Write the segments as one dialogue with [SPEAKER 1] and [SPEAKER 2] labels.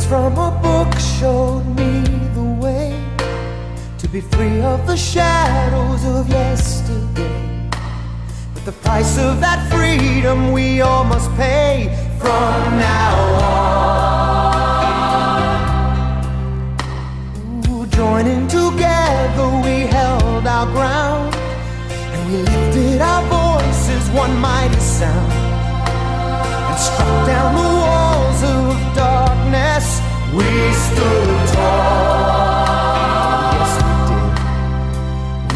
[SPEAKER 1] from a book showed me the way to be free of the shadows of yesterday. But the price of that freedom we all must pay from now on. Ooh, joining together we held our ground, and we lifted our voices one mighty sound, and struck down the walls of darkness. We stood tall. Yes, we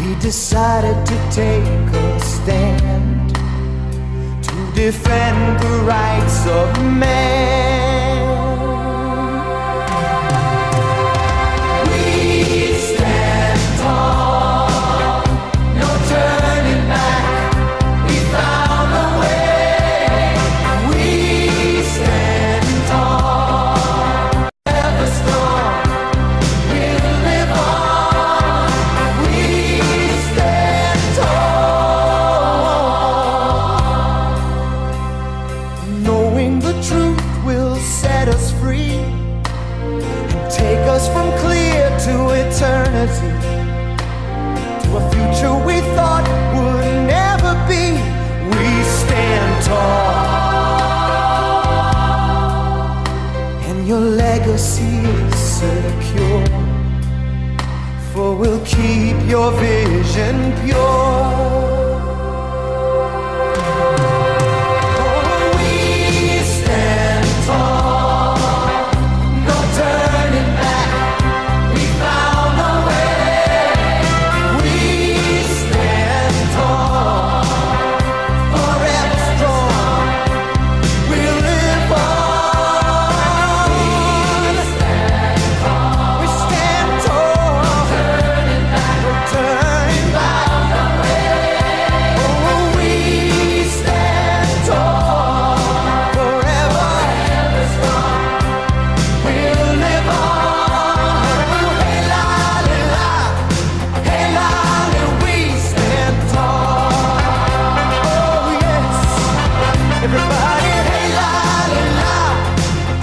[SPEAKER 1] did. We decided to take a stand to defend the rights of man. We stand tall, no turning back. We found a way. We stand tall, ever strong. We'll live on. We stand tall, knowing the truth will set us free and take us from clear to eternity, to a future we thought would never be. We stand tall, and your legacy is secure, for we'll keep your vision pure. Oh, we stand tall, no turning back. We found a way. We stand tall, forever strong. We'll live on. We stand tall. We stand tall. No turning back. No turning back. Oh, we stand tall, forever strong. We'll live on. Hey la la la, hey la la, we stand tall. Oh yes, everybody, hey la la la,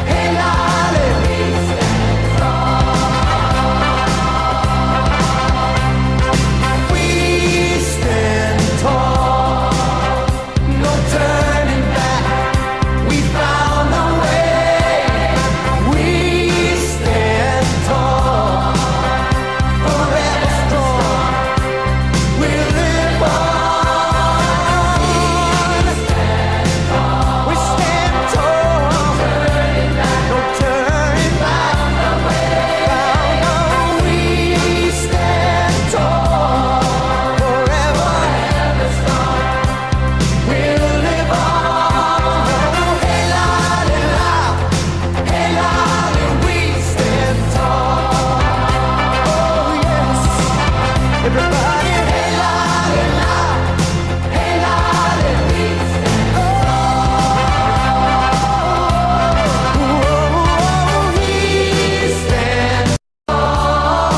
[SPEAKER 1] hey la la, we stand tall. We stand tall, no turning back. We found a way. We stand tall, forever strong. We'll live on. We stand tall, no turning back. No turning back. Found a way. We stand tall, forever strong. We'll live on. Hey la la la, hey la la, we stand tall. Oh yes, everybody, hey la la la, hey la la, we stand tall. Oh, we stand tall,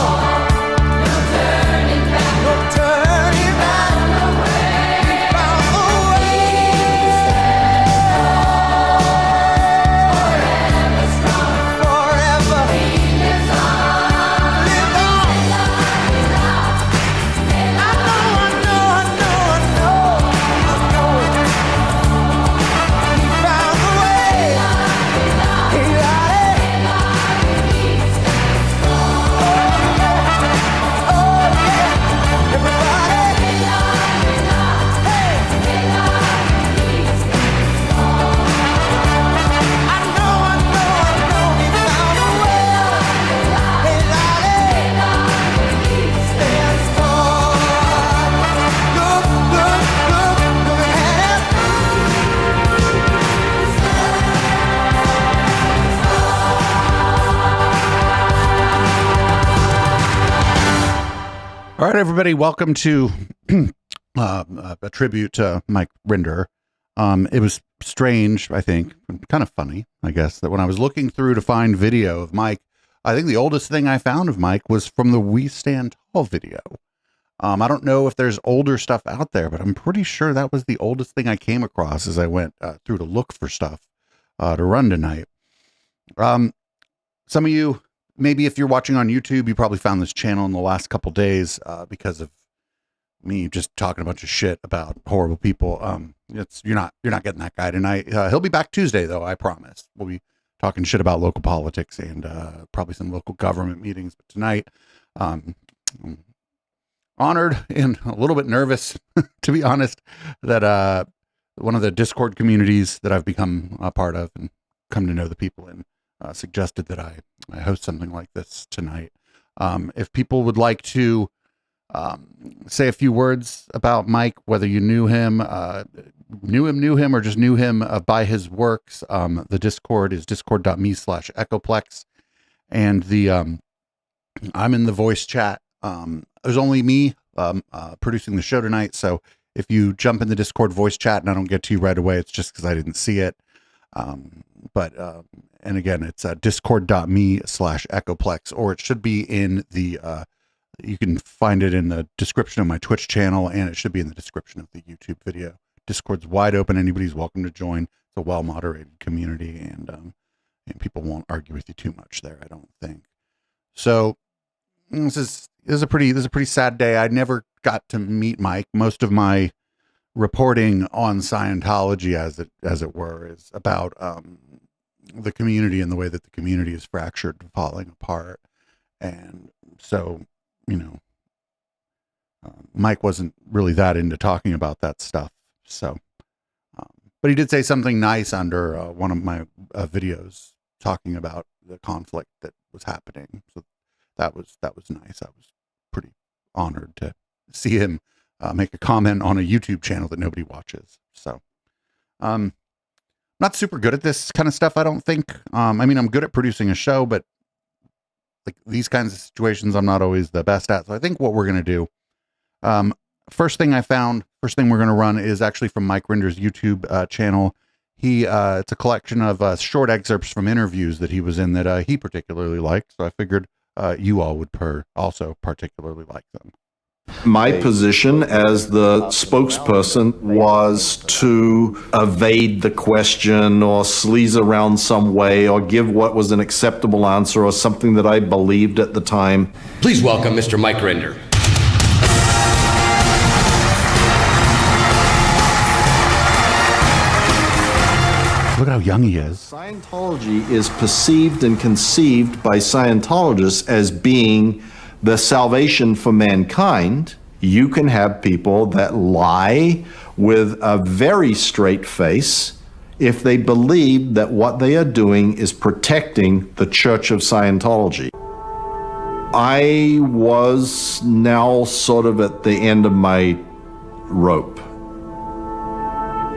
[SPEAKER 1] no turning back. No turning back. We found a way. Forever strong, forever. Live on. I know. We found a way. Hey, la, oh yeah, everybody. Hey. I know. We found a way. Hey, la, stands tall. Look ahead.
[SPEAKER 2] All right, everybody, welcome to a tribute to Mike Rinder. It was strange, I think, kind of funny, I guess, that when I was looking through to find video of Mike, I think the oldest thing I found of Mike was from the We Stand Tall video. I don't know if there's older stuff out there, but I'm pretty sure that was the oldest thing I came across as I went through to look for stuff to run tonight. some of you, maybe if you're watching on YouTube, you probably found this channel in the last couple days because of me just talking a bunch of shit about horrible people. You're not getting that guy tonight. He'll be back Tuesday though, I promise. We'll be talking shit about local politics and probably some local government meetings. But tonight, I'm honored and a little bit nervous, to be honest, that one of the Discord communities that I've become a part of and come to know the people in suggested that I host something like this tonight. If people would like to say a few words about Mike, whether you knew him, or just knew him by his works, the Discord is discord.me/echoplex. And I'm in the voice chat. There's only me producing the show tonight. So if you jump in the Discord voice chat and I don't get to you right away, it's just because I didn't see it. And again, it's discord.me/echoplex, or it should be in the, you can find it in the description of my Twitch channel, and it should be in the description of the YouTube video. Discord's wide open. Anybody's welcome to join. It's a well-moderated community, and people won't argue with you too much there, I don't think. So this is a pretty sad day. I never got to meet Mike. Most of my reporting on Scientology, as it were, is about the community and the way that the community is fractured and falling apart. And so, Mike wasn't really that into talking about that stuff. So, but he did say something nice under one of my videos talking about the conflict that was happening. So that was nice. I was pretty honored to see him make a comment on a YouTube channel that nobody watches. So, not super good at this kind of stuff, I don't think. I mean, I'm good at producing a show, but like these kinds of situations, I'm not always the best at. So I think what we're going to do, first thing we're going to run is actually from Mike Rinder's YouTube channel. It's a collection of short excerpts from interviews that he was in that he particularly liked. So I figured you all would also particularly like them.
[SPEAKER 3] My position as the spokesperson was to evade the question or sleaze around some way or give what was an acceptable answer or something that I believed at the time.
[SPEAKER 4] Please welcome Mr. Mike Rinder.
[SPEAKER 2] Look at how young he is.
[SPEAKER 3] Scientology is perceived and conceived by Scientologists as being the salvation for mankind. You can have people that lie with a very straight face if they believe that what they are doing is protecting the Church of Scientology. I was now sort of at the end of my rope.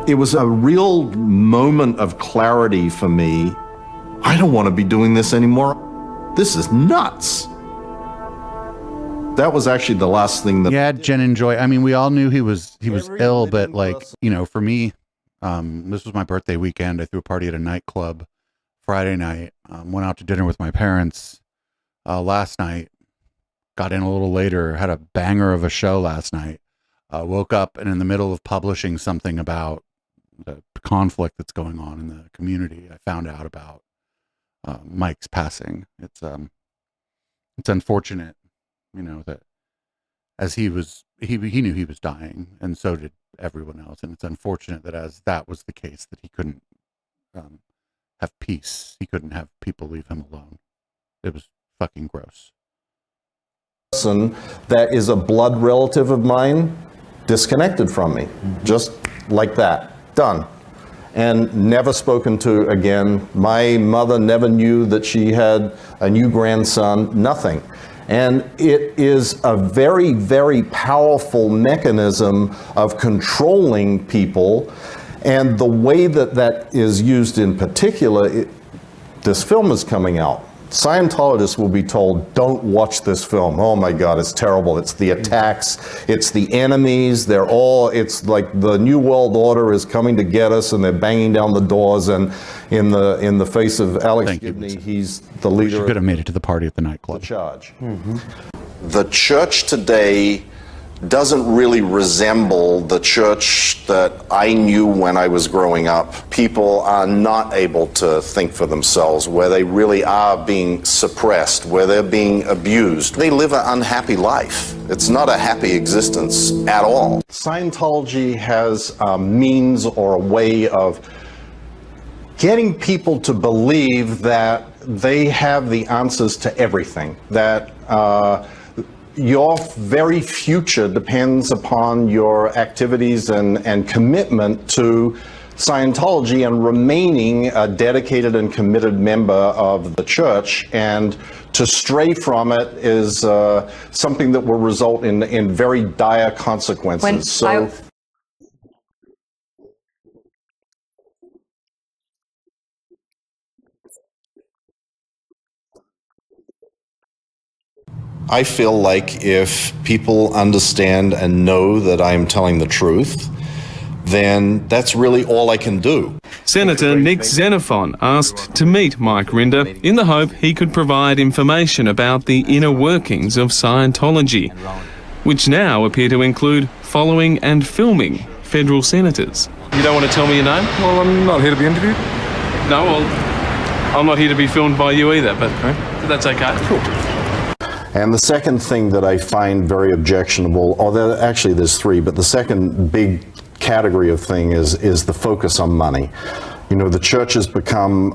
[SPEAKER 3] It was a real moment of clarity for me. I don't want to be doing this anymore. This is nuts. That was actually the last thing that...
[SPEAKER 2] Yeah, Jen and Joy. I mean, we all knew he was ill, but like, for me, this was my birthday weekend. I threw a party at a nightclub Friday night, went out to dinner with my parents last night, got in a little later, had a banger of a show last night, woke up and in the middle of publishing something about the conflict that's going on in the community, I found out about Mike's passing. It's unfortunate. That as he knew he was dying, and so did everyone else. And it's unfortunate that as that was the case, that he couldn't have peace. He couldn't have people leave him alone. It was fucking gross.
[SPEAKER 3] Person that is a blood relative of mine disconnected from me, just like that, done. And never spoken to again. My mother never knew that she had a new grandson, nothing. And it is a very, very powerful mechanism of controlling people. And the way that is used in particular, this film is coming out. Scientologists will be told, don't watch this film. Oh my God, it's terrible. It's the attacks, it's the enemies, it's like the New World Order is coming to get us and they're banging down the doors, and in the face of Alex Gibney, he's the leader.
[SPEAKER 2] She could have made it to the party at the nightclub.
[SPEAKER 3] The charge. The church today doesn't really resemble the church that I knew when I was growing up. People are not able to think for themselves, where they really are being suppressed, where they're being abused. They live an unhappy life. It's not a happy existence at all. Scientology has a means or a way of getting people to believe that they have the answers to everything, that your very future depends upon your activities and commitment to Scientology and remaining a dedicated and committed member of the church. And to stray from it is something that will result in very dire consequences. I feel like if people understand and know that I am telling the truth, then that's really all I can do.
[SPEAKER 5] Senator Nick Xenophon asked to meet Mike Rinder in the hope he could provide information about the inner workings of Scientology, which now appear to include following and filming federal senators. You don't want to tell me your name?
[SPEAKER 6] Well, I'm not here to be interviewed.
[SPEAKER 5] No, well, I'm not here to be filmed by you either, but that's okay.
[SPEAKER 6] Cool.
[SPEAKER 3] And the second thing that I find very objectionable, although actually there's three, but the second big category of thing is the focus on money. You know, the church has become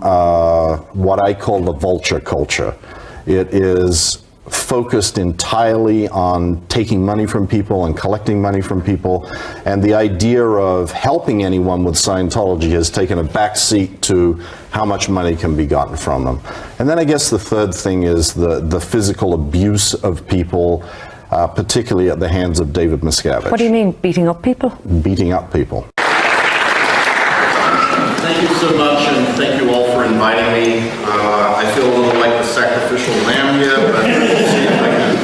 [SPEAKER 3] what I call the vulture culture. It is focused entirely on taking money from people and collecting money from people, and the idea of helping anyone with Scientology has taken a back seat to how much money can be gotten from them. And then I guess the third thing is the physical abuse of people, particularly at the hands of David Miscavige.
[SPEAKER 7] What do you mean, beating up people?
[SPEAKER 3] Beating up people.
[SPEAKER 8] Thank you so much, and thank you all for inviting me. I feel a little like the sacrificial lamb here, but we'll see if I can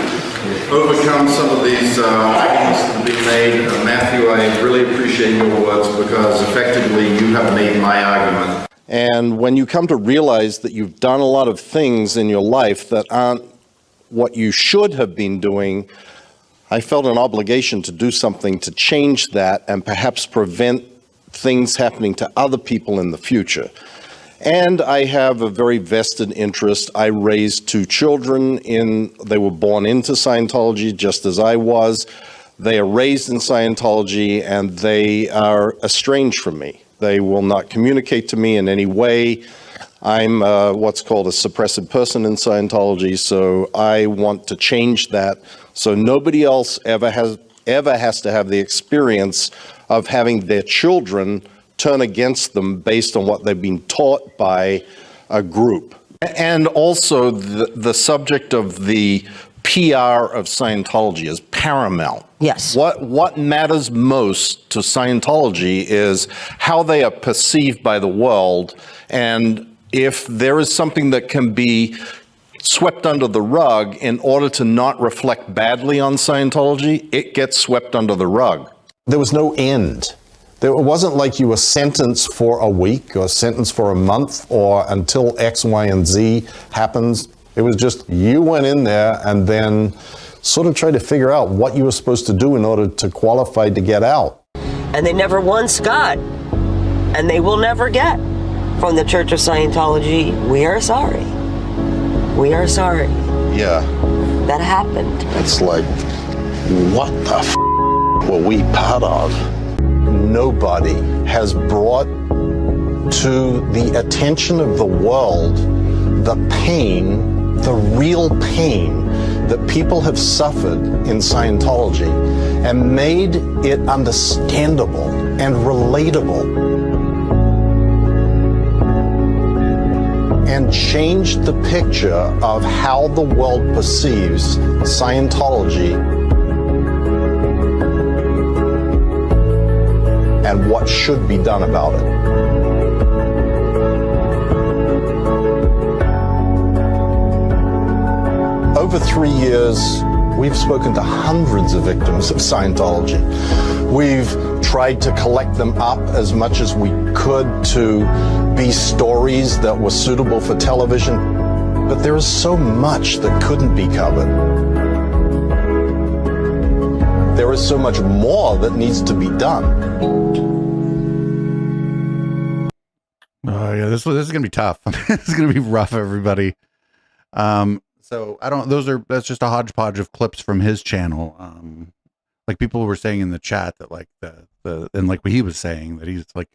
[SPEAKER 8] overcome some of these arguments that are being made. Matthew, I really appreciate your words because effectively you have made my argument.
[SPEAKER 3] And when you come to realize that you've done a lot of things in your life that aren't what you should have been doing, I felt an obligation to do something to change that and perhaps prevent things happening to other people in the future. And I have a very vested interest. I raised two children they were born into Scientology just as I was. They are raised in Scientology and they are estranged from me. They will not communicate to me in any way. I'm what's called a suppressive person in Scientology, so I want to change that so nobody else ever has to have the experience of having their children turn against them based on what they've been taught by a group. And also the subject of the PR of Scientology is paramount.
[SPEAKER 7] Yes.
[SPEAKER 3] What matters most to Scientology is how they are perceived by the world, and if there is something that can be swept under the rug in order to not reflect badly on Scientology, it gets swept under the rug. There was no end. It wasn't like you were sentenced for a week or sentenced for a month or until X, Y, and Z happens. It was just you went in there and then sort of tried to figure out what you were supposed to do in order to qualify to get out.
[SPEAKER 9] And they never once got, and they will never get, from the Church of Scientology, we are sorry. We are sorry.
[SPEAKER 3] Yeah.
[SPEAKER 9] That happened.
[SPEAKER 3] It's like, what the f were we part of? Nobody has brought to the attention of the world the pain, the real pain that people have suffered in Scientology and made it understandable and relatable and changed the picture of how the world perceives Scientology and what should be done about it. Over 3 years, we've spoken to hundreds of victims of Scientology. We've tried to collect them up as much as we could to be stories that were suitable for television, but there is so much that couldn't be covered. There is so much more that needs to be done.
[SPEAKER 2] Oh yeah, this is gonna be tough. This is gonna be rough, everybody. So that's just a hodgepodge of clips from his channel. Like people were saying in the chat that like and like what he was saying that he's like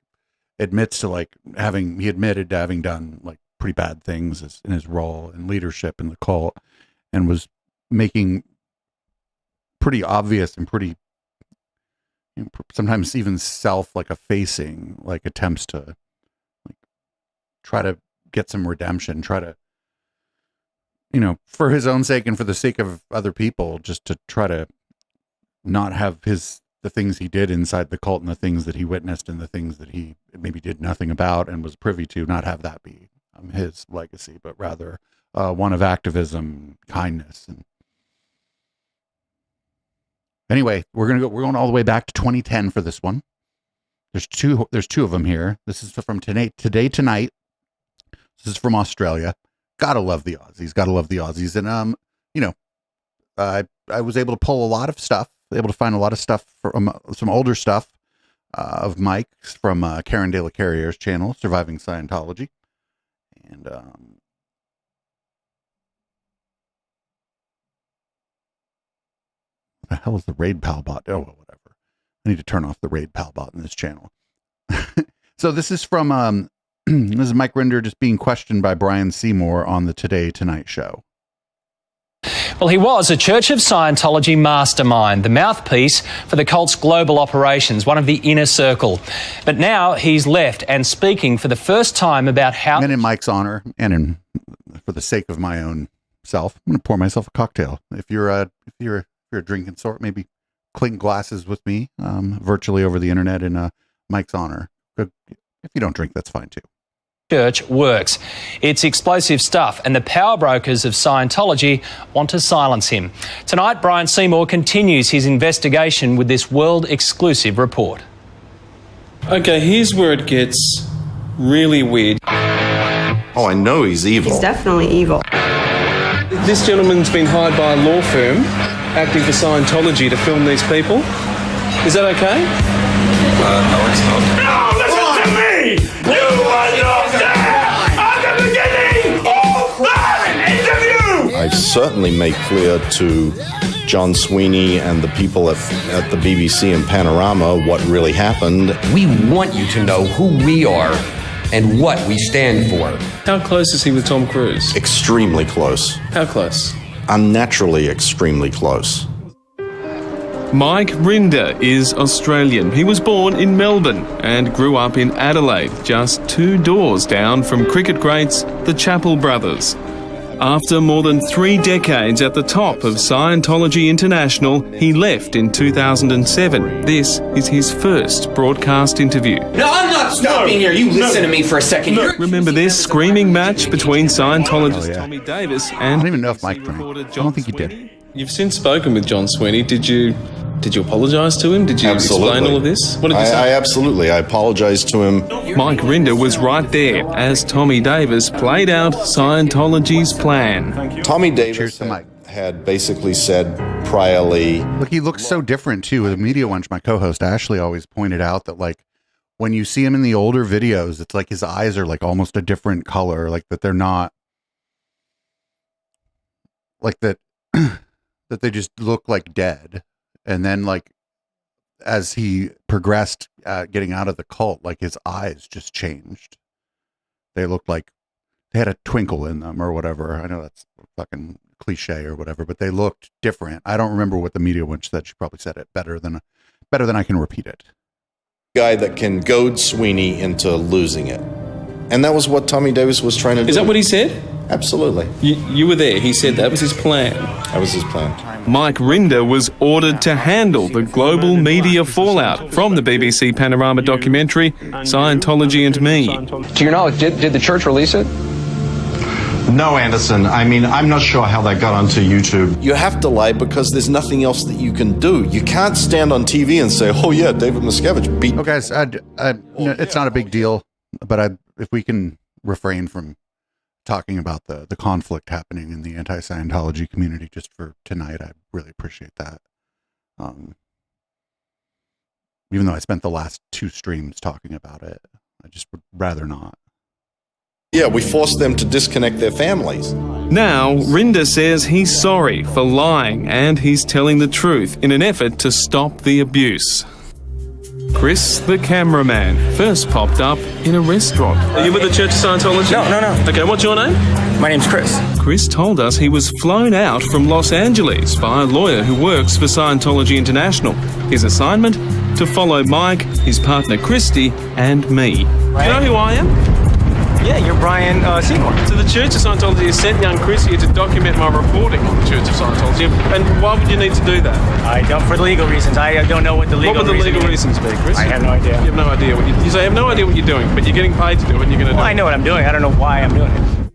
[SPEAKER 2] admitted to having done like pretty bad things in his role and leadership in the cult, and was making pretty obvious and pretty, you know, sometimes even effacing like attempts to like try to get some redemption, try to, you know, for his own sake and for the sake of other people, just to try to not have the things he did inside the cult and the things that he witnessed and the things that he maybe did nothing about and was privy to, not have that be his legacy, but rather one of activism, kindness. And anyway, we're going all the way back to 2010 for this one. There's two of them here. This is from Today Tonight. This is from Australia. Gotta love the Aussies. And you know, I was able to pull a lot of stuff, able to find a lot of stuff from some older stuff of Mike's from Karen De La Carriere's channel, Surviving Scientology. And what the hell is the Raid Pal bot? Oh, well, whatever. I need to turn off the Raid Pal bot in this channel. So this is from this is Mike Rinder just being questioned by Brian Seymour on the Today Tonight show.
[SPEAKER 6] Well, he was a Church of Scientology mastermind, the mouthpiece for the cult's global operations, one of the inner circle. But now he's left and speaking for the first time about how...
[SPEAKER 2] And in Mike's honor, and for the sake of my own self, I'm going to pour myself a cocktail. If you're a drinking sort, maybe clink glasses with me virtually over the internet in Mike's honor. If you don't drink, that's fine too.
[SPEAKER 6] Church works. It's explosive stuff, and the power brokers of Scientology want to silence him. Tonight, Brian Seymour continues his investigation with this world-exclusive report.
[SPEAKER 5] Okay, here's where it gets really weird.
[SPEAKER 3] Oh, I know he's evil.
[SPEAKER 7] He's definitely evil.
[SPEAKER 5] This gentleman's been hired by a law firm acting for Scientology to film these people. Is that okay?
[SPEAKER 10] No, it's not. No, listen to me! You are not there at the beginning of that interview!
[SPEAKER 3] I certainly made clear to John Sweeney and the people at the BBC and Panorama what really happened.
[SPEAKER 4] We want you to know who we are and what we stand for.
[SPEAKER 5] How close is he with Tom Cruise?
[SPEAKER 3] Extremely close.
[SPEAKER 5] How close?
[SPEAKER 3] Unnaturally extremely close.
[SPEAKER 5] Mike Rinder is Australian. He was born in Melbourne and grew up in Adelaide, just 2 doors down from cricket greats the Chappell brothers. After more than 3 decades at the top of Scientology International, he left in 2007. This is his first broadcast interview.
[SPEAKER 4] No, I'm not stopping here. You listen to me for a second.
[SPEAKER 5] Remember this screaming match between Scientologist
[SPEAKER 2] Oh, yeah.
[SPEAKER 5] Tommy Davis and
[SPEAKER 2] I don't even know if Mike drank.
[SPEAKER 5] reporter
[SPEAKER 2] I
[SPEAKER 5] John
[SPEAKER 2] don't think he
[SPEAKER 5] Sweeney?
[SPEAKER 2] did.
[SPEAKER 5] You've since spoken with John Sweeney. Did you apologise to him? Did you explain all of this? What did you say?
[SPEAKER 3] I apologized to him.
[SPEAKER 5] Mike Rinder was right there as Tommy Davis played out Scientology's plan.
[SPEAKER 3] Tommy
[SPEAKER 2] Cheers
[SPEAKER 3] Davis
[SPEAKER 2] to Mike.
[SPEAKER 3] had basically said priorly,
[SPEAKER 2] Look, he looks so different too. With Media Wench, my co-host Ashley always pointed out that like when you see him in the older videos, it's like his eyes are like almost a different color, like that they're not like that that they just look like dead. And then like as he progressed getting out of the cult, like his eyes just changed. They looked like they had a twinkle in them or whatever. I know that's fucking cliche or whatever, but they looked different. I don't remember what the Media Wench said. She probably said it better than I can repeat it.
[SPEAKER 3] guy that can goad Sweeney into losing it. And that was what Tommy Davis was trying to do.
[SPEAKER 5] Is that what he said?
[SPEAKER 3] Absolutely.
[SPEAKER 5] You were there. He said that was his plan.
[SPEAKER 3] That was his plan.
[SPEAKER 5] Mike Rinder was ordered to handle the global media fallout from the BBC Panorama documentary, Scientology and Me.
[SPEAKER 6] To your knowledge, did the church release it?
[SPEAKER 11] No, Anderson. I mean, I'm not sure how that got onto YouTube.
[SPEAKER 3] You have to lie because there's nothing else that you can do. You can't stand on TV and say, oh yeah, David Miscavige beat...
[SPEAKER 2] Oh, guys, it's not a big deal, but if we can refrain from talking about the conflict happening in the anti-Scientology community just for tonight, I really appreciate that. even though I spent the last 2 streams talking about it. I just would rather not.
[SPEAKER 3] Yeah, we forced them to disconnect their families.
[SPEAKER 5] Now, Rinder says he's sorry for lying and he's telling the truth in an effort to stop the abuse. Chris, the cameraman, first popped up in a restaurant. Are you with the Church of Scientology?
[SPEAKER 7] No.
[SPEAKER 5] Okay, what's your name?
[SPEAKER 7] My name's Chris.
[SPEAKER 5] Chris told us he was flown out from Los Angeles by a lawyer who works for Scientology International. His assignment? To follow Mike, his partner Christy, and me.
[SPEAKER 7] Right.
[SPEAKER 5] You know who I am?
[SPEAKER 7] Yeah, you're Brian Seymour.
[SPEAKER 5] So the Church of Scientology has sent young Chris here to document my reporting on the Church of Scientology. And why would you need to do that?
[SPEAKER 7] I don't, for legal reasons. I don't know what the legal
[SPEAKER 5] What would the legal reasons be, Chris?
[SPEAKER 7] I have no idea.
[SPEAKER 5] You have no idea what you say. I have no idea what you're doing, but you're getting paid to do it and you're going to do
[SPEAKER 7] Well,
[SPEAKER 5] it.
[SPEAKER 7] I know what I'm doing. I don't know why I'm doing it.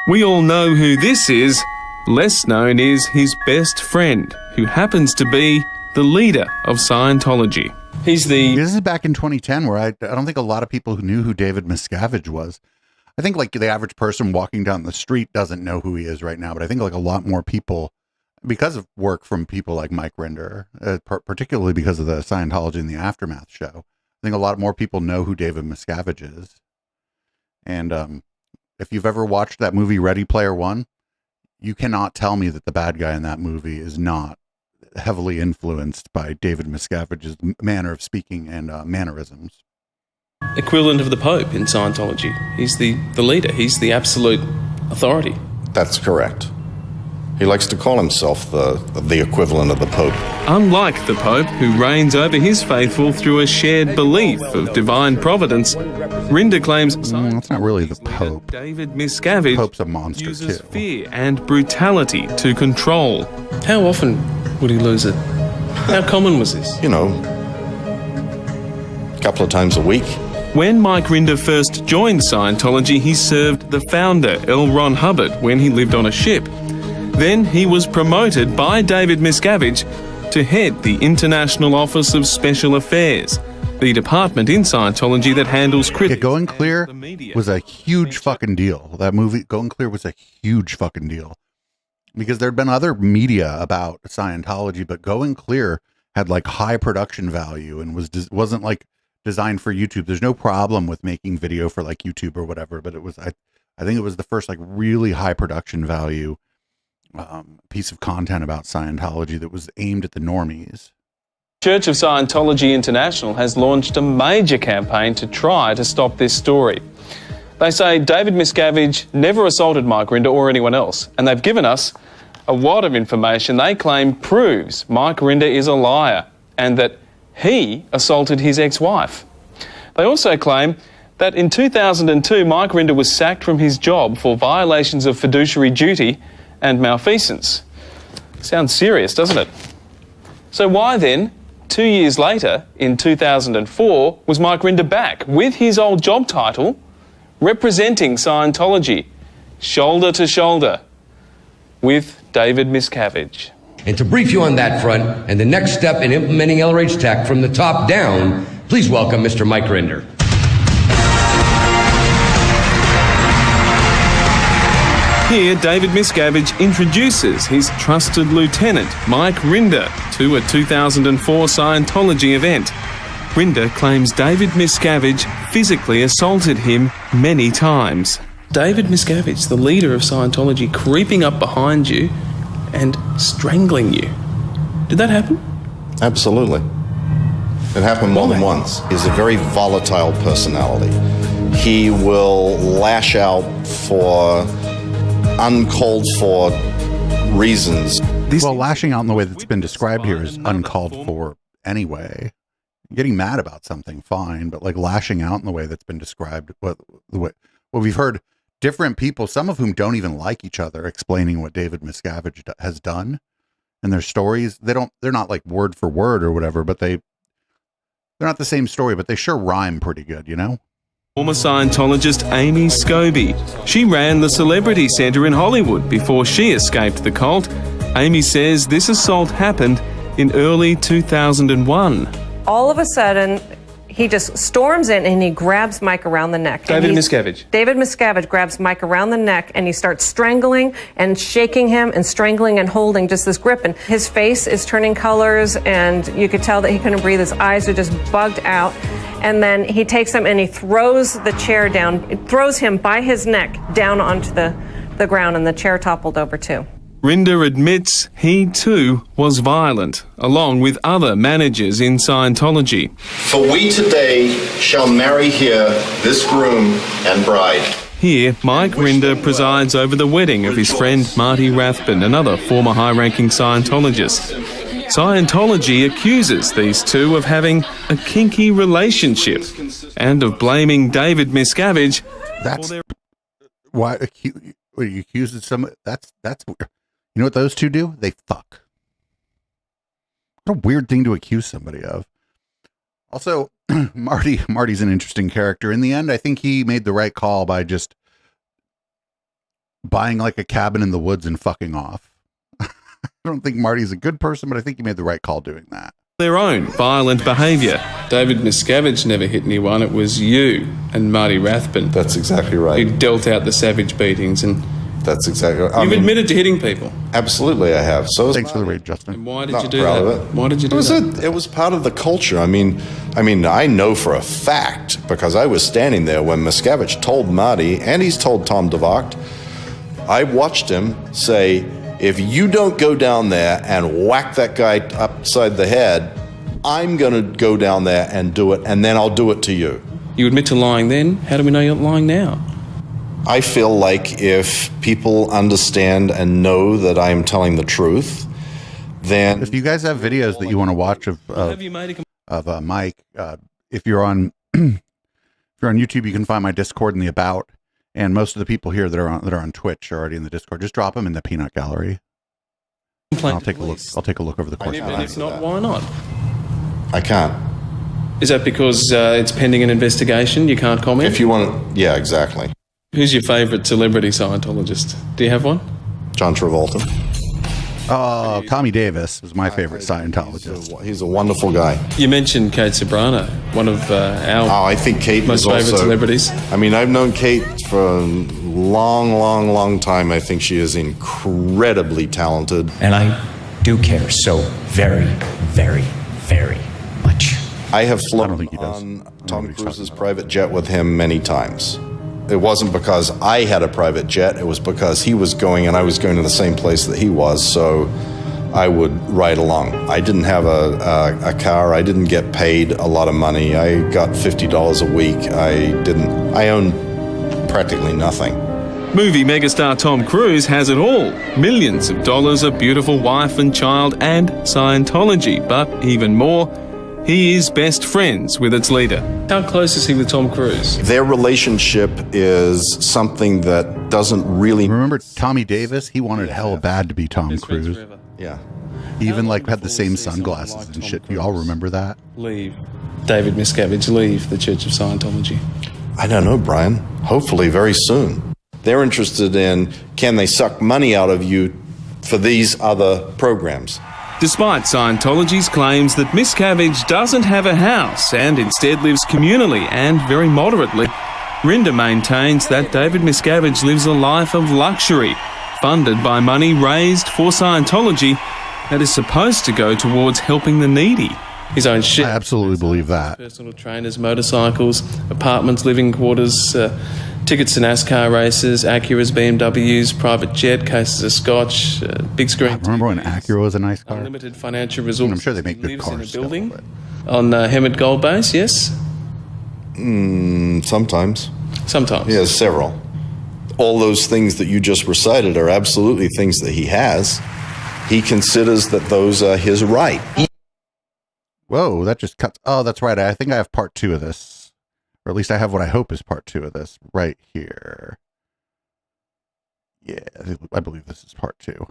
[SPEAKER 5] We all know who this is. Less known is his best friend, who happens to be the leader of Scientology. He's the...
[SPEAKER 2] This is back in 2010 where I don't think a lot of people who knew who David Miscavige was. I think like the average person walking down the street doesn't know who he is right now, but I think like a lot more people, because of work from people like Mike Rinder, particularly because of the Scientology and the Aftermath show, I think a lot more people know who David Miscavige is. And if you've ever watched that movie Ready Player One, you cannot tell me that the bad guy in that movie is not heavily influenced by David Miscavige's manner of speaking and mannerisms.
[SPEAKER 5] equivalent of the Pope in Scientology. He's the leader. He's the absolute authority.
[SPEAKER 3] That's correct. He likes to call himself the equivalent of the Pope.
[SPEAKER 5] Unlike the Pope, who reigns over his faithful through a shared belief of divine providence, Rinder claims
[SPEAKER 2] that's not really the Pope.
[SPEAKER 5] David Miscavige
[SPEAKER 2] Pope's a monster
[SPEAKER 5] uses
[SPEAKER 2] too.
[SPEAKER 5] fear and brutality to control. How often would he lose it? How common was this?
[SPEAKER 3] You know, a couple of times a week.
[SPEAKER 5] When Mike Rinder first joined Scientology, he served the founder, L. Ron Hubbard, when he lived on a ship. Then he was promoted by David Miscavige to head the International Office of Special Affairs, the department in Scientology that handles critics.
[SPEAKER 2] Going Clear was a huge fucking deal. That movie, Going Clear, was a huge fucking deal. Because there'd been other media about Scientology, but Going Clear had like high production value and wasn't like designed for YouTube. There's no problem with making video for like YouTube or whatever, but it was, I think it was the first like really high production value piece of content about Scientology that was aimed at the normies.
[SPEAKER 5] Church of Scientology International has launched a major campaign to try to stop this story. They say David Miscavige never assaulted Mike Rinder or anyone else, and they've given us a lot of information they claim proves Mike Rinder is a liar and that he assaulted his ex-wife. They also claim that in 2002 Mike Rinder was sacked from his job for violations of fiduciary duty and malfeasance. Sounds serious, doesn't it? So why then, 2 years later, in 2004, was Mike Rinder back with his old job title, representing Scientology, shoulder to shoulder, with David Miscavige?
[SPEAKER 4] And to brief you on that front and the next step in implementing LRH Tech from the top down, please welcome Mr. Mike Rinder.
[SPEAKER 5] Here, David Miscavige introduces his trusted lieutenant, Mike Rinder, to a 2004 Scientology event. Rinder claims David Miscavige physically assaulted him many times. David Miscavige, the leader of Scientology, creeping up behind you and strangling you. Did that happen?
[SPEAKER 3] Absolutely. It happened more than once. He's a very volatile personality. He will lash out for uncalled for reasons.
[SPEAKER 2] Well, lashing out in the way that's been described here is uncalled for anyway. Getting mad about something, fine, but like lashing out in the way that's been described, we've heard different people, some of whom don't even like each other, explaining what David Miscavige has done and their stories. They're not like word for word or whatever, but they're not the same story, but they sure rhyme pretty good, you know?
[SPEAKER 5] Former Scientologist Amy Scobie. She ran the Celebrity Centre in Hollywood before she escaped the cult. Amy says this assault happened in early 2001.
[SPEAKER 12] All of a sudden, he just storms in and he grabs Mike around the neck.
[SPEAKER 5] David Miscavige.
[SPEAKER 12] David Miscavige grabs Mike around the neck and he starts strangling and shaking him and strangling and holding just this grip. And his face is turning colors and you could tell that he couldn't breathe. His eyes are just bugged out. And then he takes him and he throws the chair down, throws him by his neck down onto the ground, and the chair toppled over too.
[SPEAKER 5] Rinder admits he too was violent, along with other managers in Scientology.
[SPEAKER 11] For we today shall marry here this groom and bride.
[SPEAKER 5] Here, Mike Rinder presides over the wedding of his friend Marty Rathbun, another former high-ranking Scientologist. Scientology accuses these two of having a kinky relationship and of blaming David Miscavige.
[SPEAKER 2] That's why he accuses some. That's weird. You know what those two do? They fuck. What a weird thing to accuse somebody of. Also, Marty's an interesting character. In the end, I think he made the right call by just buying like a cabin in the woods and fucking off. I don't think Marty's a good person, but I think he made the right call doing that.
[SPEAKER 5] Their own violent behaviour. David Miscavige never hit anyone. It was you and Marty Rathbun.
[SPEAKER 3] That's exactly right.
[SPEAKER 5] Who dealt out the savage beatings, and
[SPEAKER 3] that's exactly right.
[SPEAKER 5] You've admitted to hitting people.
[SPEAKER 3] Absolutely, I have. So
[SPEAKER 2] thanks for the raid, Justin.
[SPEAKER 5] And why did you do that? Why did you do that?
[SPEAKER 3] It was part of the culture. I mean, I know for a fact because I was standing there when Miscavige told Marty, and he's told Tom DeVocht. I watched him say, if you don't go down there and whack that guy upside the head, I'm going to go down there and do it, and then I'll do it to you.
[SPEAKER 5] You admit to lying then? How do we know you're lying now?
[SPEAKER 3] I feel like if people understand and know that I am telling the truth, then...
[SPEAKER 2] If you guys have videos that you want to watch of Mike, if you're on YouTube, you can find my Discord in the About. And most of the people here that are on Twitch are already in the Discord. Just drop them in the peanut gallery. I'll take a look. I'll take a look over the course of the
[SPEAKER 5] time. If not, why not?
[SPEAKER 3] I can't.
[SPEAKER 5] Is that because it's pending an investigation? You can't comment?
[SPEAKER 3] If you want, yeah, exactly.
[SPEAKER 5] Who's your favourite celebrity Scientologist? Do you have one?
[SPEAKER 3] John Travolta.
[SPEAKER 2] Tommy Davis was my favorite Scientologist.
[SPEAKER 3] He's a wonderful guy.
[SPEAKER 5] You mentioned Kate Sobrano, one of our
[SPEAKER 3] I think Kate
[SPEAKER 5] most favourite celebrities.
[SPEAKER 3] I mean, I've known Kate for a long time. I think she is incredibly talented.
[SPEAKER 13] And I do care so very, very, very much.
[SPEAKER 3] I have flown on Tom Cruise's private jet with him many times. It wasn't because I had a private jet, it was because he was going and I was going to the same place that he was, so I would ride along. I didn't have a car, I didn't get paid a lot of money, I got $50 a week, I owned practically nothing.
[SPEAKER 5] Movie megastar Tom Cruise has it all. Millions of dollars, a beautiful wife and child, and Scientology, but even more, he is best friends with its leader. How close is he with Tom Cruise?
[SPEAKER 3] Their relationship is something that doesn't really...
[SPEAKER 2] Remember Tommy Davis? He wanted hell bad to be Tom Cruise.
[SPEAKER 3] Yeah.
[SPEAKER 2] He even had the same sunglasses and shit. You all remember that?
[SPEAKER 5] Leave. David Miscavige, leave the Church of Scientology.
[SPEAKER 3] I don't know, Brian. Hopefully very soon. They're interested in, can they suck money out of you for these other programs?
[SPEAKER 5] Despite Scientology's claims that Miscavige doesn't have a house and instead lives communally and very moderately, Rinder maintains that David Miscavige lives a life of luxury, funded by money raised for Scientology that is supposed to go towards helping the needy. His own shit.
[SPEAKER 2] I absolutely believe that.
[SPEAKER 5] Personal trainers, motorcycles, apartments, living quarters, tickets to NASCAR races, Acuras, BMWs, private jet, cases of scotch, big screen.
[SPEAKER 2] I remember when Acura was a nice car?
[SPEAKER 5] Unlimited financial resources.
[SPEAKER 2] I'm sure they make good cars.
[SPEAKER 5] Lives in a building on Hemet Gold Base, yes?
[SPEAKER 3] Sometimes.
[SPEAKER 5] Sometimes.
[SPEAKER 3] He has several. All those things that you just recited are absolutely things that he has. He considers that those are his right.
[SPEAKER 2] Whoa, that just cuts. Oh, that's right. I think I have part 2 of this. Or at least I have what I hope is part 2 of this right here. Yeah, I believe this is part 2.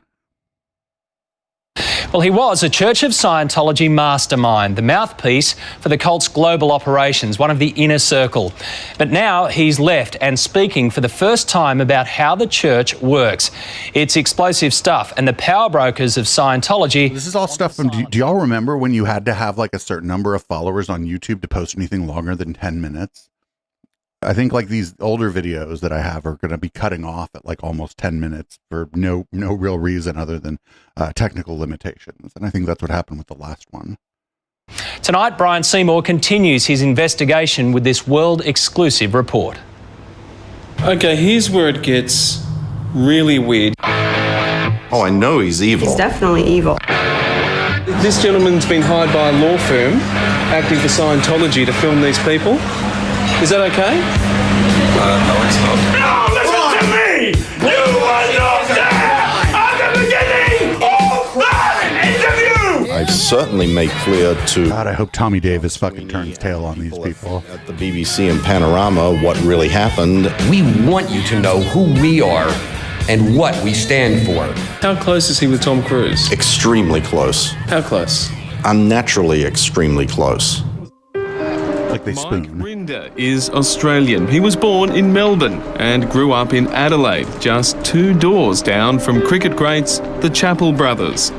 [SPEAKER 6] Well, he was a Church of Scientology mastermind, the mouthpiece for the cult's global operations, one of the inner circle. But now he's left and speaking for the first time about how the church works. It's explosive stuff, and the power brokers of Scientology...
[SPEAKER 2] This is all stuff from... Do y'all remember when you had to have like a certain number of followers on YouTube to post anything longer than 10 minutes? I think like these older videos that I have are going to be cutting off at like almost 10 minutes for no real reason other than technical limitations. And I think that's what happened with the last one.
[SPEAKER 6] Tonight, Brian Seymour continues his investigation with this world-exclusive report.
[SPEAKER 5] Okay, here's where it gets really weird.
[SPEAKER 3] Oh, I know he's evil.
[SPEAKER 14] He's definitely evil.
[SPEAKER 5] This gentleman's been hired by a law firm acting for Scientology to film these people. Is that okay?
[SPEAKER 10] No, it's not. No, listen to me! You are not there! At the beginning of that interview!
[SPEAKER 3] I've certainly made clear to...
[SPEAKER 2] God, I hope Tommy Davis fucking turns tail on these people.
[SPEAKER 3] At the BBC and Panorama what really happened.
[SPEAKER 4] We want you to know who we are and what we stand for.
[SPEAKER 5] How close is he with Tom Cruise?
[SPEAKER 3] Extremely close.
[SPEAKER 5] How close?
[SPEAKER 3] Unnaturally extremely close.
[SPEAKER 2] Like they spoon.
[SPEAKER 5] Mike Rinder is Australian. He was born in Melbourne and grew up in Adelaide, just 2 doors down from cricket greats the Chappell brothers.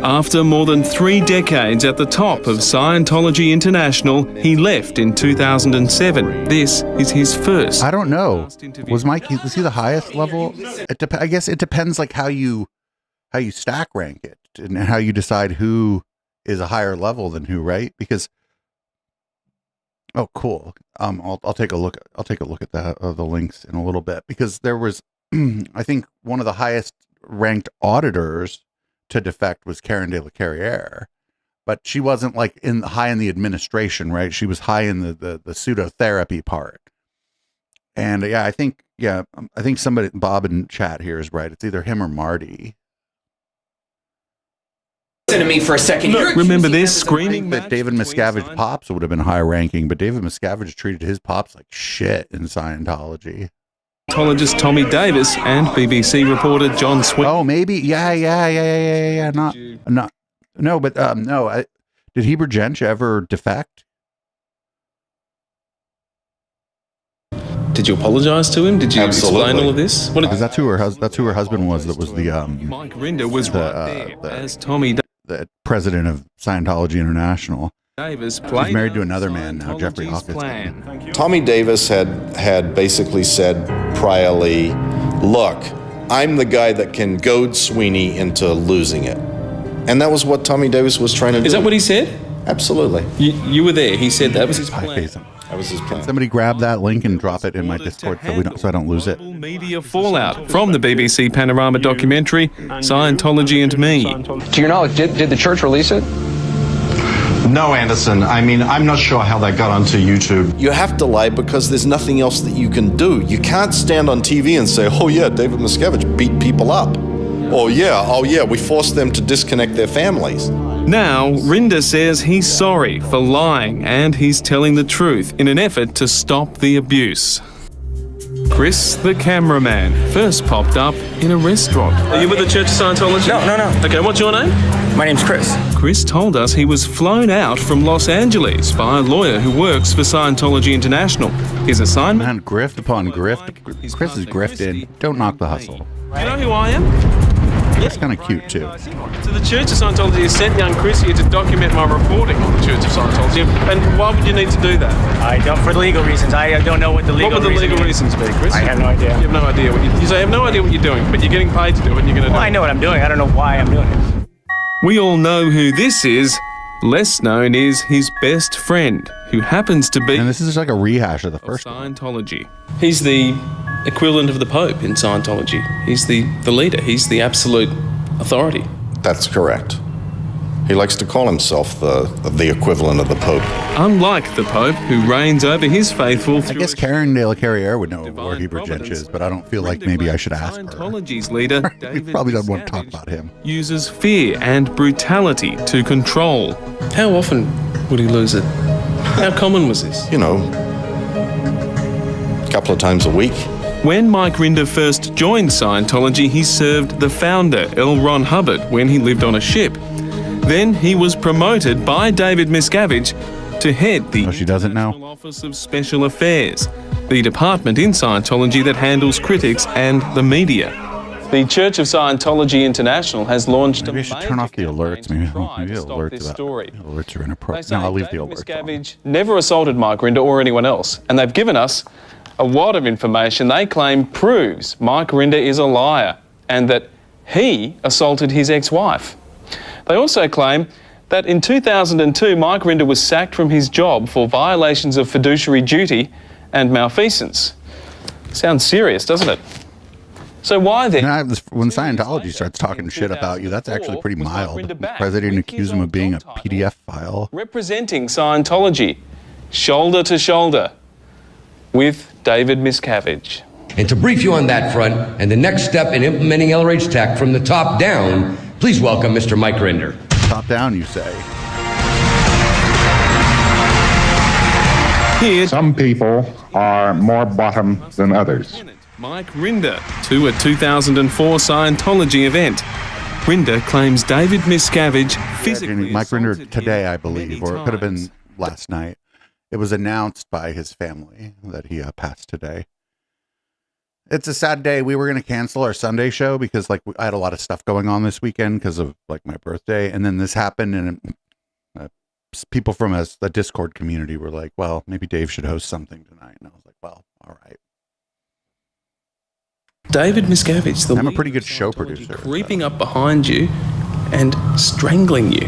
[SPEAKER 5] After more than 3 decades at the top of Scientology International, he left in 2007. This is his first.
[SPEAKER 2] I don't know. Was he the highest level? I guess it depends like how you stack rank it and how you decide who is a higher level than who, right? Because oh, cool. I'll take a look. I'll take a look at the links in a little bit because there was, I think, one of the highest ranked auditors to defect was Karen de la Carriere, but she wasn't like high in the administration, right? She was high in the pseudotherapy part. And I think somebody, Bob in chat here is right. It's either him or Marty.
[SPEAKER 13] Listen to me for a second.
[SPEAKER 5] Remember this screaming
[SPEAKER 2] that David Miscavige pops would have been high ranking, but David Miscavige treated his pops like shit in Scientology.
[SPEAKER 5] Scientologist Tommy Davis and BBC reporter John Sweeney.
[SPEAKER 2] Oh, maybe, yeah. Did Heber Jench ever defect?
[SPEAKER 5] Did you apologise to him? Did you explain all of this?
[SPEAKER 2] Because that's who her husband was. That was the
[SPEAKER 5] Mike Rinder was right there as Tommy,
[SPEAKER 2] the president of Scientology International.
[SPEAKER 5] Davis
[SPEAKER 2] He's married to another man now, Jeffrey Hawkins.
[SPEAKER 3] Tommy Davis had basically said priorly, look, I'm the guy that can goad Sweeney into losing it. And that was what Tommy Davis was trying to do.
[SPEAKER 5] Is that what he said?
[SPEAKER 3] Absolutely.
[SPEAKER 5] You were there. He said that was his plan.
[SPEAKER 3] That was his plan.
[SPEAKER 2] Somebody grab that link and drop it in my Discord so I don't lose it.
[SPEAKER 5] Media fallout from the BBC Panorama documentary, Scientology and Me.
[SPEAKER 13] To your knowledge, did the church release it?
[SPEAKER 11] No, Anderson. I mean, I'm not sure how that got onto YouTube.
[SPEAKER 3] You have to lie because there's nothing else that you can do. You can't stand on TV and say, oh yeah, David Miscavige beat people up. Oh yeah, we forced them to disconnect their families.
[SPEAKER 5] Now, Rinder says he's sorry for lying and he's telling the truth in an effort to stop the abuse. Chris, the cameraman, first popped up in a restaurant. Are you with the Church of Scientology?
[SPEAKER 7] No.
[SPEAKER 5] Okay, what's your name?
[SPEAKER 7] My name's Chris.
[SPEAKER 5] Chris told us he was flown out from Los Angeles by a lawyer who works for Scientology International. His assignment?
[SPEAKER 2] Man, grift upon grift. Chris is grifted. Don't knock the hustle.
[SPEAKER 5] Do you know who I am?
[SPEAKER 2] It's kind of cute too.
[SPEAKER 5] So the Church of Scientology has sent young Chris here to document my reporting on the Church of Scientology. And why would you need to do that?
[SPEAKER 7] I don't, for legal reasons. I don't know what the legal reasons.
[SPEAKER 5] What would the legal reasons be, Chris?
[SPEAKER 7] I have no idea.
[SPEAKER 5] You have no idea what you say. You have no idea what you're doing, but you're getting paid to do it, and you're going to do it.
[SPEAKER 7] I know what I'm doing. I don't know why I'm doing it.
[SPEAKER 5] We all know who this is. Less known is his best friend, who happens to be...
[SPEAKER 2] And this is like a rehash of the first
[SPEAKER 5] Scientology. He's the equivalent of the Pope in Scientology. He's the leader. He's the absolute authority.
[SPEAKER 3] That's correct. He likes to call himself the equivalent of the Pope.
[SPEAKER 5] Unlike the Pope, who reigns over his faithful...
[SPEAKER 2] I guess Karen de la Carriere would know what Heber Jench is, but I don't feel like maybe I should ask her.
[SPEAKER 5] Scientology's leader,
[SPEAKER 2] We probably don't want to talk about him.
[SPEAKER 5] Uses fear and brutality to control. How often would he lose it? How common was this?
[SPEAKER 3] You know, a couple of times a week.
[SPEAKER 5] When Mike Rinder first joined Scientology, he served the founder, L. Ron Hubbard, when he lived on a ship. Then he was promoted by David Miscavige to head the
[SPEAKER 2] she doesn't know.
[SPEAKER 5] International Office of Special Affairs, the department in Scientology that handles critics and the media. The Church of Scientology International has launched
[SPEAKER 2] Maybe I should turn off the alerts. Maybe alerts are inappropriate. No, I'll leave the alerts
[SPEAKER 5] Miscavige never assaulted Mike Rinder or anyone else, and they've given us a lot of information they claim proves Mike Rinder is a liar and that he assaulted his ex-wife. They also claim that in 2002 Mike Rinder was sacked from his job for violations of fiduciary duty and malfeasance. Sounds serious, doesn't it? So why then?
[SPEAKER 2] When Scientology starts talking shit about you, that's actually pretty mild. President accused him of being a PDF file.
[SPEAKER 5] Representing Scientology, shoulder to shoulder, with David Miscavige.
[SPEAKER 4] And to brief you on that front and the next step in implementing LRH Tech from the top down, please welcome Mr. Mike Rinder.
[SPEAKER 2] Top down, you say?
[SPEAKER 5] Here,
[SPEAKER 14] some people are more bottom than others.
[SPEAKER 5] Mike Rinder to a 2004 Scientology event. Rinder claims David Miscavige physically
[SPEAKER 2] Mike Rinder today, I believe, or it could have been last night. It was announced by his family that he passed today. It's a sad day. We were going to cancel our Sunday show because I had a lot of stuff going on this weekend because of my birthday. And then this happened and people from the Discord community were like, well, maybe Dave should host something tonight. And I was like, well, all right.
[SPEAKER 5] David Miscavige,
[SPEAKER 2] I'm a pretty good show producer.
[SPEAKER 5] Creeping up behind you and strangling you.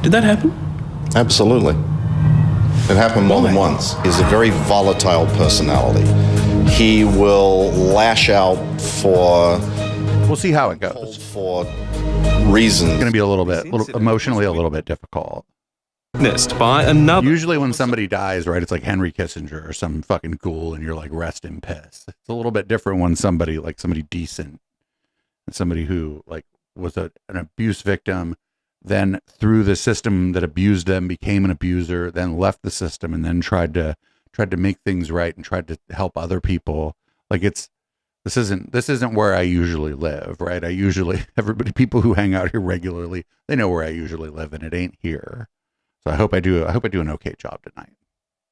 [SPEAKER 5] Did that happen?
[SPEAKER 3] Absolutely. It happened more than once. He's a very volatile personality. He will lash out for...
[SPEAKER 2] We'll see how it goes.
[SPEAKER 3] For reasons.
[SPEAKER 2] It's going to be a little emotionally a little bit difficult.
[SPEAKER 5] By another.
[SPEAKER 2] Usually when somebody dies, right, it's like Henry Kissinger or some fucking ghoul and you're like, rest in peace. It's a little bit different when somebody decent, somebody who was an abuse victim, then through the system that abused them became an abuser, then left the system and then tried to make things right and tried to help other people. This isn't where I usually live, right? People who hang out here regularly, they know where I usually live and it ain't here. So I hope I do an okay job tonight.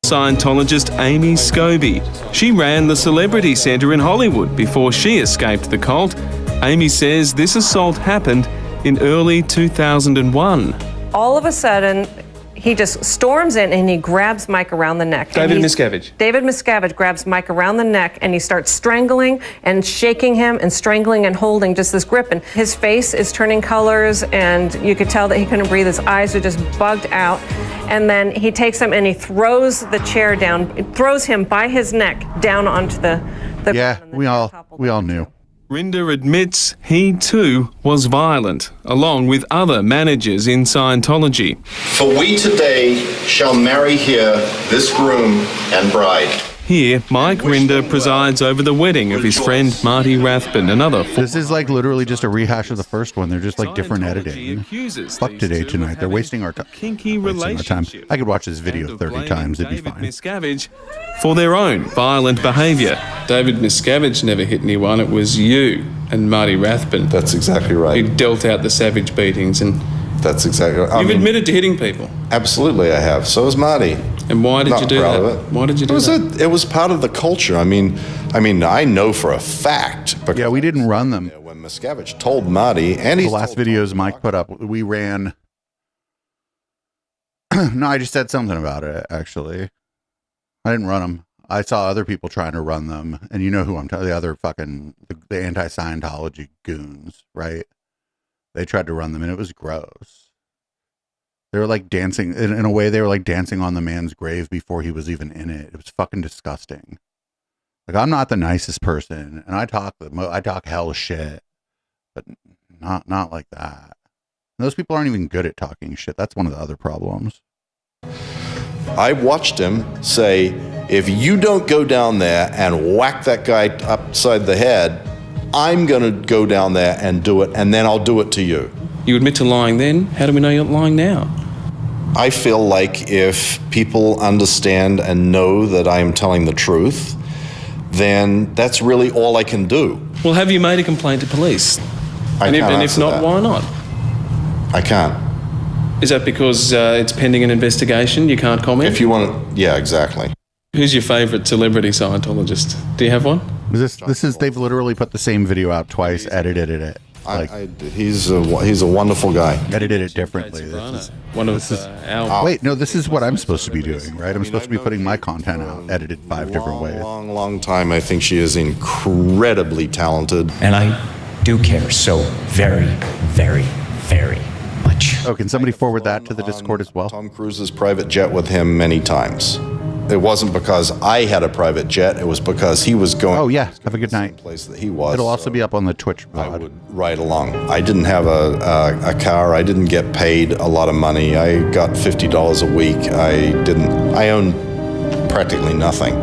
[SPEAKER 5] Scientologist Amy Scobie. She ran the Celebrity Center in Hollywood before she escaped the cult. Amy says this assault happened in early 2001.
[SPEAKER 12] All of a sudden, he just storms in and he grabs Mike around the neck.
[SPEAKER 5] David Miscavige
[SPEAKER 12] grabs Mike around the neck and he starts strangling and shaking him and strangling and holding just this grip. And his face is turning colors and you could tell that he couldn't breathe. His eyes are just bugged out. And then he takes him and he throws the chair down, throws him by his neck down onto the
[SPEAKER 2] yeah, we all knew.
[SPEAKER 5] Rinder admits he too was violent, along with other managers in Scientology.
[SPEAKER 3] For we today shall marry here this groom and bride.
[SPEAKER 5] Here, Mike Rinder presides over the wedding of his friend Marty Rathbun, another...
[SPEAKER 2] This is literally just a rehash of the first one. They're just different editing. Fuck today, tonight. They're wasting our time.
[SPEAKER 5] Kinky relationship.
[SPEAKER 2] I could watch this video 30 times. It'd be fine.
[SPEAKER 5] Miscavige for their own violent behaviour. David Miscavige never hit anyone. It was you and Marty Rathbun.
[SPEAKER 3] That's exactly right.
[SPEAKER 5] Who dealt out the savage beatings and...
[SPEAKER 3] That's exactly right.
[SPEAKER 5] You've admitted to hitting people.
[SPEAKER 3] Absolutely, I have. So has Marty.
[SPEAKER 5] And why did you do that? Why did you do that?
[SPEAKER 3] It was part of the culture. I mean, I know for a fact.
[SPEAKER 2] Yeah, we didn't run them.
[SPEAKER 3] When Miscavige told Marty, and
[SPEAKER 2] the last videos Mike put up, we ran. No, I just said something about it. Actually, I didn't run them. I saw other people trying to run them, and you know who I'm talking. The other fucking the anti-Scientology goons, right? They tried to run them, and it was gross. They were dancing, in a way, they were dancing on the man's grave before he was even in it. It was fucking disgusting. I'm not the nicest person, and I talk hell shit, but not like that. And those people aren't even good at talking shit. That's one of the other problems.
[SPEAKER 3] I watched him say, if you don't go down there and whack that guy upside the head, I'm going to go down there and do it, and then I'll do it to you.
[SPEAKER 5] You admit to lying then? How do we know you're lying now?
[SPEAKER 3] I feel like if people understand and know that I am telling the truth, then that's really all I can do.
[SPEAKER 5] Well, have you made a complaint to police?
[SPEAKER 3] I can't
[SPEAKER 5] and if not,
[SPEAKER 3] that.
[SPEAKER 5] why not?
[SPEAKER 3] I can't.
[SPEAKER 5] Is that because it's pending an investigation? You can't comment?
[SPEAKER 3] If you want, yeah, exactly.
[SPEAKER 5] Who's your favourite celebrity Scientologist? Do you have one?
[SPEAKER 2] This is they've literally put the same video out twice, edited it.
[SPEAKER 3] He's a wonderful guy.
[SPEAKER 2] Edited it differently. Wait, no, this is what I'm supposed to be doing, right? I'm supposed to be putting my content out, edited 5 different ways.
[SPEAKER 3] Long time. I think she is incredibly talented.
[SPEAKER 13] And I do care so very, very, very much.
[SPEAKER 2] Oh, can somebody forward that to the Discord as well?
[SPEAKER 3] Tom Cruise's private jet with him many times. It wasn't because I had a private jet. It was because he was going.
[SPEAKER 2] Oh yeah, have a good night.
[SPEAKER 3] Place that he was.
[SPEAKER 2] It'll also be up on the Twitch VOD.
[SPEAKER 3] I would ride along. I didn't have a car. I didn't get paid a lot of money. I got $50 a week. I owned practically nothing.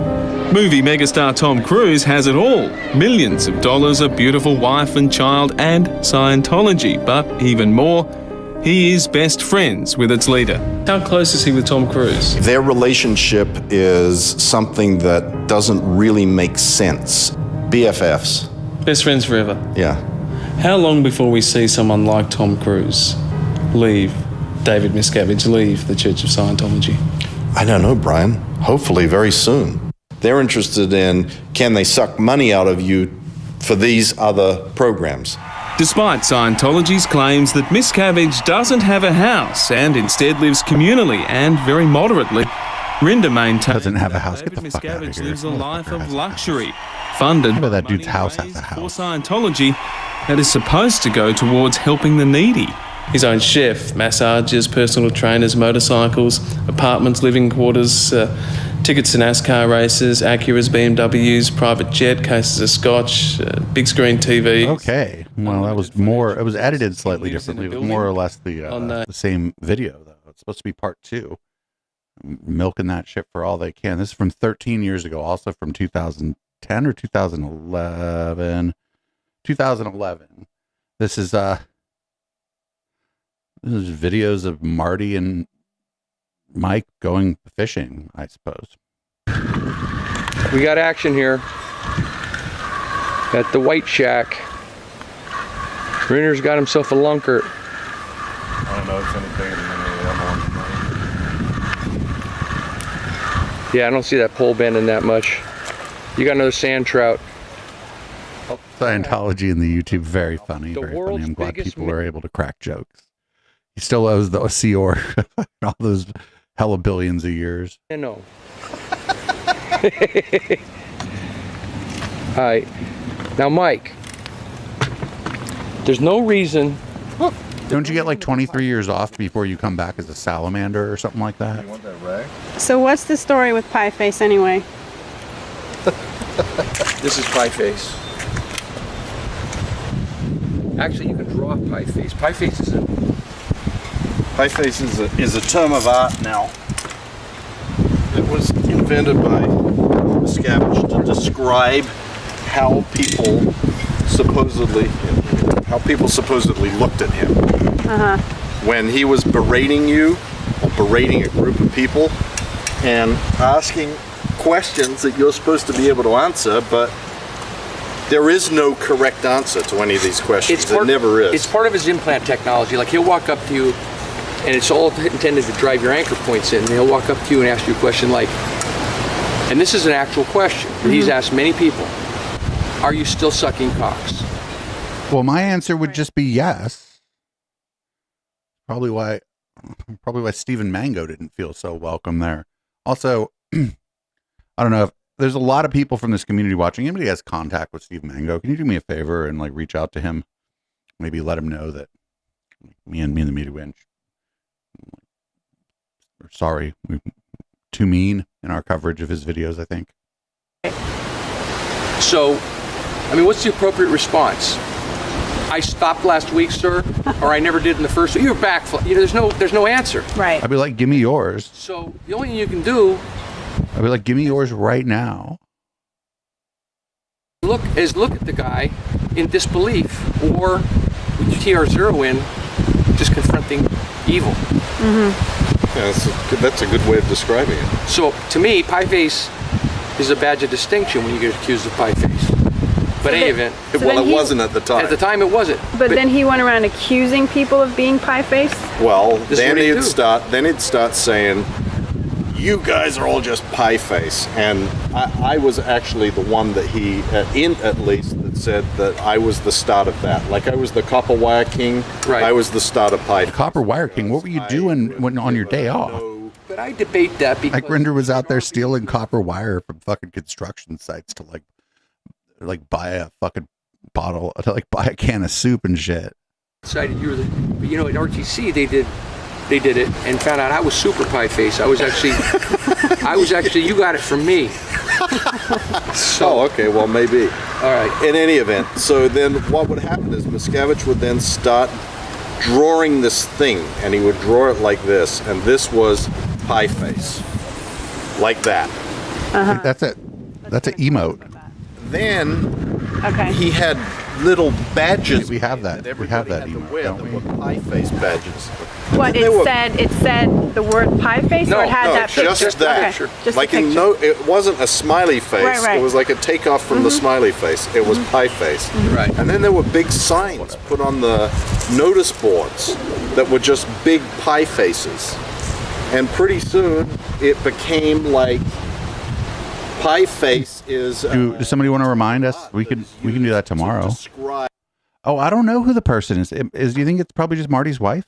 [SPEAKER 5] Movie megastar Tom Cruise has it all. Millions of dollars, a beautiful wife and child, and Scientology. But even more, he is best friends with its leader. How close is he with Tom Cruise?
[SPEAKER 3] Their relationship is something that doesn't really make sense. BFFs.
[SPEAKER 5] Best friends forever?
[SPEAKER 3] Yeah.
[SPEAKER 5] How long before we see someone like Tom Cruise leave, David Miscavige leave the Church of Scientology?
[SPEAKER 3] I don't know, Brian. Hopefully very soon. They're interested in, can they suck money out of you for these other programs?
[SPEAKER 5] Despite Scientology's claims that Miscavige doesn't have a house and instead lives communally and very moderately, Rinder maintains
[SPEAKER 2] doesn't have a house.
[SPEAKER 5] David
[SPEAKER 2] Get the fuck out of
[SPEAKER 5] Miscavige
[SPEAKER 2] here.
[SPEAKER 5] lives a life of luxury, funded
[SPEAKER 2] Remember that
[SPEAKER 5] by
[SPEAKER 2] dude's house has a house.
[SPEAKER 5] for Scientology that is supposed to go towards helping the needy. His own chef, massages, personal trainers, motorcycles, apartments, living quarters, tickets to NASCAR races, Acuras, BMWs, private jet, cases of scotch, big screen TV.
[SPEAKER 2] Okay, well that was more. It was edited slightly differently, but more or less the same video though. It's supposed to be part 2. Milking that shit for all they can. This is from 13 years ago, also from 2010 or 2011. 2011. This is videos of Marty and Mike going fishing, I suppose.
[SPEAKER 15] We got action here at the White Shack. Rinder's got himself a lunker.
[SPEAKER 16] I don't know if it's any bigger than any of the other ones.
[SPEAKER 15] Yeah, I don't see that pole bending that much. You got another sand trout.
[SPEAKER 2] Scientology and the YouTube, very funny, very funny. I'm glad people are able to crack jokes. He still owes the Seor all those hella billions of years.
[SPEAKER 15] I know. All right. Now, Mike, there's no reason.
[SPEAKER 2] Don't you get like 23 years off before you come back as a salamander or something like that?
[SPEAKER 16] You want that rag?
[SPEAKER 17] So what's the story with Pie Face anyway?
[SPEAKER 15] This is Pie Face. Actually, you can draw Pie Face. Pie Face is a...
[SPEAKER 3] Pie face is a term of art now. It was invented by Miscavige to describe how people supposedly looked at him. When he was berating you or berating a group of people and asking questions that you're supposed to be able to answer, but there is no correct answer to any of these questions. There never is.
[SPEAKER 15] It's part of his implant technology. Like, he'll walk up to you, and it's all intended to drive your anchor points in. And he'll walk up to you and ask you a question like, and this is an actual question that he's asked many people, are you still sucking cocks?
[SPEAKER 2] Well, my answer would just be yes. Probably why Stephen Mango didn't feel so welcome there. Also, I don't know if there's a lot of people from this community watching. Anybody has contact with Steve Mango, can you do me a favor and like reach out to him? Maybe let him know that me and the Media Winch are sorry. We're too mean in our coverage of his videos, I think.
[SPEAKER 15] So, I mean, what's the appropriate response? I stopped last week, sir, or I never did in the first week. You're back. You know, there's no answer.
[SPEAKER 17] Right.
[SPEAKER 2] I'd be like, give me yours.
[SPEAKER 15] So the only thing you can do,
[SPEAKER 2] I'd be like, give me yours right now.
[SPEAKER 15] look at the guy in disbelief, or with TR0 in, just confronting evil.
[SPEAKER 3] Yeah, that's a good way of describing it.
[SPEAKER 15] So to me, pie face is a badge of distinction when you get accused of pie face. But in any event,
[SPEAKER 3] well, it wasn't at the time.
[SPEAKER 15] At the time, it wasn't.
[SPEAKER 17] But then he went around accusing people of being pie-faced?
[SPEAKER 3] Well,
[SPEAKER 15] This is
[SPEAKER 3] then
[SPEAKER 15] what he'd do.
[SPEAKER 3] he'd start saying, you guys are all just pie face. And I was actually the one that he, at least, that said that I was the start of that. Like I was the copper wire king.
[SPEAKER 15] Right.
[SPEAKER 3] I was the start of pie.
[SPEAKER 2] Copper Wire King, what were you doing when on your day off?
[SPEAKER 15] But I debate that because
[SPEAKER 2] Mike Rinder was out there stealing copper wire from fucking construction sites to like buy a fucking bottle, to like buy a can of soup and shit.
[SPEAKER 15] decided you were the, but you know, at RTC they did it and found out I was super pie face. I was actually, you got it from me.
[SPEAKER 3] So, okay, well, maybe.
[SPEAKER 15] All right.
[SPEAKER 3] In any event, so then what would happen is Miscavige would then start drawing this thing, and he would draw it like this, and this was pie face. Like that.
[SPEAKER 2] Uh-huh. That's it. That's an emote.
[SPEAKER 3] Then he had little badges.
[SPEAKER 2] We have that. We have that emote, don't we?
[SPEAKER 3] Were pie face badges.
[SPEAKER 17] What it said the word pie face, or it had that picture?
[SPEAKER 3] Just that.
[SPEAKER 17] Okay, just
[SPEAKER 3] like
[SPEAKER 17] the picture.
[SPEAKER 3] it wasn't a smiley face.
[SPEAKER 17] Right.
[SPEAKER 3] It was like a takeoff from the smiley face. It was pie face.
[SPEAKER 15] Right.
[SPEAKER 3] And then there were big signs put on the notice boards that were just big pie faces. And pretty soon it became like pie face is.
[SPEAKER 2] Does somebody want to remind us? We can do that tomorrow. Oh, I don't know who the person is. Do you think it's probably just Marty's wife?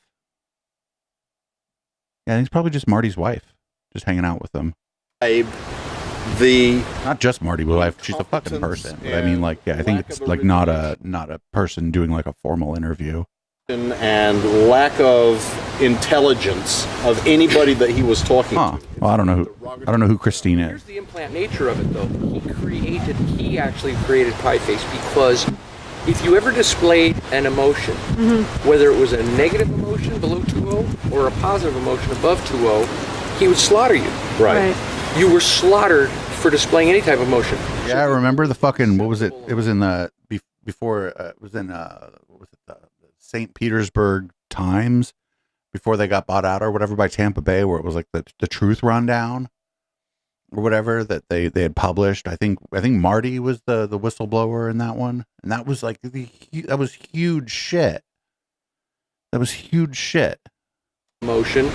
[SPEAKER 2] Yeah, I think it's probably just Marty's wife, just hanging out with them. Not just Marty's wife. She's a fucking person. But I mean, like, yeah, I think it's like not a person doing like a formal interview.
[SPEAKER 3] And lack of intelligence of anybody that he was talking to.
[SPEAKER 2] Well, I don't know who Christine is.
[SPEAKER 15] Here's the implant nature of it, though. He actually created pie face because if you ever displayed an emotion, whether it was a negative emotion below 2.0 or a positive emotion above 2.0, he would slaughter you.
[SPEAKER 3] Right.
[SPEAKER 15] You were slaughtered for displaying any type of emotion.
[SPEAKER 2] Yeah, I remember the fucking, what was it? It was in the, before, it was in, what was it, the St. Petersburg Times, before they got bought out or whatever by Tampa Bay, where it was like the truth rundown or whatever that they had published. I think Marty was the whistleblower in that one, and that was like that was huge shit. That was huge shit.
[SPEAKER 15] Emotion.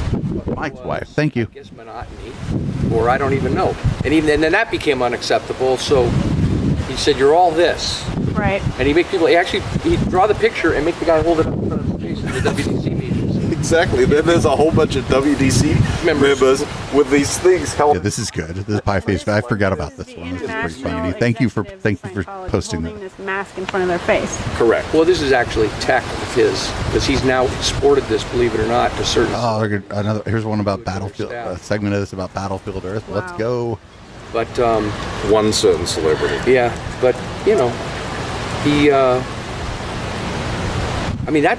[SPEAKER 2] Mike's wife. Thank you.
[SPEAKER 15] I guess monotony, or I don't even know. And then that became unacceptable. So he said, "You're all this."
[SPEAKER 17] Right.
[SPEAKER 15] And he'd draw the picture and make the guy hold it up in front of his face at the WDC meetings.
[SPEAKER 3] Exactly. Then there's a whole bunch of WDC members with these things held.
[SPEAKER 2] Yeah, this is good. This is pie face. I forgot about this one. This is pretty funny. Thank you for posting that.
[SPEAKER 17] This mask in front of their face.
[SPEAKER 3] Correct.
[SPEAKER 15] Well, this is actually tech of his, because he's now exported this, believe it or not, to certain.
[SPEAKER 2] Oh, here's one about Battlefield. A segment of this about Battlefield Earth. Wow. Let's go.
[SPEAKER 15] But
[SPEAKER 3] one certain celebrity.
[SPEAKER 15] Yeah, but you know, he. I mean that.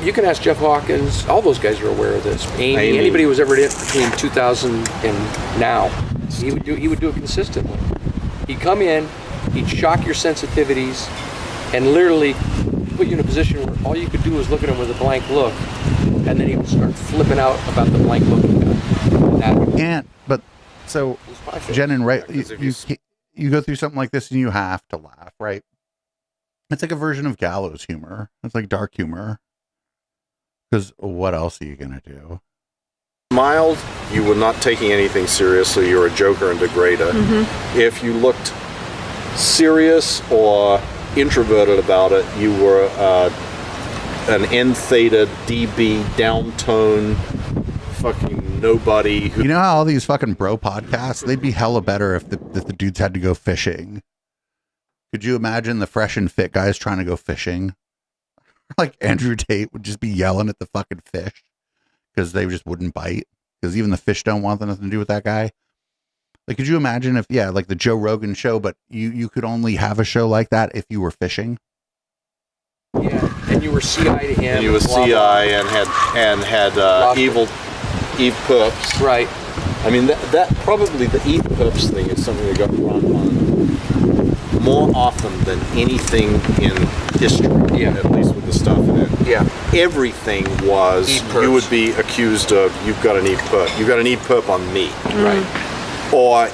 [SPEAKER 15] You can ask Jeff Hawkins. All those guys are aware of this. Amy. Anybody who was ever in it between 2000 and now, he would do it consistently. He'd come in, he'd shock your sensitivities, and literally put you in a position where all you could do was look at him with a blank look, and then he would start flipping out about the blank look he got.
[SPEAKER 2] Can't. But so, Jen and Ray, you go through something like this and you have to laugh, right? It's like a version of gallows humor. It's like dark humor. Because what else are you going to do?
[SPEAKER 3] Mild, you were not taking anything seriously. You're a joker and degrader. If you looked serious or introverted about it, you were an N theta DB downtone fucking nobody.
[SPEAKER 2] You know how all these fucking bro podcasts, they'd be hella better if the dudes had to go fishing. Could you imagine the fresh and fit guys trying to go fishing? Like Andrew Tate would just be yelling at the fucking fish because they just wouldn't bite, because even the fish don't want nothing to do with that guy. Like, could you imagine if, like the Joe Rogan show, but you could only have a show like that if you were fishing?
[SPEAKER 15] Yeah, and you were CI to him.
[SPEAKER 3] And you were CI and had evil Eve Perps.
[SPEAKER 15] Right.
[SPEAKER 3] I mean, that probably the Eve Perps thing is something that got run on more often than anything in history.
[SPEAKER 15] Yeah.
[SPEAKER 3] At least with the stuff in it.
[SPEAKER 15] Yeah.
[SPEAKER 3] Everything was, you would be accused of, you've got an Eve Perp. You've got an Eve Perp on me.
[SPEAKER 15] Right.
[SPEAKER 8] Or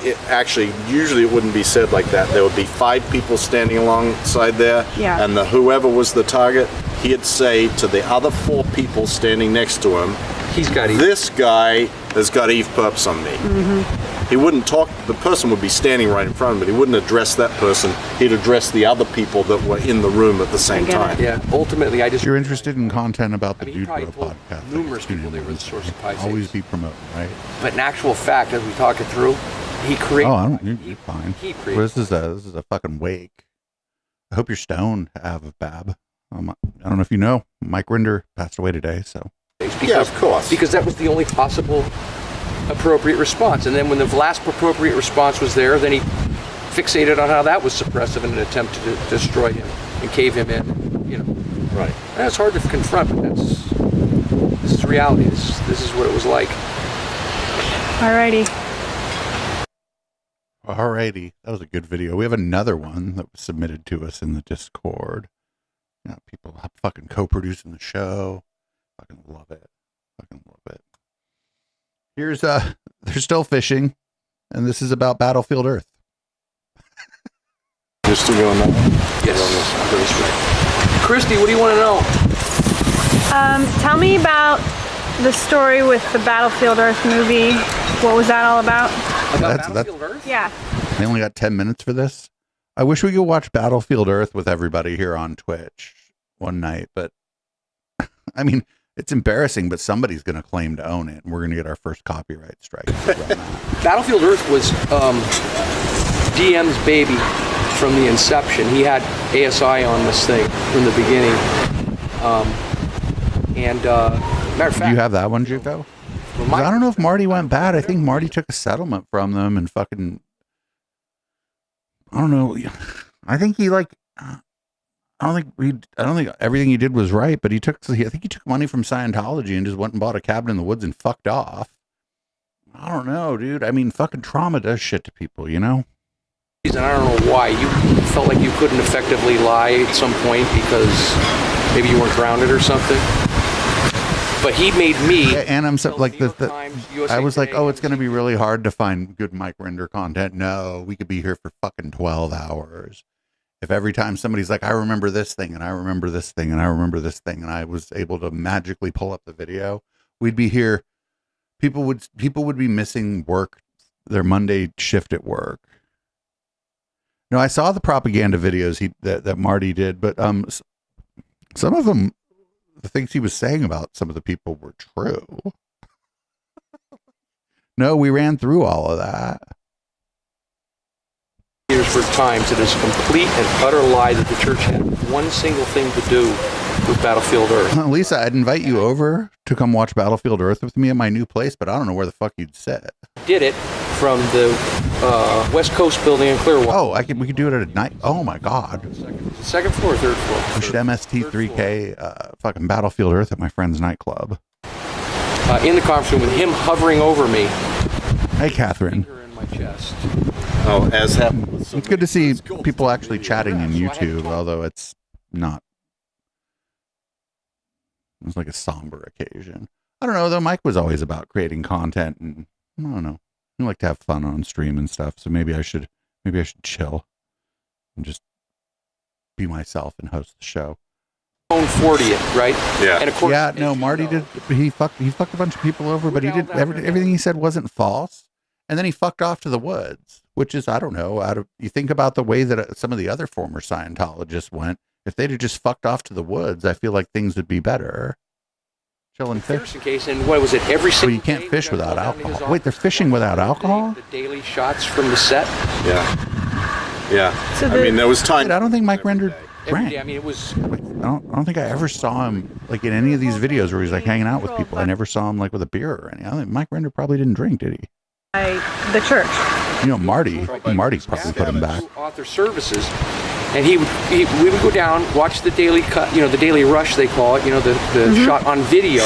[SPEAKER 8] usually it wouldn't be said like that. There would be 5 people standing alongside there,
[SPEAKER 17] Yeah.
[SPEAKER 8] and whoever was the target, he'd say to the other 4 people standing next to him, this guy has got Eve Purps on me.
[SPEAKER 17] Mm-hmm.
[SPEAKER 8] He wouldn't talk, the person would be standing right in front of him, but he wouldn't address that person. He'd address the other people that were in the room at the same time.
[SPEAKER 15] Yeah, ultimately,
[SPEAKER 2] If you're interested in content about the Dude Bro
[SPEAKER 15] told
[SPEAKER 2] podcast,
[SPEAKER 15] numerous people they were the source of pie
[SPEAKER 2] always be promoting, right?
[SPEAKER 15] But in actual fact, as we talk it through, he created.
[SPEAKER 2] Oh, I don't. You're fine. Well, this is a fucking wake. I hope you're stoned, Bab. I don't know if you know, Mike Rinder passed away today. So
[SPEAKER 8] Yeah, of course.
[SPEAKER 15] Because that was the only possible appropriate response. And then when the last appropriate response was there, then he fixated on how that was suppressive in an attempt to destroy him and cave him in. You know.
[SPEAKER 8] Right.
[SPEAKER 15] And it's hard to confront, but this is reality. This is what it was like.
[SPEAKER 17] Alrighty.
[SPEAKER 2] Alrighty, that was a good video. We have another one that was submitted to us in the Discord. You know, people fucking co-producing the show. Fucking love it. Fucking love it. Here's they're still fishing, and this is about Battlefield Earth.
[SPEAKER 8] You're still going that way?
[SPEAKER 15] Yes. Christy, what do you want to know?
[SPEAKER 17] Tell me about the story with the Battlefield Earth movie. What was that all about?
[SPEAKER 15] Battlefield Earth?
[SPEAKER 17] Yeah.
[SPEAKER 2] They only got 10 minutes for this. I wish we could watch Battlefield Earth with everybody here on Twitch one night, but I mean, it's embarrassing, but somebody's going to claim to own it, and we're going to get our first copyright strike.
[SPEAKER 15] Battlefield Earth was DM's baby from the inception. He had ASI on this thing from the beginning. Matter of fact,
[SPEAKER 2] Do you have that one, Juco? 'Cause I don't know if Marty went bad. I think Marty took a settlement from them and fucking, I don't know. I think he I don't think everything he did was right, but I think he took money from Scientology and just went and bought a cabin in the woods and fucked off. I don't know, dude. I mean, fucking trauma does shit to people, you know?
[SPEAKER 15] And I don't know why. You felt like you couldn't effectively lie at some point because maybe you weren't grounded or something. But he made me.
[SPEAKER 2] Yeah, and I'm so, like, I was like, oh, it's going to be really hard to find good Mike Rinder content. No, we could be here for fucking 12 hours. If every time somebody's like, I remember this thing, and I remember this thing, and I remember this thing, and I was able to magically pull up the video, we'd be here. People would be missing work, their Monday shift at work. No, I saw the propaganda videos that Marty did, but some of them, the things he was saying about some of the people were true. No, we ran through all of that.
[SPEAKER 15] Years for times it is a complete and utter lie that the church had one single thing to do with Battlefield Earth.
[SPEAKER 2] Lisa, I'd invite you over to come watch Battlefield Earth with me at my new place, but I don't know where the fuck you'd sit.
[SPEAKER 15] Did it from the West Coast building in Clearwater.
[SPEAKER 2] Oh, we could do it at night. Oh my god.
[SPEAKER 15] Second floor or third floor?
[SPEAKER 2] We should MST3K fucking Battlefield Earth at my friend's nightclub.
[SPEAKER 15] In the conference room with him hovering over me.
[SPEAKER 2] Hey, Catherine.
[SPEAKER 15] In my chest.
[SPEAKER 8] Oh, as happened with
[SPEAKER 2] It's good to see people actually chatting in YouTube, although it's not. It's like a somber occasion. I don't know, though. Mike was always about creating content, and I don't know. I like to have fun on stream and stuff, so maybe I should chill and just be myself and host the show.
[SPEAKER 15] Own 40th, right?
[SPEAKER 8] Yeah.
[SPEAKER 15] And of course,
[SPEAKER 2] Yeah, no, Marty did. He fucked a bunch of people over, but he did everything he said wasn't false. And then he fucked off to the woods, which is, I don't know, you think about the way that some of the other former Scientologists went. If they'd have just fucked off to the woods, I feel like things would be better. Chill and fish.
[SPEAKER 15] Case, and what was it? Every single
[SPEAKER 2] you can't fish without alcohol. Wait, they're fishing without alcohol?
[SPEAKER 15] The daily shots from the set.
[SPEAKER 8] Yeah.
[SPEAKER 17] So
[SPEAKER 8] I mean, there was time.
[SPEAKER 2] I don't think Mike Rinder drank.
[SPEAKER 15] I mean, it was.
[SPEAKER 2] I don't think I ever saw him like in any of these videos where he's like hanging out with people. I never saw him like with a beer or anything. I think Mike Rinder probably didn't drink, did he?
[SPEAKER 17] The church.
[SPEAKER 2] You know, Marty probably put him back.
[SPEAKER 15] Author services, and we would go down, watch the daily cut, the daily rush they call it, the shot on video,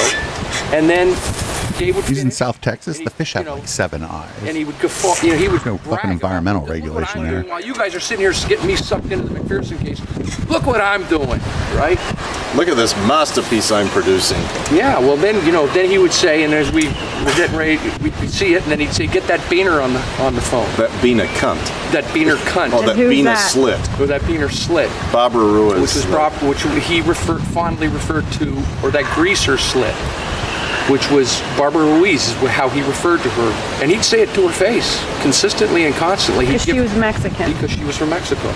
[SPEAKER 15] and then Dave would
[SPEAKER 2] He's in
[SPEAKER 15] finish,
[SPEAKER 2] South Texas.
[SPEAKER 15] and
[SPEAKER 2] The fish have like 7 eyes.
[SPEAKER 15] and he would guffaw. You know, he would
[SPEAKER 2] There's no fucking environmental regulation there.
[SPEAKER 15] while you guys are sitting here getting me sucked into the McPherson case. Look what I'm doing, right?
[SPEAKER 3] Look at this masterpiece I'm producing.
[SPEAKER 15] Yeah, well then, then he would say, and as we were getting ready, we'd see it, and then he'd say, get that Beaner on the phone.
[SPEAKER 3] That Beaner cunt.
[SPEAKER 15] That Beaner cunt.
[SPEAKER 3] Oh, that Beaner slit.
[SPEAKER 15] Or that Beaner slit.
[SPEAKER 3] Barbara Ruiz.
[SPEAKER 15] Which he fondly referred to, or that greaser slit, which was Barbara Ruiz, is how he referred to her. And he'd say it to her face, consistently and constantly.
[SPEAKER 17] Because she was Mexican.
[SPEAKER 15] Because she was from Mexico.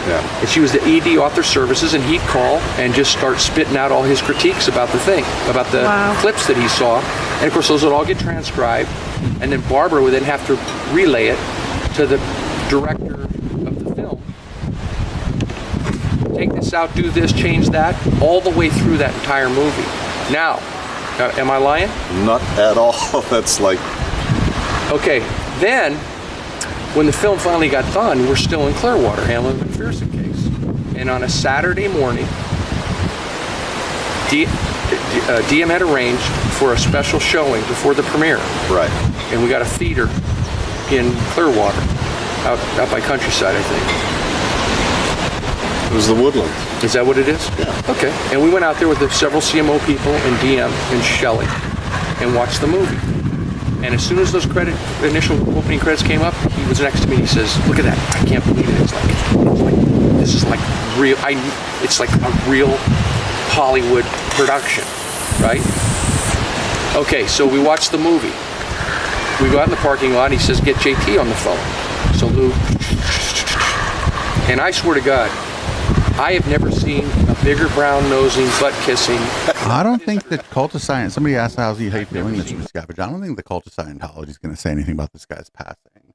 [SPEAKER 3] Yeah.
[SPEAKER 15] And she was the ED Author Services, and he'd call and just start spitting out all his critiques about the thing, about the clips that he saw. And of course, those would all get transcribed, and then Barbara would then have to relay it to the director of the film. Take this out, do this, change that, all the way through that entire movie. Now, am I lying?
[SPEAKER 3] Not at all. That's like...
[SPEAKER 15] Okay, then, when the film finally got done, we're still in Clearwater handling the McPherson case. And on a Saturday morning, DM had arranged for a special showing before the premiere.
[SPEAKER 3] Right.
[SPEAKER 15] And we got a theater in Clearwater, out by Countryside, I think.
[SPEAKER 3] It was the Woodlands.
[SPEAKER 15] Is that what it is?
[SPEAKER 3] Yeah.
[SPEAKER 15] Okay. And we went out there with several CMO people and DM and Shelley and watched the movie. And as soon as those initial opening credits came up, he was next to me and he says, look at that. I can't believe it. It's like this is like real. It's like a real Hollywood production, right? Okay, so we watched the movie. We go out in the parking lot and he says, get JT on the phone. So Lou, and I swear to God, I have never seen a bigger brown-nosing, butt-kissing.
[SPEAKER 2] I don't think that cult of Science. Somebody asked how you hate feeling this miscavige. I don't think the cult of Scientology is going to say anything about this guy's passing.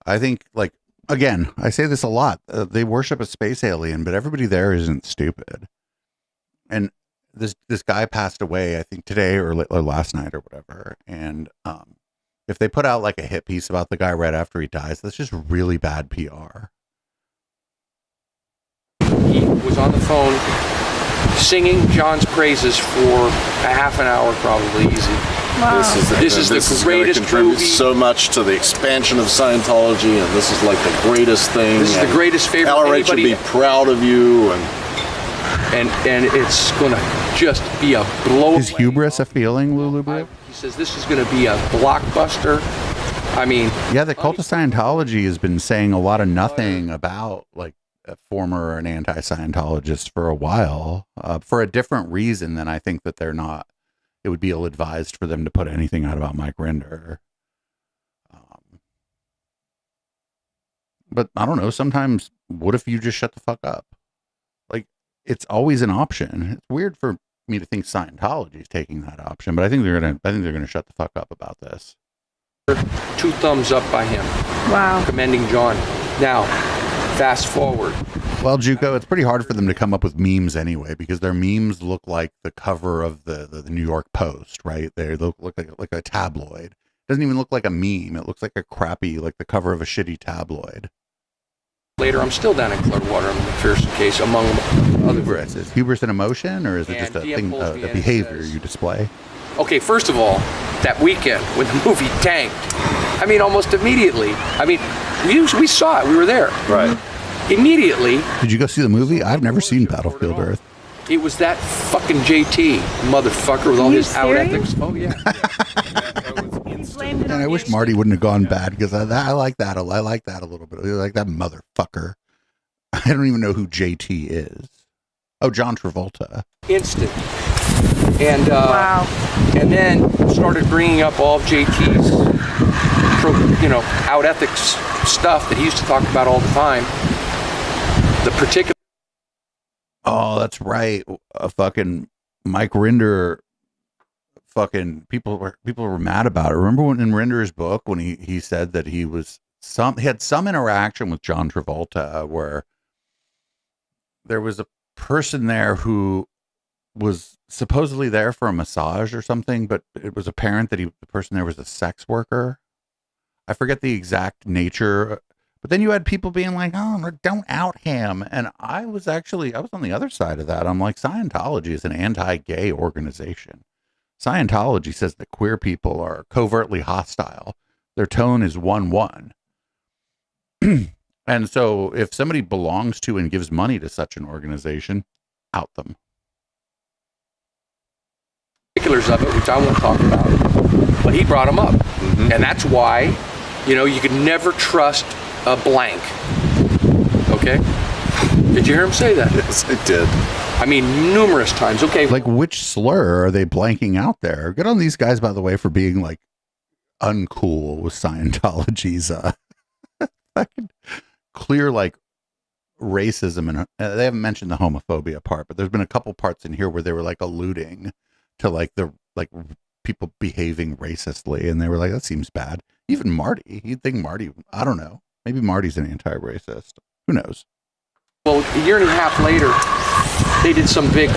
[SPEAKER 2] I think, like, again, I say this a lot. They worship a space alien, but everybody there isn't stupid. And this guy passed away, I think today or last night or whatever. And if they put out like a hit piece about the guy right after he dies, that's just really bad PR.
[SPEAKER 15] He was on the phone singing John's praises for a half an hour, probably easy.
[SPEAKER 17] Wow.
[SPEAKER 15] This is the greatest
[SPEAKER 3] contribute
[SPEAKER 15] movie.
[SPEAKER 3] so much to the expansion of Scientology, and this is like the greatest thing.
[SPEAKER 15] This is the greatest favor
[SPEAKER 3] LRH should be proud of you,
[SPEAKER 15] and it's going to just be a blow.
[SPEAKER 2] Is hubris a feeling, Lulu Bro?
[SPEAKER 15] He says this is going to be a blockbuster. I mean,
[SPEAKER 2] yeah, the cult of Scientology has been saying a lot of nothing about like a former and anti-Scientologist for a while, for a different reason than I think that they're not. It would be ill-advised for them to put anything out about Mike Rinder. But I don't know. Sometimes, what if you just shut the fuck up? Like, it's always an option. It's weird for me to think Scientology is taking that option, but I think they're gonna shut the fuck up about this.
[SPEAKER 15] 2 thumbs up by him.
[SPEAKER 17] Wow.
[SPEAKER 15] Commending John. Now, fast forward.
[SPEAKER 2] Well, Juco, it's pretty hard for them to come up with memes anyway, because their memes look like the cover of the New York Post, right? They look like a tabloid. It doesn't even look like a meme. It looks like a crappy, like the cover of a shitty tabloid.
[SPEAKER 15] Later, I'm still down in Clearwater on the McPherson case, among other.
[SPEAKER 2] Hubris. Is hubris an emotion, or is it just a thing, a behavior you display?
[SPEAKER 15] Okay, first of all, that weekend when the movie tanked, I mean, almost immediately. I mean, we saw it. We were there.
[SPEAKER 3] Right.
[SPEAKER 15] Immediately.
[SPEAKER 2] Did you go see the movie? I've never seen Battlefield Earth.
[SPEAKER 15] It was that fucking JT motherfucker with all his out ethics. Oh, yeah.
[SPEAKER 2] And I wish Marty wouldn't have gone bad, because I like that. I like that a little bit. I like that motherfucker. I don't even know who JT is. Oh, John Travolta.
[SPEAKER 15] Instant. And wow. And then started bringing up all of JT's, out ethics stuff that he used to talk about all the time. The particular.
[SPEAKER 2] Oh, that's right. Fucking Mike Rinder. Fucking people were mad about it. Remember when in Rinder's book when he said that he had some interaction with John Travolta where there was a person there who was supposedly there for a massage or something, but it was apparent that the person there was a sex worker. I forget the exact nature, but then you had people being like, "Oh, don't out him," and I was on the other side of that. I'm like, Scientology is an anti-gay organization. Scientology says that queer people are covertly hostile. Their tone is 1-1. And so if somebody belongs to and gives money to such an organization, out them.
[SPEAKER 15] Particulars of it, which I won't talk about, but he brought them up. And that's why, you know, you could never trust a blank. Okay? Did you hear him say that?
[SPEAKER 3] Yes, I did.
[SPEAKER 15] I mean, numerous times. Okay.
[SPEAKER 2] Like, which slur are they blanking out there? Good on these guys, by the way, for being like uncool with Scientology's fucking clear like racism, and they haven't mentioned the homophobia part, but there's been a couple parts in here where they were like alluding to like the people behaving racistly, and they were like, that seems bad. Even Marty, you'd think Marty, I don't know, maybe Marty's an anti-racist, who knows.
[SPEAKER 15] Well, a year and a half later, they did some big,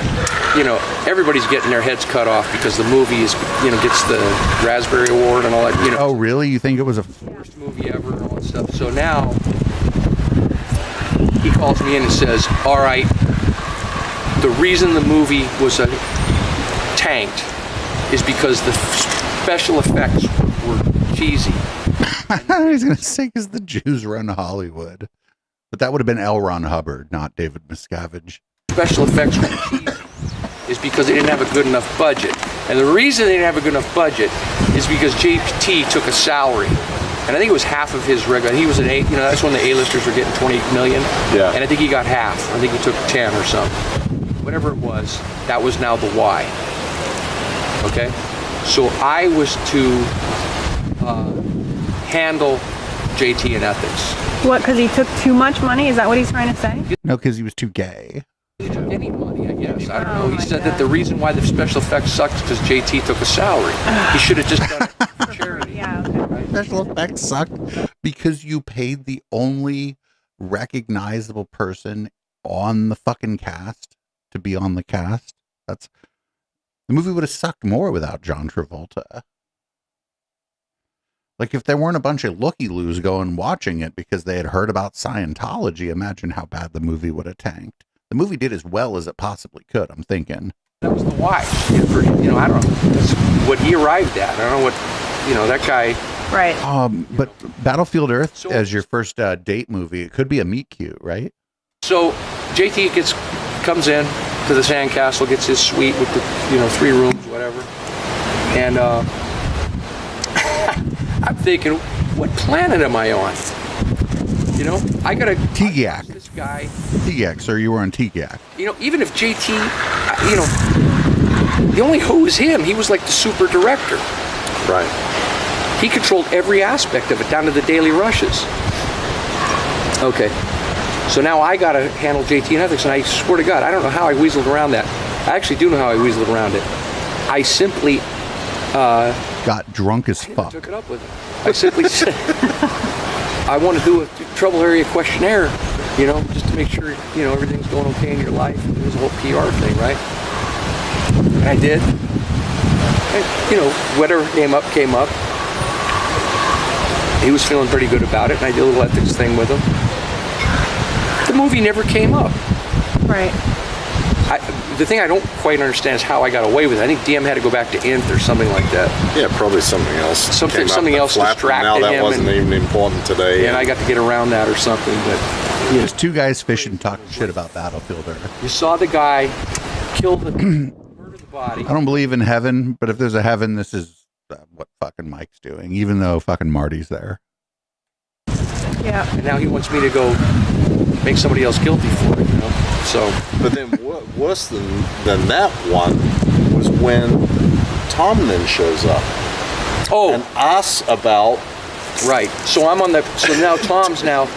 [SPEAKER 15] you know, everybody's getting their heads cut off because the movie is, you know, gets the Raspberry Award and all that, you know.
[SPEAKER 2] Oh, really? You think it was a
[SPEAKER 15] first movie ever and all that stuff? So now he calls me in and says, all right, the reason the movie was tanked is because the special effects were cheesy.
[SPEAKER 2] I was going to say because the Jews run Hollywood. But that would have been L. Ron Hubbard, not David Miscavige.
[SPEAKER 15] Special effects were cheesy is because they didn't have a good enough budget. And the reason they didn't have a good enough budget is because JT took a salary. And I think it was half of his regular. He was an 8, you know, that's when the A-listers were getting 20 million. Yeah. And I think he got half. I think he took 10 or something. Whatever it was, that was now the why. Okay? So I was to handle JT in ethics.
[SPEAKER 17] What, because he took too much money? Is that what he's trying to say?
[SPEAKER 2] No, because he was too gay.
[SPEAKER 15] He took any money, I guess. I don't know. He said that the reason why the special effects sucked is because JT took a salary. He should have just done it for charity.
[SPEAKER 17] Yeah, okay.
[SPEAKER 2] Special effects sucked because you paid the only recognizable person on the fucking cast to be on the cast. The movie would have sucked more without John Travolta. Like, if there weren't a bunch of looky-loos going watching it because they had heard about Scientology, imagine how bad the movie would have tanked. The movie did as well as it possibly could, I'm thinking.
[SPEAKER 15] That was the why. You know, I don't know. That's what he arrived at. I don't know what, you know, that guy.
[SPEAKER 17] Right.
[SPEAKER 2] But Battlefield Earth as your first date movie, it could be a meet cute, right?
[SPEAKER 15] So JT comes in to the sandcastle, gets his suite with the, you know, 3 rooms, whatever. And I'm thinking, what planet am I on? You know, I gotta
[SPEAKER 2] Tigiak.
[SPEAKER 15] This guy.
[SPEAKER 2] Tigiak, sir, you were on Tigiak.
[SPEAKER 15] You know, even if JT, you know, the only who was him. He was like the super director.
[SPEAKER 3] Right.
[SPEAKER 15] He controlled every aspect of it, down to the daily rushes. Okay. So now I gotta handle JT in ethics, and I swear to God, I don't know how I weaseled around that. I actually do know how I weaseled around it. I simply
[SPEAKER 2] got drunk as fuck.
[SPEAKER 15] Took it up with him. I simply said, I want to do a trouble area questionnaire, you know, just to make sure, you know, everything's going okay in your life. It was a whole PR thing, right? And I did. And, you know, whatever came up. He was feeling pretty good about it, and I did a little ethics thing with him. The movie never came up.
[SPEAKER 17] Right.
[SPEAKER 15] The thing I don't quite understand is how I got away with it. I think DM had to go back to INT or something like that.
[SPEAKER 3] Yeah, probably something else.
[SPEAKER 15] Something else distracted
[SPEAKER 3] now that
[SPEAKER 15] him.
[SPEAKER 3] wasn't even important today.
[SPEAKER 15] And I got to get around that or something. But
[SPEAKER 2] There's 2 guys fishing talking shit about Battlefield Earth.
[SPEAKER 15] You saw the guy kill the murder the body.
[SPEAKER 2] I don't believe in heaven, but if there's a heaven, this is what fucking Mike's doing, even though fucking Marty's there.
[SPEAKER 17] Yeah.
[SPEAKER 15] And now he wants me to go make somebody else guilty for it, you know? So.
[SPEAKER 3] But then worse than that one was when Tom then shows up.
[SPEAKER 15] Oh.
[SPEAKER 3] And asks about.
[SPEAKER 15] Right. So I'm on the. So now Tom's now.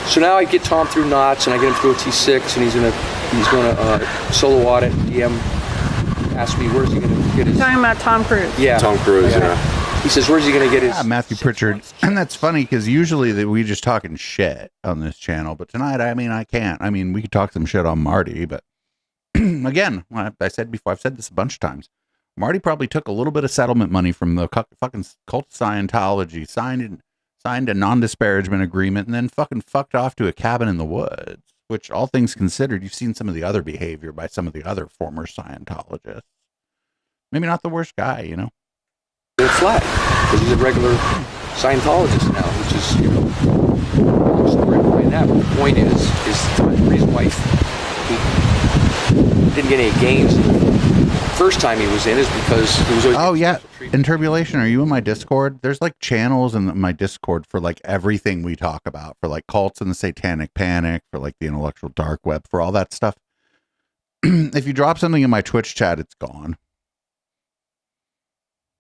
[SPEAKER 15] So now I get Tom through knots, and I get him through a T6, and he's gonna solo audit. DM asked me where's he gonna get his.
[SPEAKER 17] Talking about Tom Cruise.
[SPEAKER 15] Yeah.
[SPEAKER 3] Tom Cruise. Yeah.
[SPEAKER 15] He says, where's he going to get his...
[SPEAKER 2] Yeah, Matthew Pritchard. And that's funny because usually we just talking shit on this channel. But tonight, I mean, I can't. I mean, we could talk some shit on Marty. But again, I said before, I've said this a bunch of times. Marty probably took a little bit of settlement money from the fucking cult of Scientology, signed a non-disparagement agreement, and then fucking fucked off to a cabin in the woods. Which, all things considered, you've seen some of the other behavior by some of the other former Scientologists. Maybe not the worst guy, you know.
[SPEAKER 15] Red flag, because he's a regular Scientologist now, which is, you know, long story behind that. But the point is the reason why he didn't get any gains the first time he was in is because he was always.
[SPEAKER 2] Oh yeah, in Turbulation, are you in my Discord? There's like channels in my Discord for like everything we talk about, for like cults and the satanic panic, for like the intellectual dark web, for all that stuff. If you drop something in my Twitch chat, it's gone.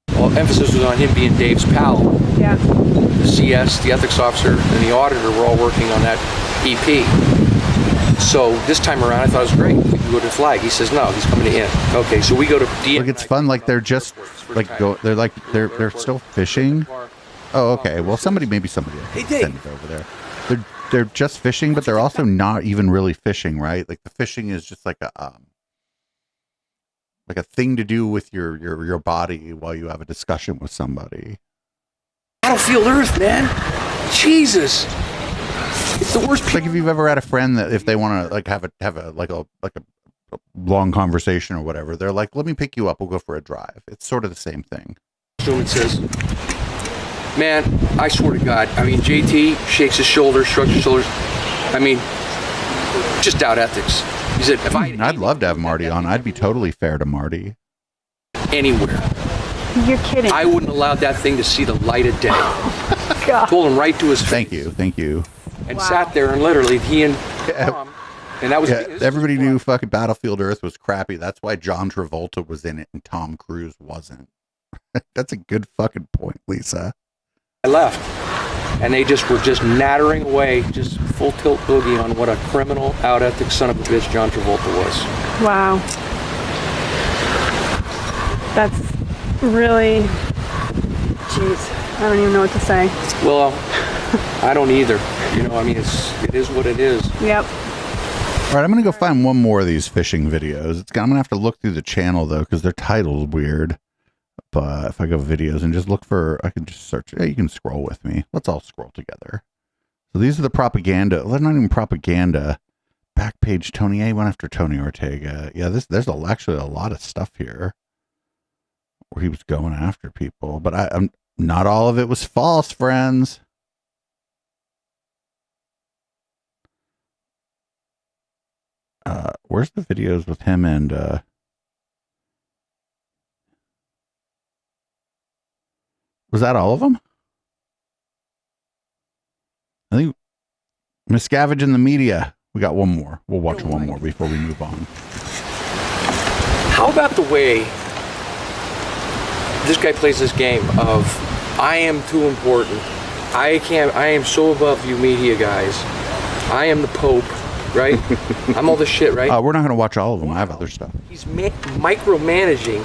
[SPEAKER 15] Well, emphasis was on him being Dave's pal.
[SPEAKER 17] Yeah.
[SPEAKER 15] The CS, the ethics officer, and the auditor were all working on that EP. So this time around, I thought it was great. We could go to Flag. He says no, he's coming to in. Okay, so we go to DM.
[SPEAKER 2] Look, it's fun. Like they're just like they're still fishing. Oh, okay. Well, maybe somebody send it over there. They're just fishing, but they're also not even really fishing, right? Like the fishing is just like a thing to do with your body while you have a discussion with somebody.
[SPEAKER 15] Battlefield Earth, man. Jesus. It's the worst.
[SPEAKER 2] Like if you've ever had a friend that if they want to like have a long conversation or whatever, they're like, "Let me pick you up. We'll go for a drive." It's sort of the same thing.
[SPEAKER 15] So it says, man, I swear to God. I mean, JT shakes his shoulders, shrugs his shoulders. I mean, just doubt ethics. He said, if
[SPEAKER 2] I'd love to have Marty on. I'd be totally fair to Marty.
[SPEAKER 15] Anywhere.
[SPEAKER 17] You're kidding.
[SPEAKER 15] I wouldn't allow that thing to see the light of day. Told him right to his face.
[SPEAKER 2] Thank you.
[SPEAKER 15] And sat there and literally he and Tom, and that was
[SPEAKER 2] everybody knew fucking Battlefield Earth was crappy. That's why John Travolta was in it and Tom Cruise wasn't. That's a good fucking point, Lisa.
[SPEAKER 15] I left. And they just were just nattering away, just full tilt boogie on what a criminal, out ethic son of a bitch John Travolta was.
[SPEAKER 17] Wow. That's really, jeez, I don't even know what to say.
[SPEAKER 15] Well, I don't either. You know, I mean, it is what it is.
[SPEAKER 17] Yep.
[SPEAKER 2] All right, I'm going to go find one more of these fishing videos. I'm going to have to look through the channel, though, because their title's weird. But if I go videos and just look for, I can just search. Yeah, you can scroll with me. Let's all scroll together. So these are the propaganda. Well, not even propaganda. Backpage Tony A. went after Tony Ortega. Yeah, there's actually a lot of stuff here where he was going after people. But I'm not all of it was false, friends. Where's the videos with him and was that all of them? I think Miscavige the media. We got one more. We'll watch one more before we move on.
[SPEAKER 15] How about the way this guy plays this game of I am too important. I am so above you media guys. I am the Pope, right? I'm all this shit, right?
[SPEAKER 2] We're not going to watch all of them. I have other stuff.
[SPEAKER 15] He's micromanaging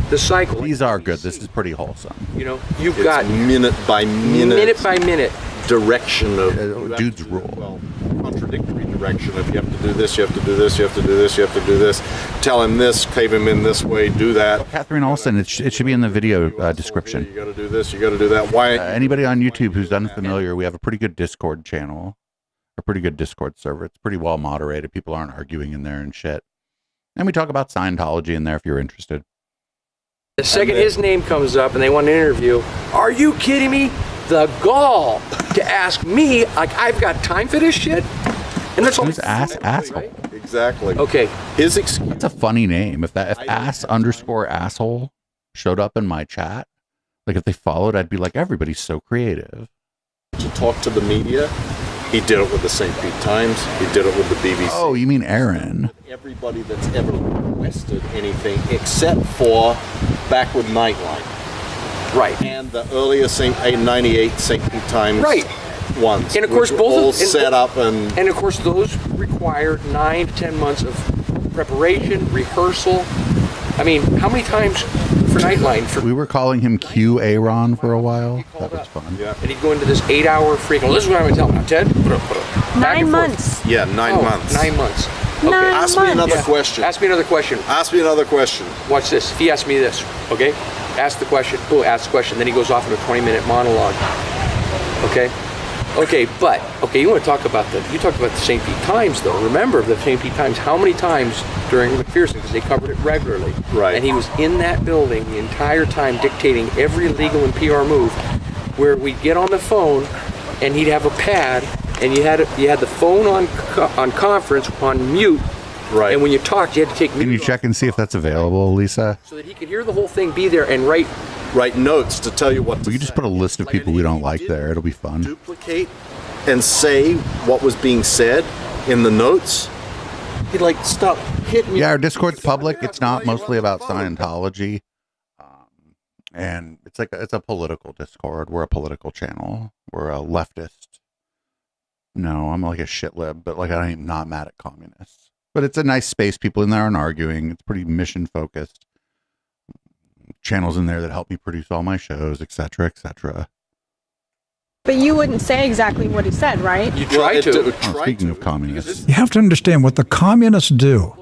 [SPEAKER 15] the cycle.
[SPEAKER 2] These are good. This is pretty wholesome.
[SPEAKER 15] You know, you've got
[SPEAKER 3] minute by minute
[SPEAKER 15] direction
[SPEAKER 3] of
[SPEAKER 2] dude's rule.
[SPEAKER 3] Well, contradictory direction. If you have to do this, you have to do this, you have to do this, you have to do this. Tell him this, cave him in this way, do that.
[SPEAKER 2] Catherine Olsen, it should be in the video description.
[SPEAKER 3] You got to do this, you got to do that. Why?
[SPEAKER 2] Anybody on YouTube who's unfamiliar, we have a pretty good Discord channel, a pretty good Discord server. It's pretty well moderated. People aren't arguing in there and shit. And we talk about Scientology in there if you're interested.
[SPEAKER 15] The second his name comes up and they want an interview, are you kidding me? The gall to ask me, like I've got time for this shit? And that's all.
[SPEAKER 2] Who's asshole?
[SPEAKER 3] Right? Exactly.
[SPEAKER 15] Okay.
[SPEAKER 2] That's a funny name. If ass_asshole showed up in my chat, like if they followed, I'd be like, everybody's so creative.
[SPEAKER 3] To talk to the media, he did it with the St. Pete Times. He did it with the BBC.
[SPEAKER 2] Oh, you mean Aaron?
[SPEAKER 3] Everybody that's ever requested anything except for back with Nightline.
[SPEAKER 15] Right.
[SPEAKER 3] And the earlier 98 St. Pete Times ones.
[SPEAKER 15] And of course, both
[SPEAKER 3] set up and
[SPEAKER 15] of course, those require 9 to 10 months of preparation, rehearsal. I mean, how many times for Nightline?
[SPEAKER 2] We were calling him Q Aaron for a while. That was fun.
[SPEAKER 15] Yeah. And he'd go into this 8-hour freaking. Well, this is what I'm going to tell him. Now, Ted, put up.
[SPEAKER 17] 9 months.
[SPEAKER 3] Yeah, 9 months.
[SPEAKER 15] 9 months. Okay.
[SPEAKER 3] Ask me another question.
[SPEAKER 15] Ask me another question.
[SPEAKER 3] Ask me another question.
[SPEAKER 15] Watch this. If he asks me this, okay? Ask the question. Boom, ask the question. Then he goes off in a 20-minute monologue. Okay? Okay, you want to talk about you talked about the St. Pete Times, though. Remember the St. Pete Times, how many times during McPherson, because they covered it regularly.
[SPEAKER 3] Right.
[SPEAKER 15] And he was in that building the entire time dictating every legal and PR move, where we'd get on the phone and he'd have a pad, and you had the phone on conference on mute.
[SPEAKER 3] Right.
[SPEAKER 15] And when you talked, you had to take mute.
[SPEAKER 2] Can you check and see if that's available, Lisa?
[SPEAKER 15] So that he could hear the whole thing, be there, and write
[SPEAKER 3] notes to tell you what to
[SPEAKER 2] We could just put a list of people we don't like there. It'll be fun.
[SPEAKER 3] duplicate and say what was being said in the notes. He'd like, stop, hit me.
[SPEAKER 2] Yeah, our Discord's public. It's not mostly about Scientology. And it's a political Discord. We're a political channel. We're a leftist. No, I'm like a shit lib, but like I'm not mad at communists. But it's a nice space. People in there aren't arguing. It's pretty mission focused. Channels in there that help me produce all my shows, etc., etc.
[SPEAKER 17] But you wouldn't say exactly what he said, right?
[SPEAKER 15] You try to.
[SPEAKER 2] Speaking of communists,
[SPEAKER 18] You have to understand what the communists do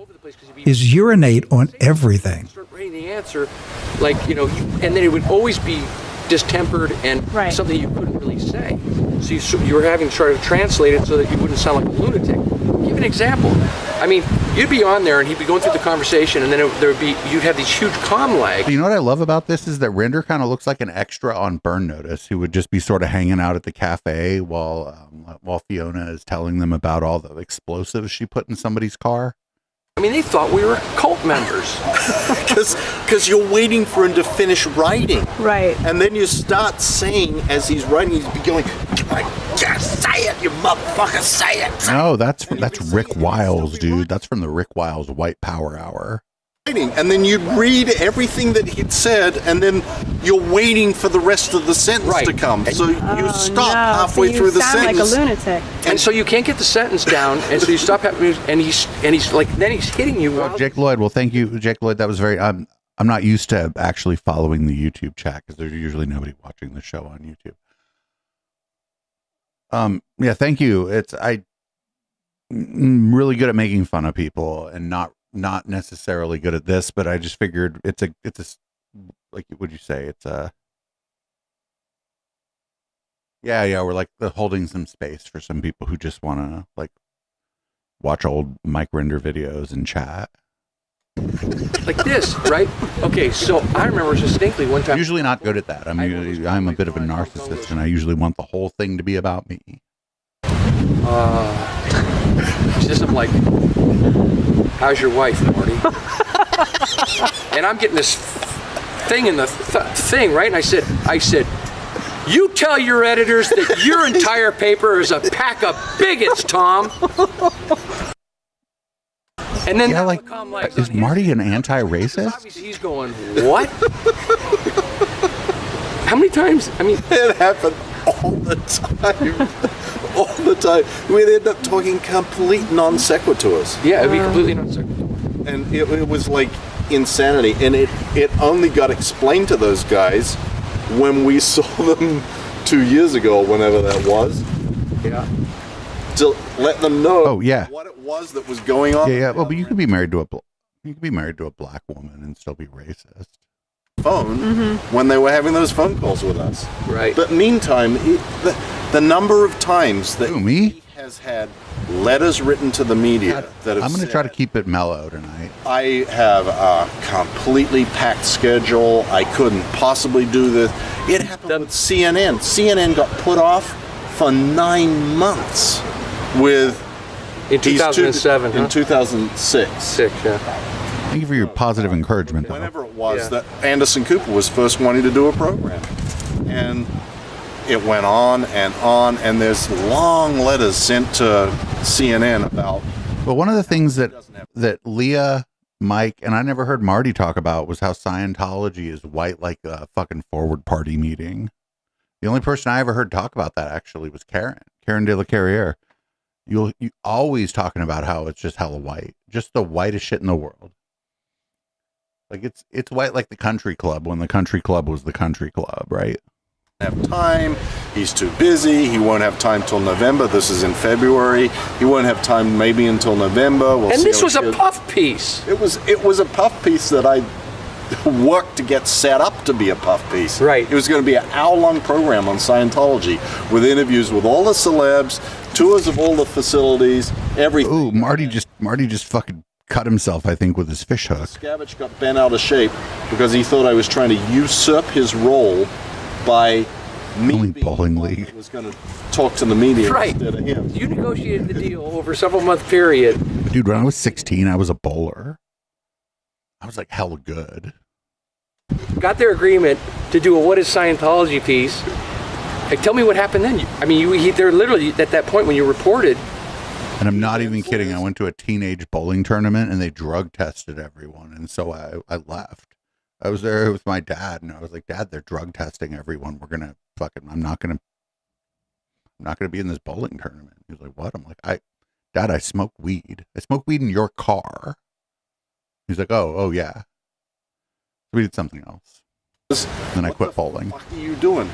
[SPEAKER 18] is urinate on everything.
[SPEAKER 15] Writing the answer, and then it would always be distempered and something you couldn't really say. So you were having to try to translate it so that you wouldn't sound like a lunatic. Give an example. I mean, you'd be on there and he'd be going through the conversation, and then you'd have these huge comm lag.
[SPEAKER 2] You know what I love about this is that Rinder kind of looks like an extra on Burn Notice who would just be sort of hanging out at the cafe while Fiona is telling them about all the explosives she put in somebody's car.
[SPEAKER 15] I mean, they thought we were cult members.
[SPEAKER 3] Because you're waiting for him to finish writing.
[SPEAKER 17] Right.
[SPEAKER 3] And then you start saying, as he's writing, he's going, just say it, you motherfucker, say it.
[SPEAKER 2] No, that's Rick Wiles, dude. That's from the Rick Wiles White Power Hour.
[SPEAKER 3] And then you'd read everything that he'd said, and then you're waiting for the rest of the sentence to come. So you stop halfway through the sentence.
[SPEAKER 17] You sound like a lunatic.
[SPEAKER 15] And so you can't get the sentence down, and so you stop happening, and he's like, then he's hitting you.
[SPEAKER 2] Oh, Jake Lloyd. Well, thank you, Jake Lloyd. That was very. I'm not used to actually following the YouTube chat because there's usually nobody watching the show on YouTube. Yeah, thank you. I'm really good at making fun of people and not necessarily good at this, but I just figured it's a like, would you say it's a we're like holding some space for some people who just want to like watch old Mike Rinder videos and chat
[SPEAKER 15] like this, right? Okay, so I remember distinctly one time.
[SPEAKER 2] Usually not good at that. I'm a bit of a narcissist, and I usually want the whole thing to be about me.
[SPEAKER 15] Just I'm like, how's your wife, Marty? And I'm getting this thing in the thing, right? And I said, you tell your editors that your entire paper is a pack of bigots, Tom. And then
[SPEAKER 2] is Marty an anti-racist?
[SPEAKER 15] He's going, what? How many times? I mean,
[SPEAKER 3] it happened all the time. All the time. We'd end up talking complete non sequiturs.
[SPEAKER 15] Yeah, it'd be completely non sequitur.
[SPEAKER 3] And it was like insanity. And it only got explained to those guys when we saw them 2 years ago, whenever that was.
[SPEAKER 15] Yeah.
[SPEAKER 3] To let them know
[SPEAKER 2] what
[SPEAKER 3] it was that was going on.
[SPEAKER 2] Yeah. Well, but you could be married to a black woman and still be racist.
[SPEAKER 3] Phone when they were having those phone calls with us.
[SPEAKER 15] Right.
[SPEAKER 3] But meantime, the number of times that he has had letters written to the media that have
[SPEAKER 2] I'm going to try to keep it mellow tonight.
[SPEAKER 3] I have a completely packed schedule. I couldn't possibly do this. It happened with CNN. CNN got put off for 9 months with
[SPEAKER 15] in 2007
[SPEAKER 3] in 2006.
[SPEAKER 15] Yeah.
[SPEAKER 2] Thank you for your positive encouragement, though.
[SPEAKER 3] Whenever it was that Anderson Cooper was first wanting to do a program. And it went on, and there's long letters sent to CNN about...
[SPEAKER 2] But one of the things that Leah, Mike, and I never heard Marty talk about was how Scientology is white like a fucking Forward Party meeting. The only person I ever heard talk about that actually was Karen de la Carriere. You always talking about how it's just hella white. Just the whitest shit in the world. Like it's white like the country club when the country club was the country club, right?
[SPEAKER 3] Have time. He's too busy. He won't have time till November. This is in February. He won't have time maybe until November.
[SPEAKER 15] And this was a puff piece.
[SPEAKER 3] It was a puff piece that I work to get set up to be a puff piece.
[SPEAKER 15] Right.
[SPEAKER 3] It was going to be an hour-long program on Scientology with interviews with all the celebs, tours of all the facilities, everything.
[SPEAKER 2] Ooh, Marty just fucking cut himself, I think, with his fish hook.
[SPEAKER 3] Miscavige got bent out of shape because he thought I was trying to usurp his role by me
[SPEAKER 2] Only
[SPEAKER 3] being
[SPEAKER 2] bowling
[SPEAKER 3] the one
[SPEAKER 2] league.
[SPEAKER 3] that was going to talk to the media
[SPEAKER 15] Right.
[SPEAKER 3] instead of him.
[SPEAKER 15] You negotiated the deal over a several-month period.
[SPEAKER 2] Dude, when I was 16, I was a bowler. I was like hella good.
[SPEAKER 15] Got their agreement to do a What is Scientology piece. Like, tell me what happened then. They're literally at that point when you reported.
[SPEAKER 2] And I'm not even kidding. I went to a teenage bowling tournament and they drug tested everyone. And so I left. I was there with my dad and I was like, Dad, they're drug testing everyone. I'm not gonna be in this bowling tournament. He was like, what? I'm like, Dad, I smoke weed. I smoke weed in your car. He's like, oh yeah. So we did something else. Then I quit bowling.
[SPEAKER 3] What are you doing?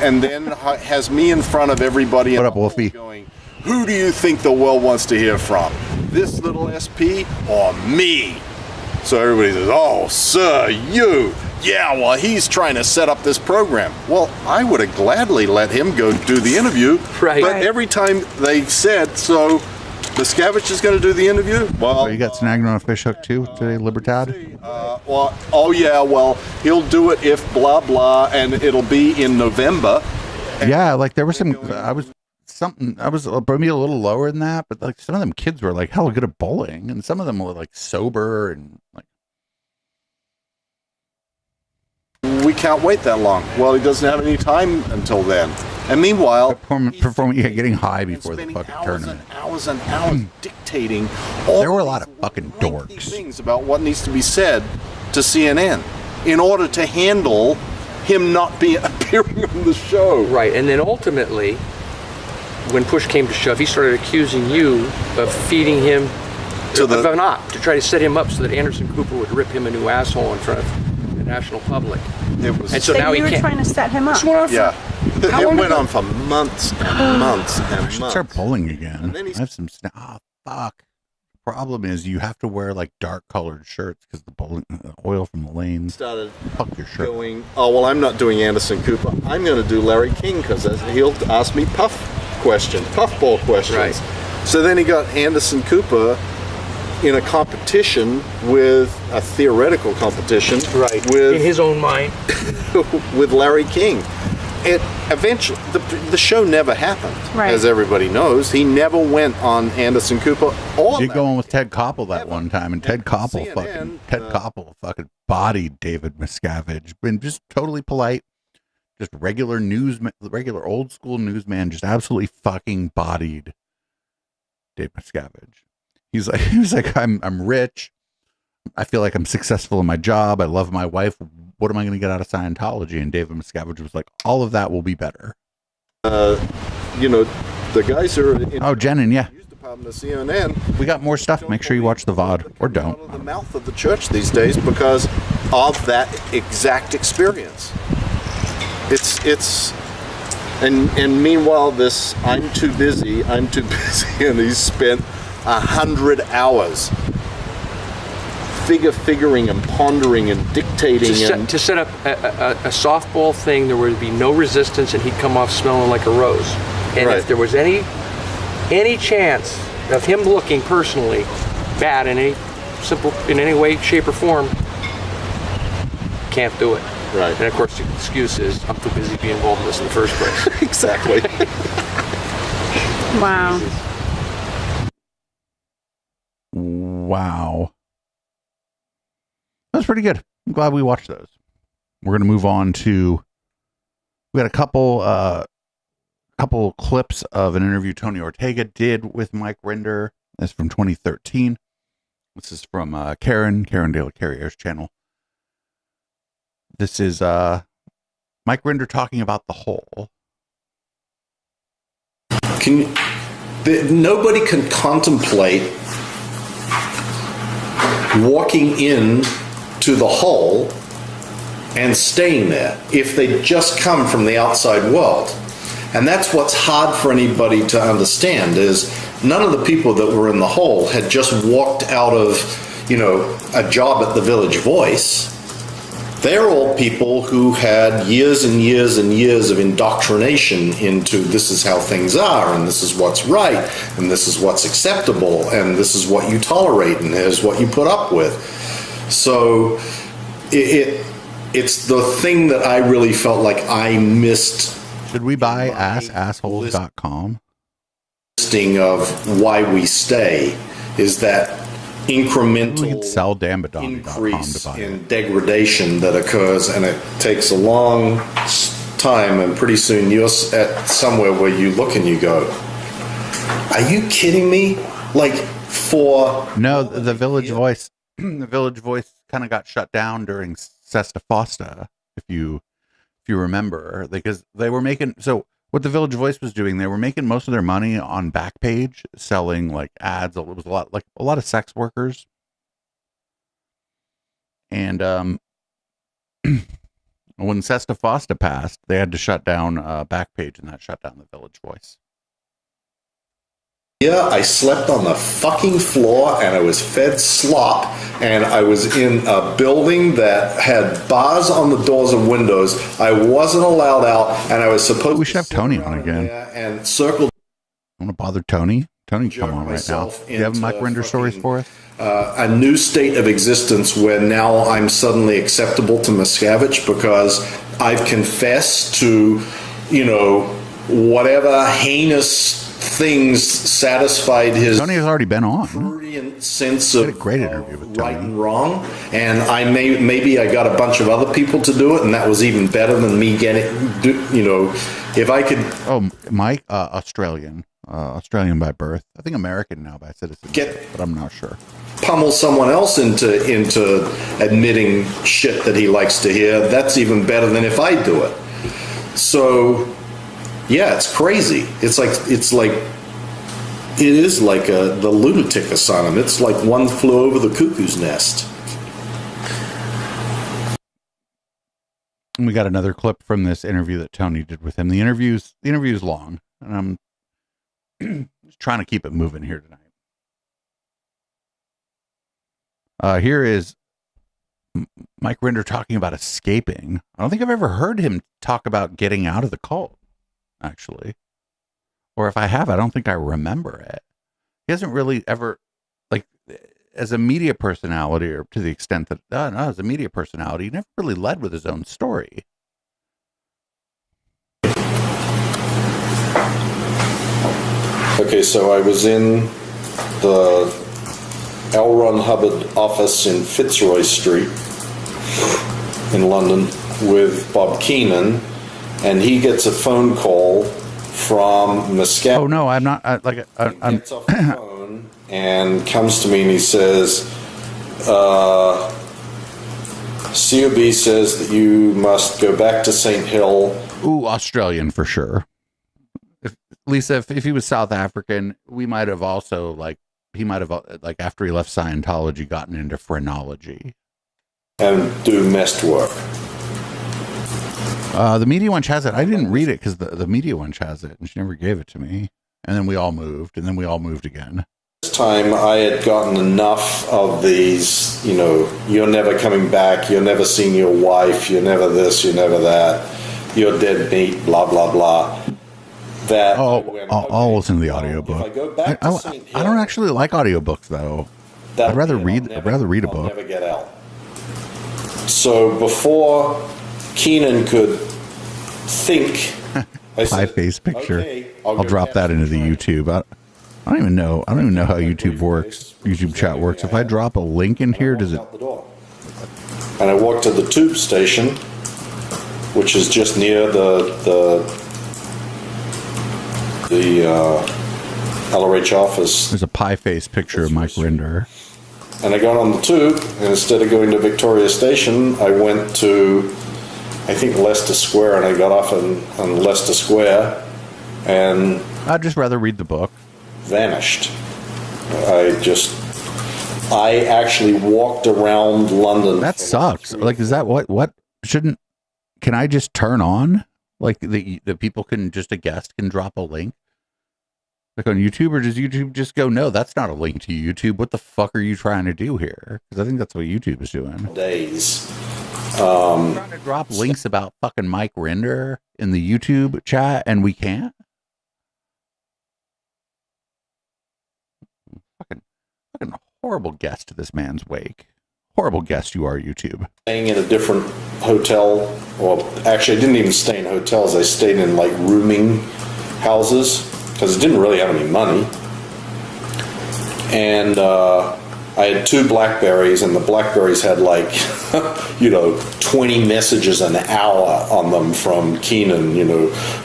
[SPEAKER 3] And then has me in front of everybody.
[SPEAKER 2] What up, Wolfie?
[SPEAKER 3] Going, who do you think the world wants to hear from? This little SP or me? So everybody says, oh, sir, you. Yeah, well, he's trying to set up this program. Well, I would have gladly let him go do the interview.
[SPEAKER 15] Right.
[SPEAKER 3] But every time they said, so Miscavige is going to do the interview? Well,
[SPEAKER 2] you got snagged on a fish hook too today, Libertad?
[SPEAKER 3] He'll do it if blah, blah, and it'll be in November.
[SPEAKER 2] Yeah, like there was I was maybe a little lower than that, but like some of them kids were like hella good at bowling, and some of them were like sober and like.
[SPEAKER 3] We can't wait that long. Well, he doesn't have any time until then. And meanwhile,
[SPEAKER 2] getting high before the fucking tournament.
[SPEAKER 3] Hours and hours dictating.
[SPEAKER 2] There were a lot of fucking dorks.
[SPEAKER 3] Things about what needs to be said to CNN in order to handle him not appearing on the show.
[SPEAKER 15] Right, and then ultimately, when push came to shove, he started accusing you of feeding him to try to set him up so that Anderson Cooper would rip him a new asshole in front of the national public. And so now
[SPEAKER 17] you were trying to set him up.
[SPEAKER 3] Yeah. It went on for months and months and
[SPEAKER 2] I should start bowling again. I have some fuck. Problem is you have to wear like dark colored shirts because the bowling oil from the lanes
[SPEAKER 3] started
[SPEAKER 2] fuck your shirt.
[SPEAKER 3] Going, oh well, I'm not doing Anderson Cooper. I'm going to do Larry King because he'll ask me puffball questions.
[SPEAKER 15] Right.
[SPEAKER 3] So then he got Anderson Cooper in a competition with a theoretical competition,
[SPEAKER 15] right?
[SPEAKER 3] With
[SPEAKER 15] in his own mind,
[SPEAKER 3] with Larry King. It eventually the show never happened,
[SPEAKER 17] right.
[SPEAKER 3] As everybody knows. He never went on Anderson Cooper.
[SPEAKER 2] Did go on with Ted Koppel that one time, and Ted Koppel fucking bodied David Miscavige. Been just totally polite, just regular old school newsman, just absolutely fucking bodied Dave Miscavige. He was like, I'm rich. I feel like I'm successful in my job. I love my wife. What am I going to get out of Scientology? And David Miscavige was like, all of that will be better.
[SPEAKER 3] The guys are in
[SPEAKER 2] Jenin, yeah.
[SPEAKER 3] News department of CNN.
[SPEAKER 2] We got more stuff. Make sure you watch the VOD or don't.
[SPEAKER 3] Out of the mouth of the church these days because of that exact experience. And meanwhile this I'm too busy, and he's spent 100 hours figuring and pondering and dictating
[SPEAKER 15] to set up a softball thing. There would be no resistance, and he'd come off smelling like a rose. And if there was any chance of him looking personally bad in any way, shape, or form, can't do it.
[SPEAKER 3] Right.
[SPEAKER 15] And of course, the excuse is I'm too busy being involved in this in the first place.
[SPEAKER 3] Exactly.
[SPEAKER 17] Wow.
[SPEAKER 2] Wow. That's pretty good. I'm glad we watched those. We're going to move on to, we had a couple clips of an interview Tony Ortega did with Mike Rinder. That's from 2013. This is from Karen De La Carriere's channel. This is Mike Rinder talking about the hole.
[SPEAKER 3] Nobody can contemplate walking in to the hole and staying there if they just come from the outside world. And that's what's hard for anybody to understand is none of the people that were in the hole had just walked out of, a job at the Village Voice.
[SPEAKER 8] they're all people who had years and years and years of indoctrination into this is how things are, and this is what's right, and this is what's acceptable, and this is what you tolerate, and here's what you put up with. So it's the thing that I really felt like I missed.
[SPEAKER 2] Should we buy assholes.com?
[SPEAKER 8] Listing of why we stay is that incremental increase in degradation that occurs, and it takes a long time, and pretty soon you're at somewhere where you look and you go, are you kidding me? Like, for
[SPEAKER 2] no, the Village Voice the Village Voice kind of got shut down during Sesta Fosta, if you remember, because they were making, so what the Village Voice was doing, they were making most of their money on Backpage, selling like ads. It was a lot of sex workers. And when Sesta Fosta passed, they had to shut down Backpage, and that shut down the Village Voice.
[SPEAKER 8] Yeah, I slept on the fucking floor, and I was fed slop, and I was in a building that had bars on the doors and windows. I wasn't allowed out, and I was supposed
[SPEAKER 2] we should have Tony on again.
[SPEAKER 8] And circled.
[SPEAKER 2] I want to bother Tony. Tony, come on right now. Do you have Mike Rinder stories for us?
[SPEAKER 8] A new state of existence where now I'm suddenly acceptable to Miscavige because I've confessed to, whatever heinous things satisfied his
[SPEAKER 2] Tony has already been on
[SPEAKER 8] prurient sense of
[SPEAKER 2] great interview with
[SPEAKER 8] right and wrong, and maybe I got a bunch of other people to do it, and that was even better than me getting if I could.
[SPEAKER 2] Mike, Australian by birth, I think American now by citizenship, but I'm not sure.
[SPEAKER 8] Pummel someone else into admitting shit that he likes to hear. That's even better than if I do it. So yeah, it's crazy. It is like the lunatic asylum. It's like One Flew Over the Cuckoo's Nest.
[SPEAKER 2] And we got another clip from this interview that Tony did with him. The interview's long, and I'm just trying to keep it moving here tonight. Here is Mike Rinder talking about escaping. I don't think I've ever heard him talk about getting out of the cult, actually. Or if I have, I don't think I remember it. He hasn't really ever, like, as a media personality, or to the extent that, as a media personality, he never really led with his own story.
[SPEAKER 8] Okay, so I was in the L. Ron Hubbard office in Fitzroy Street in London with Bob Keenan, and he gets a phone call from Miscavige.
[SPEAKER 2] Oh no, I'm not. I'm
[SPEAKER 8] gets off the phone and comes to me and he says, "COB says that you must go back to St. Hill."
[SPEAKER 2] Ooh, Australian for sure. Lisa, if he was South African, we might have also he might have after he left Scientology gotten into phrenology
[SPEAKER 8] and do mist work.
[SPEAKER 2] The media wench has it. I didn't read it because the media wench has it, and she never gave it to me. And then we all moved, and then we all moved again.
[SPEAKER 8] This time I had gotten enough of these, you're never coming back, you're never seeing your wife, you're never this, you're never that, you're dead meat, blah, blah, blah. That
[SPEAKER 2] I'll listen to the audiobook. I don't actually like audiobooks, though. I'd rather read a book.
[SPEAKER 8] Never get out. So before Keenan could think,
[SPEAKER 2] Pie face picture. Okay, I'll drop that into the YouTube. I don't even know how YouTube works. YouTube chat works. If I drop a link in here, does it?
[SPEAKER 8] And I walked to the tube station, which is just near the LRH office.
[SPEAKER 2] There's a pie face picture of Mike Rinder.
[SPEAKER 8] And I got on the tube, and instead of going to Victoria Station, I went to, I think, Leicester Square, and I got off on Leicester Square, and
[SPEAKER 2] I'd just rather read the book.
[SPEAKER 8] Vanished. I actually walked around London.
[SPEAKER 2] That sucks. Is that what shouldn't? Can I just turn on? The people can just, a guest can drop a link on YouTube, or does YouTube just go, no, that's not a link to YouTube? What the fuck are you trying to do here? Because I think that's what YouTube is doing.
[SPEAKER 8] Days.
[SPEAKER 2] I'm trying to drop links about fucking Mike Rinder in the YouTube chat, and we can't. Fucking horrible guest to this man's wake. Horrible guest you are, YouTube.
[SPEAKER 3] Staying in a different hotel, well, actually I didn't even stay in hotels. I stayed in like rooming houses because I didn't really have any money. And I had 2 Blackberries, and the Blackberries had like, 20 messages an hour on them from Keenan,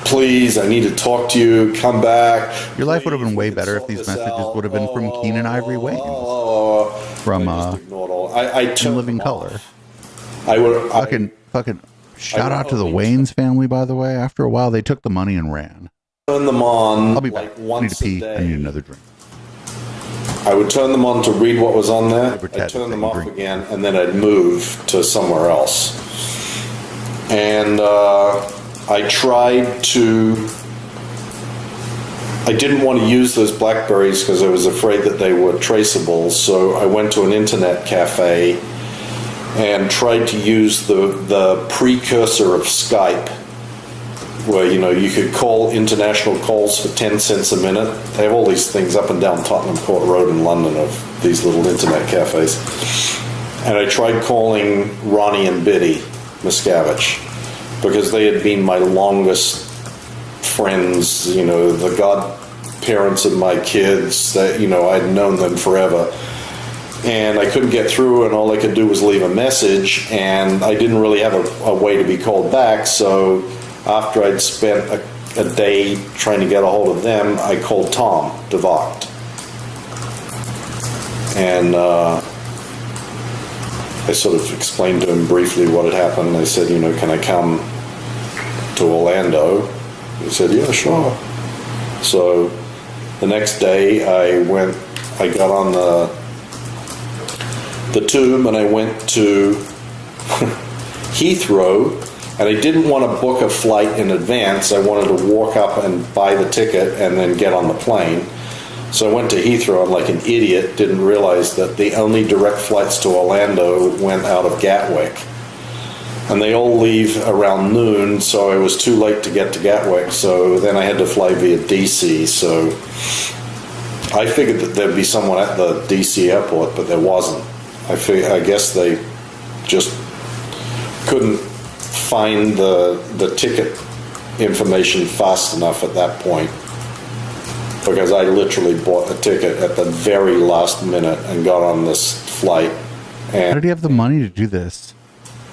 [SPEAKER 3] please, I need to talk to you, come back.
[SPEAKER 2] Your life would have been way better if these messages would have been from Keenan Ivory Wayans. From In Living Color. Fucking shout out to the Wayans family, by the way. After a while, they took the money and ran.
[SPEAKER 3] Turn them on.
[SPEAKER 2] I'll be back. I need to pee. I need another drink.
[SPEAKER 3] I would turn them on to read what was on there. I'd turn them off again, and then I'd move to somewhere else. And I tried to. I didn't want to use those Blackberries because I was afraid that they were traceable. So I went to an internet cafe and tried to use the precursor of Skype, where you could call international calls for 10 cents a minute. They have all these things up and down Tottenham Court Road in London of these little internet cafes. And I tried calling Ronnie and Biddy Miscavige because they had been my longest friends, the godparents of my kids, that I'd known them forever. And I couldn't get through, and all I could do was leave a message, and I didn't really have a way to be called back. So after I'd spent a day trying to get a hold of them, I called Tom DeVocht. And I sort of explained to him briefly what had happened. I said, can I come to Orlando? He said, yeah, sure. So the next day I got on the tube, and I went to Heathrow, and I didn't want to book a flight in advance. I wanted to walk up and buy the ticket and then get on the plane. So I went to Heathrow, and like an idiot didn't realize that the only direct flights to Orlando went out of Gatwick. And they all leave around noon, so I was too late to get to Gatwick. So then I had to fly via DC. So I figured that there'd be someone at the DC airport, but there wasn't. I guess they just couldn't find the ticket information fast enough at that point, because I literally bought a ticket at the very last minute and got on this flight. And
[SPEAKER 2] how did he have the money to do this?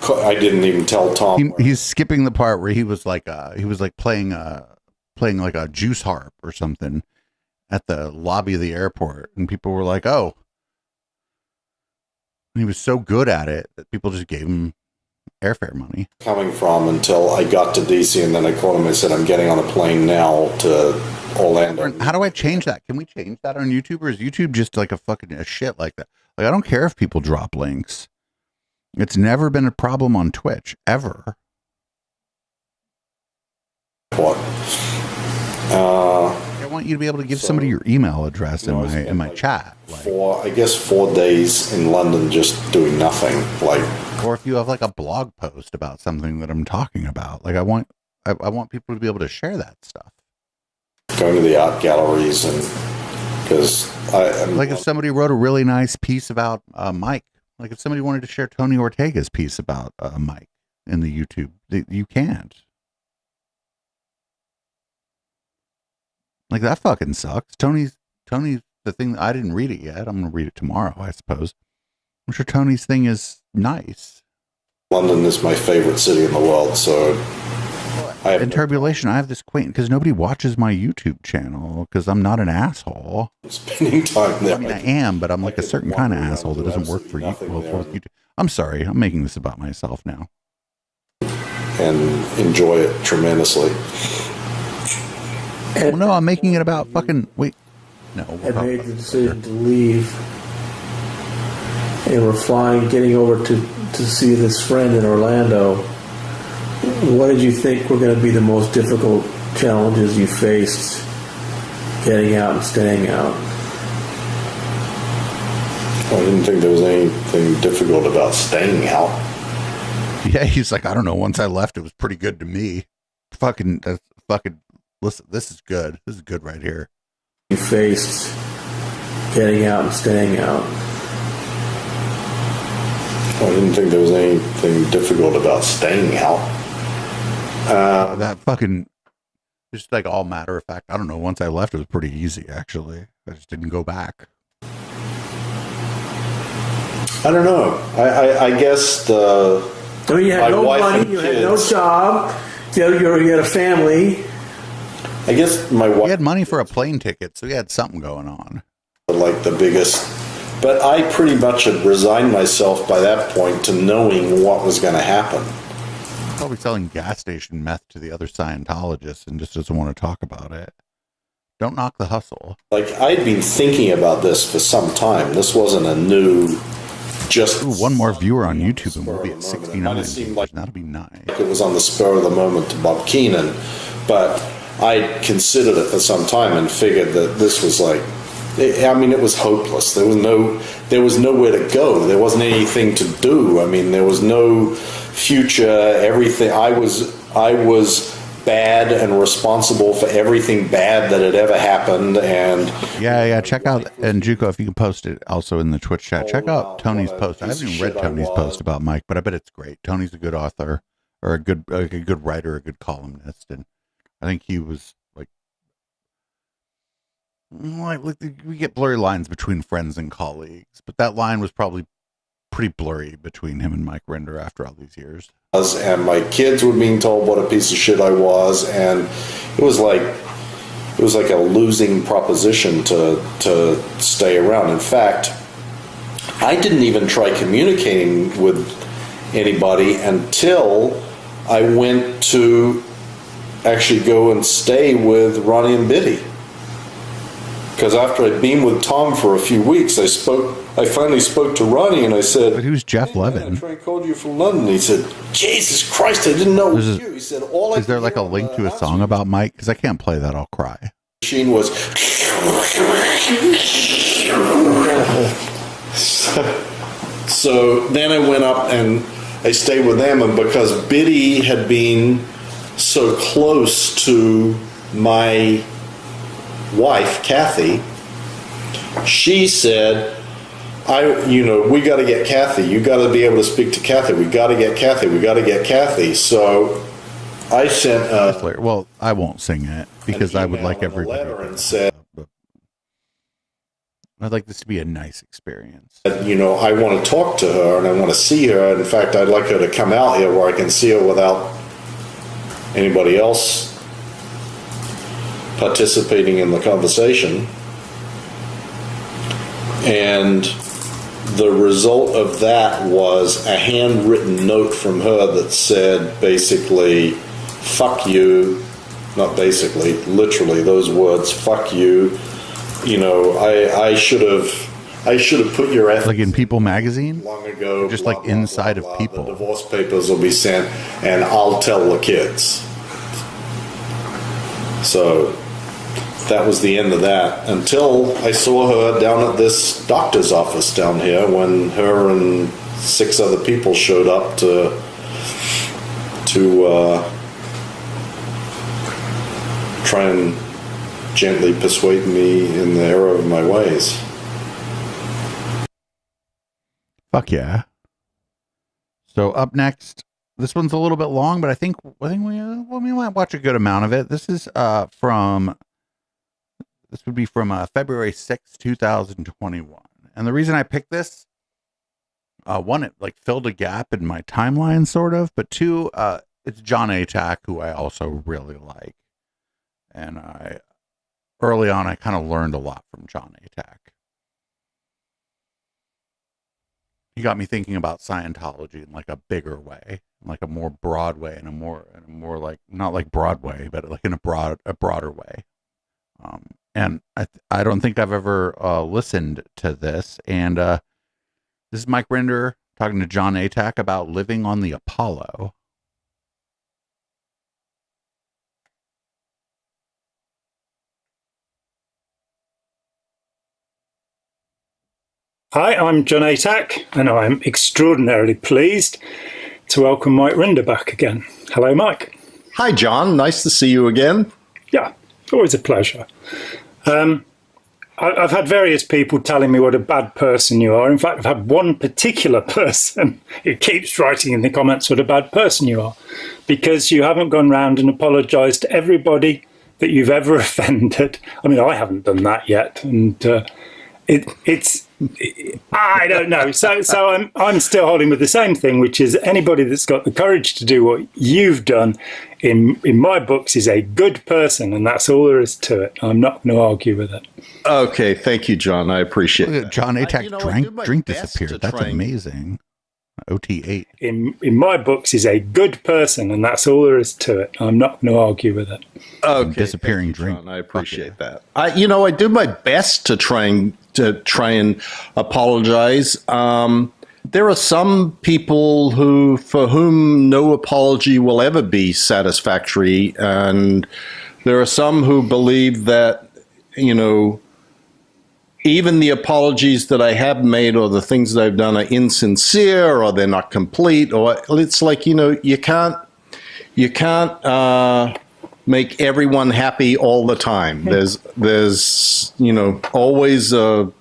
[SPEAKER 3] I didn't even tell Tom.
[SPEAKER 2] He's skipping the part where he was playing like a juice harp or something at the lobby of the airport, and people were like, "Oh." And he was so good at it that people just gave him airfare money.
[SPEAKER 3] Coming from until I got to DC, and then I called him and said, I'm getting on a plane now to Orlando.
[SPEAKER 2] How do I change that? Can we change that on YouTube, or is YouTube just like a shit like that? Like, I don't care if people drop links. It's never been a problem on Twitch, ever.
[SPEAKER 3] What?
[SPEAKER 2] I want you to be able to give somebody your email address in my chat.
[SPEAKER 3] I guess 4 days in London just doing nothing.
[SPEAKER 2] Or if you have like a blog post about something that I'm talking about. Like I want people to be able to share that stuff.
[SPEAKER 3] Going to the art galleries, and because
[SPEAKER 2] if somebody wrote a really nice piece about Mike, like if somebody wanted to share Tony Ortega's piece about Mike in the YouTube, you can't. Like, that fucking sucks. Tony's the thing. I didn't read it yet. I'm gonna read it tomorrow, I suppose. I'm sure Tony's thing is nice.
[SPEAKER 3] London is my favorite city in the world, so
[SPEAKER 2] in Turbulation, I have this because nobody watches my YouTube channel because I'm not an asshole.
[SPEAKER 3] Spending time there.
[SPEAKER 2] I mean, I am, but I'm like a certain kind of asshole that doesn't work for YouTube. I'm sorry. I'm making this about myself now.
[SPEAKER 3] And enjoy it tremendously.
[SPEAKER 2] Well, no, I'm making it about fucking... Wait. No.
[SPEAKER 19] Had made the decision to leave. And we're getting over to see this friend in Orlando. What did you think were going to be the most difficult challenges you faced getting out and staying out?
[SPEAKER 3] I didn't think there was anything difficult about staying out.
[SPEAKER 2] Yeah, he's like, I don't know. Once I left, it was pretty good to me. Fucking, listen, this is good. This is good right here.
[SPEAKER 19] You faced getting out and staying out.
[SPEAKER 3] I didn't think there was anything difficult about staying out.
[SPEAKER 2] That fucking, just like all matter of fact. I don't know. Once I left, it was pretty easy, actually. I just didn't go back.
[SPEAKER 3] I don't know. I guess the.
[SPEAKER 19] I mean, you had no money, you had no job, you had a family.
[SPEAKER 3] I guess my wife.
[SPEAKER 2] He had money for a plane ticket, so he had something going on.
[SPEAKER 3] Like the biggest. But I pretty much had resigned myself by that point to knowing what was going to happen.
[SPEAKER 2] Probably selling gas station meth to the other Scientologists and just doesn't want to talk about it. Don't knock the hustle.
[SPEAKER 3] Like, I'd been thinking about this for some time. This wasn't a new, just...
[SPEAKER 2] Ooh, one more viewer on YouTube and we'll be at 69. That'll be nice.
[SPEAKER 3] It was on the spur of the moment to Bob Keenan, but I considered it for some time and figured that this was like... I mean, it was hopeless. There was nowhere to go. There wasn't anything to do. I mean, there was no future. Everything. I was bad and responsible for everything bad that had ever happened. And
[SPEAKER 2] yeah. Check out, and Juco, if you can post it also in the Twitch chat. Check out Tony's post. I haven't even read Tony's post about Mike, but I bet it's great. Tony's a good author, or a good writer, a good columnist, and I think he was. Like we get blurry lines between friends and colleagues, but that line was probably pretty blurry between him and Mike Rinder after all these years.
[SPEAKER 3] And my kids were being told what a piece of shit I was, and it was like a losing proposition to stay around. In fact, I didn't even try communicating with anybody until I went to actually go and stay with Ronnie and Biddy. Because after I'd been with Tom for a few weeks, I finally spoke to Ronnie and I said,
[SPEAKER 2] "But who's Jeff Levin?"
[SPEAKER 3] I called you from London. He said, "Jesus Christ, I didn't know it was you." He said,
[SPEAKER 2] "Is there like a link to a song about Mike? Because I can't play that. I'll cry."
[SPEAKER 3] Machine was. So then I went up and I stayed with them, and because Biddy had been so close to my wife, Kathy, she said, we got to get Kathy. You got to be able to speak to Kathy. We got to get Kathy. We got to get Kathy. So I sent
[SPEAKER 2] well, I won't sing it because I would like everybody
[SPEAKER 3] and said,
[SPEAKER 2] I'd like this to be a nice experience.
[SPEAKER 3] I want to talk to her and I want to see her. In fact, I'd like her to come out here where I can see her without anybody else participating in the conversation. And the result of that was a handwritten note from her that said basically, fuck you, not basically, literally those words, fuck you. I should have put your ethics
[SPEAKER 2] like in People magazine
[SPEAKER 3] long ago,
[SPEAKER 2] just like inside of People.
[SPEAKER 3] The divorce papers will be sent and I'll tell the kids. So that was the end of that until I saw her down at this doctor's office down here when her and 6 other people showed up to try and gently persuade me in the error of my ways.
[SPEAKER 2] Fuck yeah. So up next, this one's a little bit long, but I think we might watch a good amount of it. This is this would be from February 6th, 2021. And the reason I picked this, one, it like filled a gap in my timeline sort of, but 2, it's John Atack, who I also really like. And early on, I kind of learned a lot from John Atack. He got me thinking about Scientology in like a bigger way, like a more broad way, and a more like, not like Broadway, but like in a broader way. And I don't think I've ever listened to this. And this is Mike Rinder talking to John Atack about living on the Apollo.
[SPEAKER 20] Hi, I'm John Atack, and I'm extraordinarily pleased to welcome Mike Rinder back again. Hello, Mike.
[SPEAKER 3] Hi, John. Nice to see you again.
[SPEAKER 20] Yeah, always a pleasure. I've had various people telling me what a bad person you are. In fact, I've had one particular person who keeps writing in the comments what a bad person you are, because you haven't gone round and apologised to everybody that you've ever offended. I mean, I haven't done that yet, and I don't know. So I'm still holding with the same thing, which is anybody that's got the courage to do what you've done, in my books, is a good person, and that's all there is to it. I'm not going to argue with it.
[SPEAKER 3] Okay, thank you, John. I appreciate that.
[SPEAKER 2] John Atack drink disappeared. That's amazing. OT8.
[SPEAKER 20] In my books, is a good person, and that's all there is to it. I'm not going to argue with it.
[SPEAKER 3] Okay,
[SPEAKER 2] disappearing drink.
[SPEAKER 3] John, I appreciate that. I do my best to try and apologize. There are some people for whom no apology will ever be satisfactory, and there are some who believe that, even the apologies that I have made or the things that I've done are insincere, or they're not complete, or it's like, you can't make everyone happy all the time. There's always a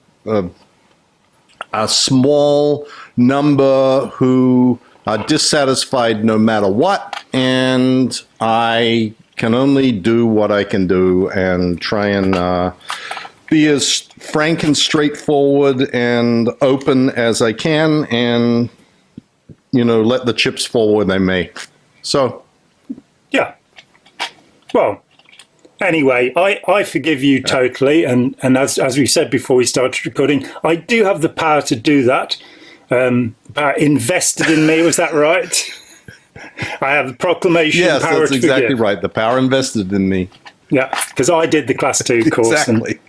[SPEAKER 3] small number who are dissatisfied no matter what, and I can only do what I can do and try and be as frank and straightforward and open as I can, and let the chips fall where they may. So
[SPEAKER 20] yeah. Well, anyway, I forgive you totally, and as we said before we started recording, I do have the power to do that. Power invested in me, was that right? I have the proclamation.
[SPEAKER 3] Yes,
[SPEAKER 20] power
[SPEAKER 3] that's
[SPEAKER 20] to
[SPEAKER 3] exactly
[SPEAKER 20] forgive.
[SPEAKER 3] right. The power invested in me.
[SPEAKER 20] Yeah, because I did the Class 2 course.
[SPEAKER 3] Exactly.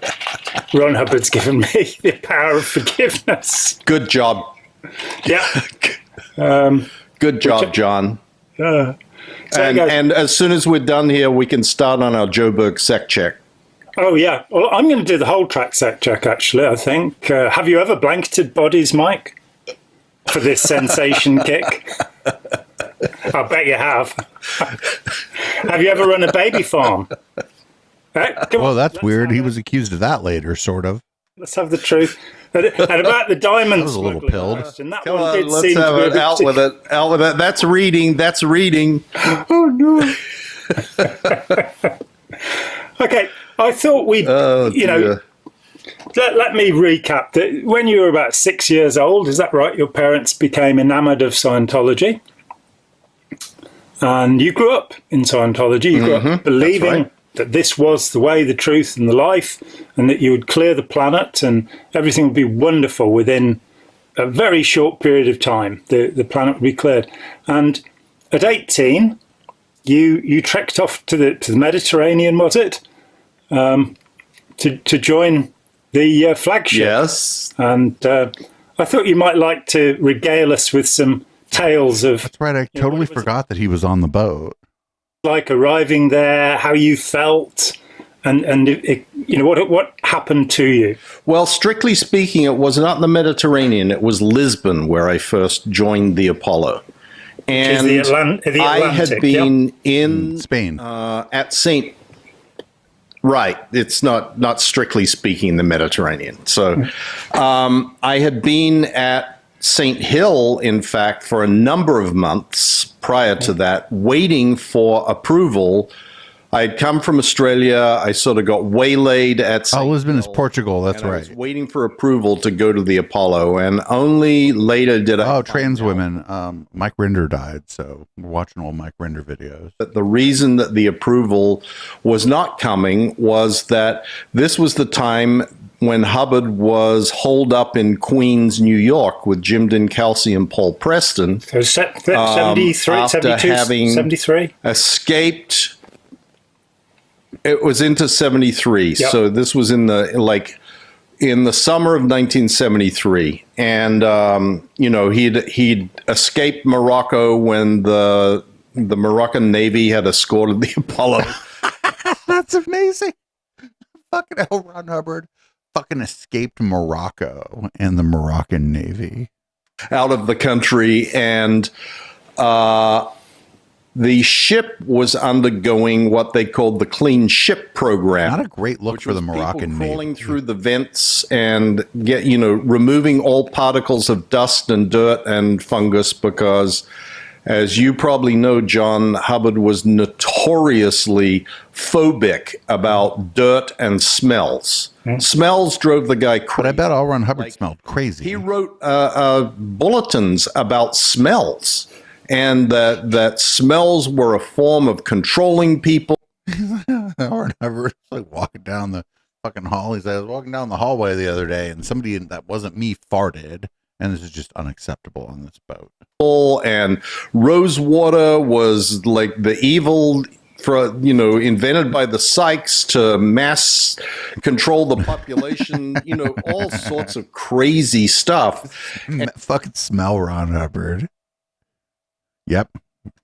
[SPEAKER 20] And Ron Hubbard's given me the power of forgiveness.
[SPEAKER 3] Good job.
[SPEAKER 20] Yeah.
[SPEAKER 3] Good job, John. And as soon as we're done here, we can start on our Joburg sec check.
[SPEAKER 20] Oh, yeah. Well, I'm going to do the whole track sec check, actually, I think. Have you ever blanketed bodies, Mike, for this sensation kick? I bet you have. Have you ever run a baby farm?
[SPEAKER 2] Well, that's weird. He was accused of that later, sort of.
[SPEAKER 20] Let's have the truth. And about the diamond,
[SPEAKER 2] that was a little pilled.
[SPEAKER 20] Come
[SPEAKER 3] on, let's have it. Out with it. Out with it. That's reading. That's reading.
[SPEAKER 20] Oh no. Okay, I thought we'd, let me recap that. When you were about 6 years old, is that right? Your parents became enamored of Scientology, and you grew up in Scientology. You grew up believing that this was the way, the truth, and the life, and that you would clear the planet and everything would be wonderful within a very short period of time. The planet would be cleared. And at 18, you trekked off to the Mediterranean, was it? To join the flagship.
[SPEAKER 3] Yes.
[SPEAKER 20] And I thought you might like to regale us with some tales of...
[SPEAKER 2] That's right. I totally forgot that he was on the boat.
[SPEAKER 20] Like arriving there, how you felt, and what happened to you?
[SPEAKER 3] Well, strictly speaking, it was not the Mediterranean. It was Lisbon where I first joined the Apollo. And
[SPEAKER 20] the Atlantic,
[SPEAKER 3] I had been in
[SPEAKER 2] Spain
[SPEAKER 3] at St. Right. It's not strictly speaking the Mediterranean. So I had been at St. Hill, in fact, for a number of months prior to that, waiting for approval. I had come from Australia. I sort of got waylaid at St.
[SPEAKER 2] Lisbon is Portugal. That's right.
[SPEAKER 3] I was waiting for approval to go to the Apollo, and only later did I...
[SPEAKER 2] Oh, trans women. Mike Rinder died, so we're watching all Mike Rinder videos.
[SPEAKER 3] But the reason that the approval was not coming was that this was the time when Hubbard was holed up in Queens, New York, with Jim Dinkelsey and Paul Preston.
[SPEAKER 20] So 73, 73?
[SPEAKER 3] Escaped. It was into 73. Yep. So this was in the summer of 1973. And, he'd escaped Morocco when the Moroccan Navy had escorted the Apollo.
[SPEAKER 2] That's amazing. Fucking L. Ron Hubbard fucking escaped Morocco and the Moroccan Navy
[SPEAKER 3] out of the country. And the ship was undergoing what they called the Clean Ship Program.
[SPEAKER 2] Not a great look for the Moroccan Navy.
[SPEAKER 3] Crawling through the vents and removing all particles of dust and dirt and fungus, because, as you probably know, John, Hubbard was notoriously phobic about dirt and smells. Smells drove the guy crazy.
[SPEAKER 2] But I bet L. Ron Hubbard smelled crazy.
[SPEAKER 3] He wrote bulletins about smells, and that smells were a form of controlling people.
[SPEAKER 2] L. Ron Hubbard was like walking down the fucking hall. He said, I was walking down the hallway the other day, and somebody that wasn't me farted, and this is just unacceptable on this boat.
[SPEAKER 3] And Rosewater was like the evil, invented by the Sykes to mass control the population, all sorts of crazy stuff.
[SPEAKER 2] Fucking smell Ron Hubbard. Yep.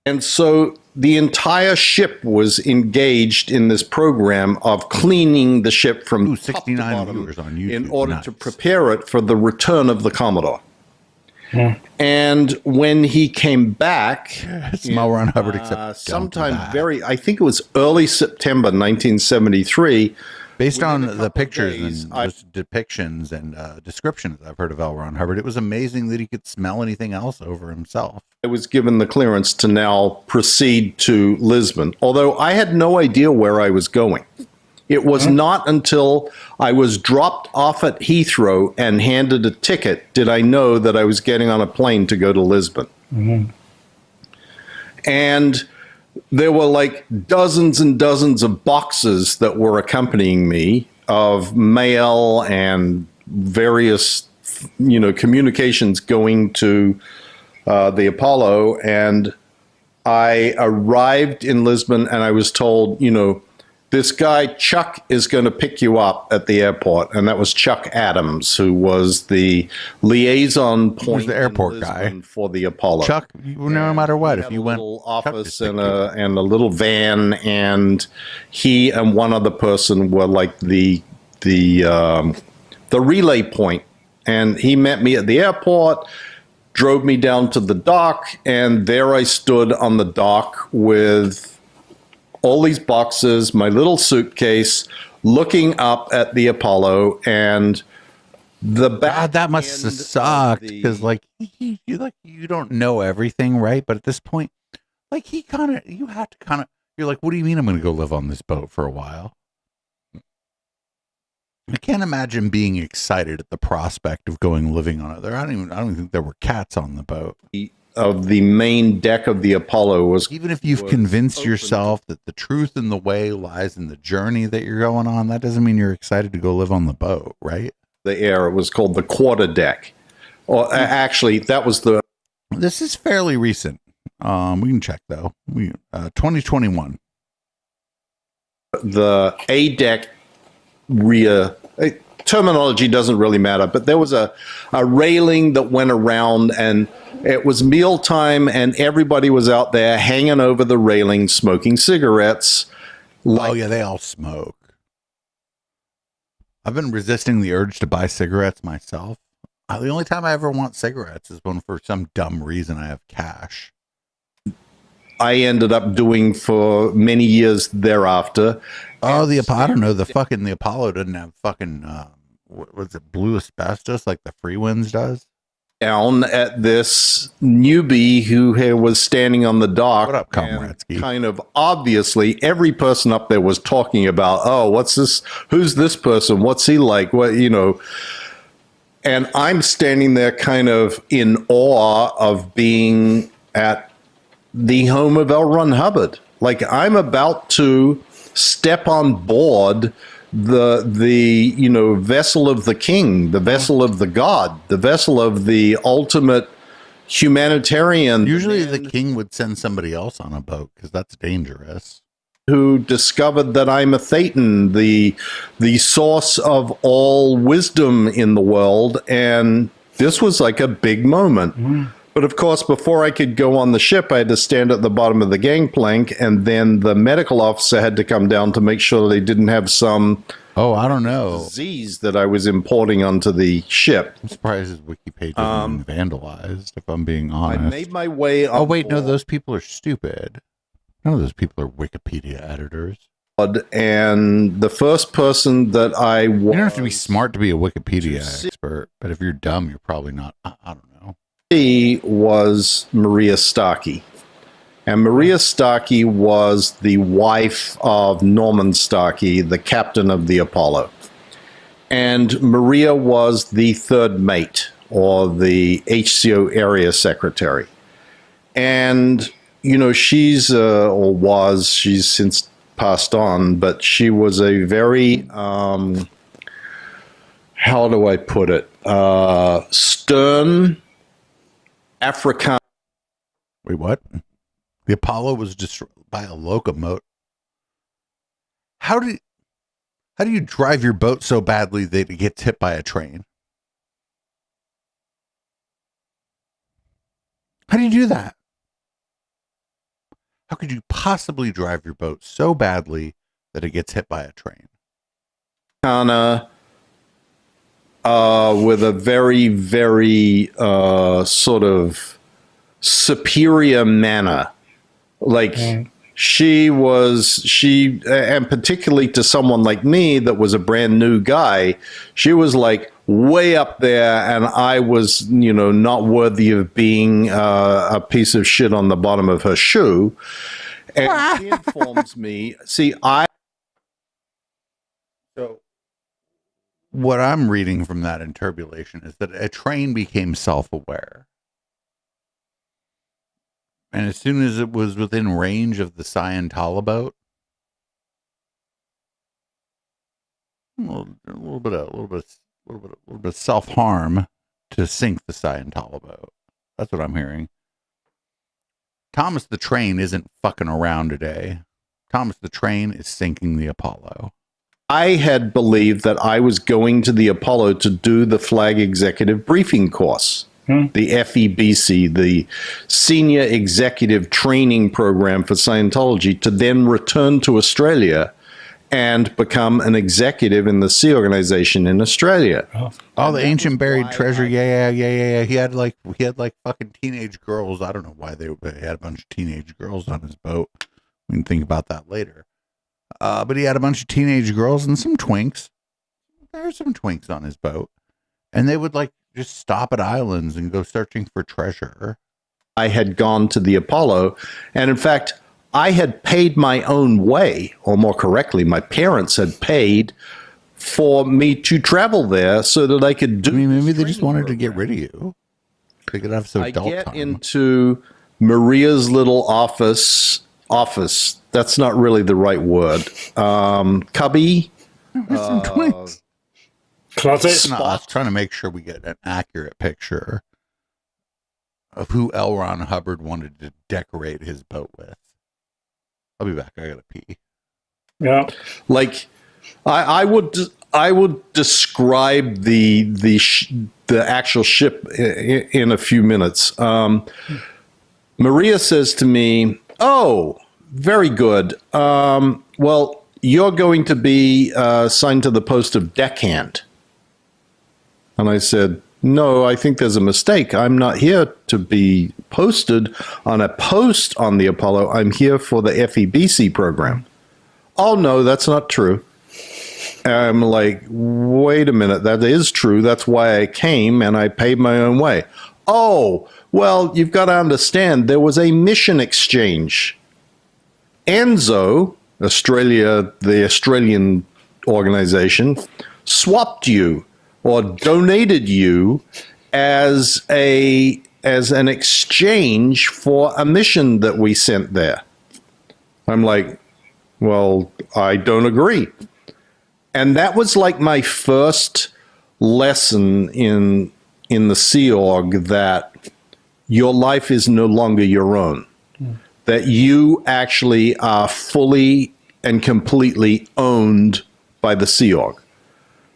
[SPEAKER 3] And so the entire ship was engaged in this program of cleaning the ship from
[SPEAKER 2] 69 viewers on YouTube
[SPEAKER 3] in order to prepare it for the return of the Commodore. And when he came back,
[SPEAKER 2] smell Ron Hubbard, except
[SPEAKER 3] sometime I think it was early September 1973.
[SPEAKER 2] Based on the pictures and depictions and descriptions I've heard of L. Ron Hubbard, it was amazing that he could smell anything else over himself.
[SPEAKER 3] I was given the clearance to now proceed to Lisbon, although I had no idea where I was going. It was not until I was dropped off at Heathrow and handed a ticket did I know that I was getting on a plane to go to Lisbon. And there were like dozens and dozens of boxes that were accompanying me of mail and various, communications going to the Apollo. And I arrived in Lisbon and I was told, this guy, Chuck, is going to pick you up at the airport. And that was Chuck Adams, who was the liaison point,
[SPEAKER 2] the airport guy
[SPEAKER 3] for the Apollo.
[SPEAKER 2] Chuck, no matter what, if you went,
[SPEAKER 3] office and a little van, and he and one other person were like the relay point. And he met me at the airport, drove me down to the dock, and there I stood on the dock with all these boxes, my little suitcase, looking up at the Apollo, and the back.
[SPEAKER 2] That must have sucked, because you don't know everything, right? But at this point, you have to you're like, what do you mean I'm going to go live on this boat for a while? I can't imagine being excited at the prospect of living on it. I don't even think there were cats on the boat.
[SPEAKER 3] Of the main deck of the Apollo was,
[SPEAKER 2] even if you've convinced yourself that the truth and the way lies in the journey that you're going on, that doesn't mean you're excited to go live on the boat, right?
[SPEAKER 3] The air, it was called the quarter deck. Or actually, that was the.
[SPEAKER 2] This is fairly recent. We can check though. 2021.
[SPEAKER 3] The A deck rear. Terminology doesn't really matter, but there was a railing that went around, and it was mealtime, and everybody was out there hanging over the railing, smoking cigarettes.
[SPEAKER 2] Oh yeah, they all smoke. I've been resisting the urge to buy cigarettes myself. The only time I ever want cigarettes is when, for some dumb reason, I have cash.
[SPEAKER 3] I ended up doing for many years thereafter.
[SPEAKER 2] Oh, the Apollo! I don't know. The Apollo didn't have fucking what was it, blue asbestos like the Freewinds does.
[SPEAKER 3] Down at this newbie who was standing on the dock.
[SPEAKER 2] What up, Komradsky?
[SPEAKER 3] Kind of obviously, every person up there was talking about, oh, what's this? Who's this person? What's he like? What And I'm standing there, kind of in awe of being at the home of L. Ron Hubbard. Like, I'm about to step on board the vessel of the king, the vessel of the god, the vessel of the ultimate humanitarian.
[SPEAKER 2] Usually the king would send somebody else on a boat because that's dangerous.
[SPEAKER 3] Who discovered that I'm a Thetan, the source of all wisdom in the world, and this was like a big moment. But of course, before I could go on the ship, I had to stand at the bottom of the gangplank, and then the medical officer had to come down to make sure they didn't have some
[SPEAKER 2] Oh, I don't know.
[SPEAKER 3] disease that I was importing onto the ship.
[SPEAKER 2] I'm surprised his wiki page hasn't been vandalized, if I'm being honest.
[SPEAKER 3] I made my way on
[SPEAKER 2] Oh, wait, no,
[SPEAKER 3] board.
[SPEAKER 2] those people are stupid. None of those people are Wikipedia editors.
[SPEAKER 3] And the first person that I was...
[SPEAKER 2] You don't have to be smart to be a Wikipedia expert, but if you're dumb, you're probably not. I don't know.
[SPEAKER 3] She was Maria Starkey. And Maria Starkey was the wife of Norman Starkey, the captain of the Apollo. And Maria was the third mate, or the HCO area secretary. And, you know, she's since passed on, but she was a very, how do I put it, stern African.
[SPEAKER 2] Wait, what? The Apollo was destroyed by a locomotive. How do you drive your boat so badly that it gets hit by a train? How do you do that? How could you possibly drive your boat so badly that it gets hit by a train?
[SPEAKER 3] With a very, very sort of superior manner. Like she, and particularly to someone like me that was a brand new guy, she was like way up there, and I was, you know, not worthy of being a piece of shit on the bottom of her shoe. And she informs me,
[SPEAKER 2] So what I'm reading from that interpolation is that a train became self-aware. And as soon as it was within range of the Scientology boat, a little bit of self-harm to sink the Scientology boat. That's what I'm hearing. Thomas the Train isn't fucking around today. Thomas the Train is sinking the Apollo.
[SPEAKER 3] I had believed that I was going to the Apollo to do the Flag Executive Briefing Course. The FEBC, the Senior Executive Training Program for Scientology, to then return to Australia and become an executive in the Sea Organization in Australia.
[SPEAKER 2] Oh, the ancient buried treasure. Yeah. He had like fucking teenage girls. I don't know why they had a bunch of teenage girls on his boat. We can think about that later. But he had a bunch of teenage girls and some twinks. There were some twinks on his boat. And they would like just stop at islands and go searching for treasure.
[SPEAKER 3] I had gone to the Apollo, and in fact, I had paid my own way, or more correctly, my parents had paid for me to travel there so that I could do.
[SPEAKER 2] I mean, maybe they just wanted to get rid of you. They could have some adult
[SPEAKER 3] I get
[SPEAKER 2] time.
[SPEAKER 3] into Maria's little office. That's not really the right word. Cubby.
[SPEAKER 2] Some twins.
[SPEAKER 20] Closet.
[SPEAKER 2] No, I was trying to make sure we get an accurate picture of who L. Ron Hubbard wanted to decorate his boat with. I'll be back. I gotta pee.
[SPEAKER 20] Yeah.
[SPEAKER 3] Like, I would describe the actual ship in a few minutes. Maria says to me, "Oh, very good. Well, you're going to be assigned to the post of deckhand." And I said, "No, I think there's a mistake. I'm not here to be posted on a post on the Apollo. I'm here for the FEBC program." "Oh, no, that's not true." I'm like, "Wait a minute, that is true. That's why I came, and I paid my own way." "Oh, well, you've got to understand, there was a mission exchange. ANZO, Australia, the Australian organization, swapped you or donated you as an exchange for a mission that we sent there." I'm like, "Well, I don't agree." And that was like my first lesson in the Sea Org, that your life is no longer your own. That you actually are fully and completely owned by the Sea Org.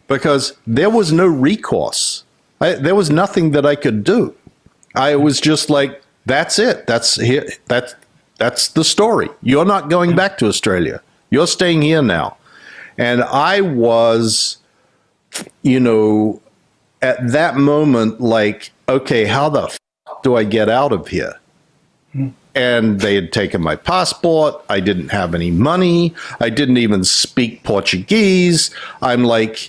[SPEAKER 3] Because there was no recourse. There was nothing that I could do. I was just like, that's it. That's the story. You're not going back to Australia. You're staying here now. And I was, you know, at that moment, like, okay, how the do I get out of here? And they had taken my passport. I didn't have any money. I didn't even speak Portuguese. I'm like,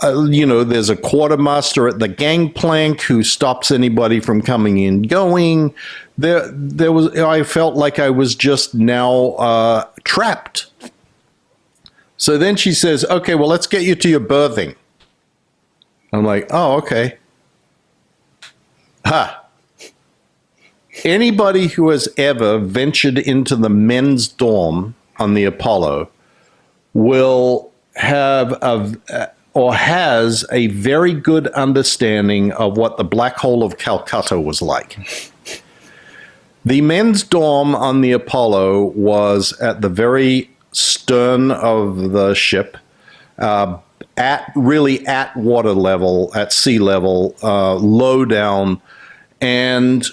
[SPEAKER 3] you know, there's a quartermaster at the gangplank who stops anybody from coming and going. There was. I felt like I was just now trapped. So then she says, "Okay, well, let's get you to your berthing." I'm like, "Oh, okay." Anybody who has ever ventured into the men's dorm on the Apollo will have or has a very good understanding of what the Black Hole of Calcutta was like. The men's dorm on the Apollo was at the very stern of the ship, at water level, at sea level, low down, and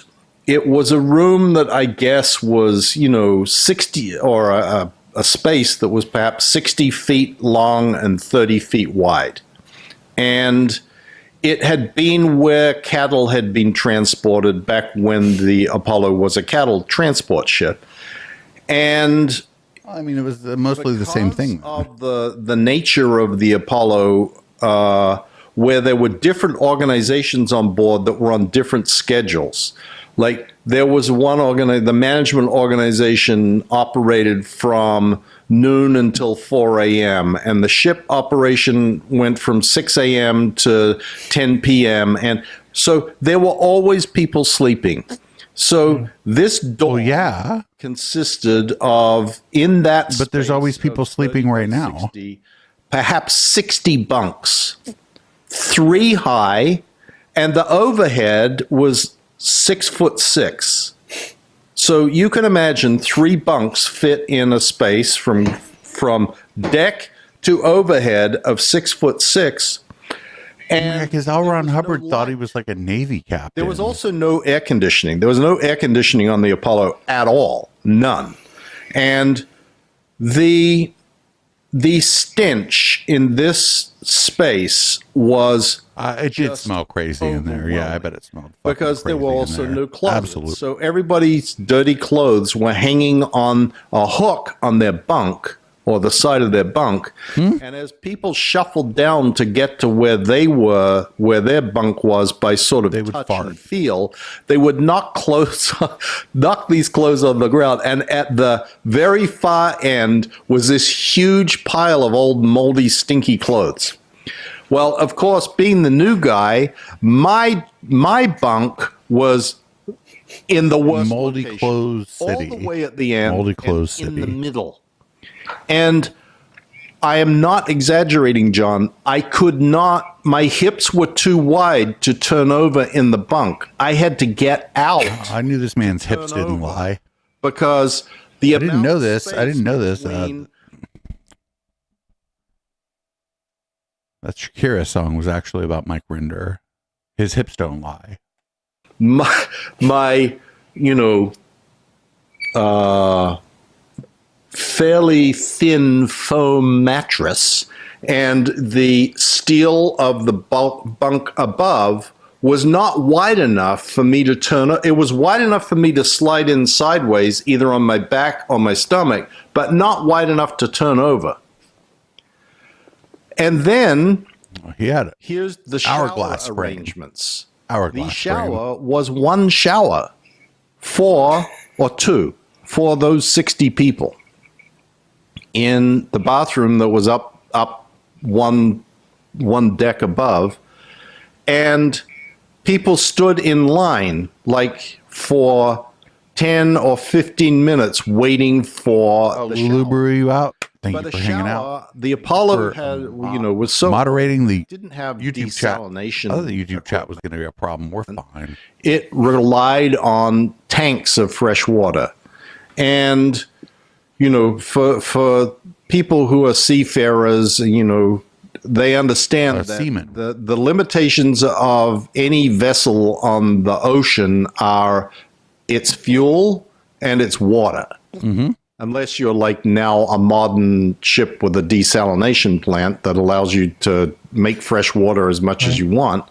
[SPEAKER 3] it was a room that I guess was, you know, 60 or a space that was perhaps 60 feet long and 30 feet wide. And it had been where cattle had been transported back when the Apollo was a cattle transport ship. And
[SPEAKER 2] I mean, it was mostly the same thing.
[SPEAKER 3] Of the nature of the Apollo, where there were different organizations on board that were on different schedules. Like there was one the management organization operated from noon until 4 a.m. and the ship operation went from 6 a.m. to 10 p.m. And so there were always people sleeping. So this dorm consisted of, in that
[SPEAKER 2] but there's always people sleeping right now.
[SPEAKER 3] 60, perhaps 60 bunks, 3 high, and the overhead was 6'6". So you can imagine 3 bunks fit in a space from deck to overhead of 6'6". And
[SPEAKER 2] because L. Ron Hubbard thought he was like a Navy captain.
[SPEAKER 3] There was also no air conditioning. There was no air conditioning on the Apollo at all. None. And the stench in this space was
[SPEAKER 2] it did smell crazy in there. Yeah, I bet it smelled
[SPEAKER 3] because there were also no closets.
[SPEAKER 2] Absolutely.
[SPEAKER 3] So everybody's dirty clothes were hanging on a hook on their bunk or the side of their bunk. And as people shuffled down to get to where they were, where their bunk was by sort of touch and feel, they would knock these clothes on the ground. And at the very far end was this huge pile of old moldy, stinky clothes. Well, of course, being the new guy, my bunk was in the worst
[SPEAKER 2] moldy
[SPEAKER 3] location,
[SPEAKER 2] clothes city.
[SPEAKER 3] all the way at the end,
[SPEAKER 2] moldy clothes city.
[SPEAKER 3] in the middle. And I am not exaggerating, John. I could not, my hips were too wide to turn over in the bunk. I had to get out.
[SPEAKER 2] I knew this man's hips didn't lie.
[SPEAKER 3] Because
[SPEAKER 2] I didn't know this. I didn't know this. That Shakira song was actually about Mike Rinder. His hips don't lie.
[SPEAKER 3] My you know, fairly thin foam mattress and the steel of the bunk above was not wide enough for me to turn. It was wide enough for me to slide in sideways, either on my back or my stomach, but not wide enough to turn over. And then here's the shower
[SPEAKER 2] hourglass
[SPEAKER 3] arrangements.
[SPEAKER 2] Hourglass
[SPEAKER 3] the shower was one shower, 4 or 2 for those 60 people. In the bathroom that was up one deck above, and people stood in line like for 10 or 15 minutes waiting for the
[SPEAKER 2] Luber you out. Thank
[SPEAKER 3] but
[SPEAKER 2] you
[SPEAKER 3] the
[SPEAKER 2] for hanging
[SPEAKER 3] shower,
[SPEAKER 2] out.
[SPEAKER 3] the Apollo had, was so
[SPEAKER 2] moderating the
[SPEAKER 3] didn't have
[SPEAKER 2] YouTube chat.
[SPEAKER 3] desalination.
[SPEAKER 2] I thought the YouTube chat was going to be a problem. We're fine.
[SPEAKER 3] It relied on tanks of fresh water, and for people who are seafarers, they understand that
[SPEAKER 2] seamen.
[SPEAKER 3] The limitations of any vessel on the ocean are its fuel and its water.
[SPEAKER 2] Mm-hmm.
[SPEAKER 3] Unless you're like now a modern ship with a desalination plant that allows you to make fresh water as much as you want.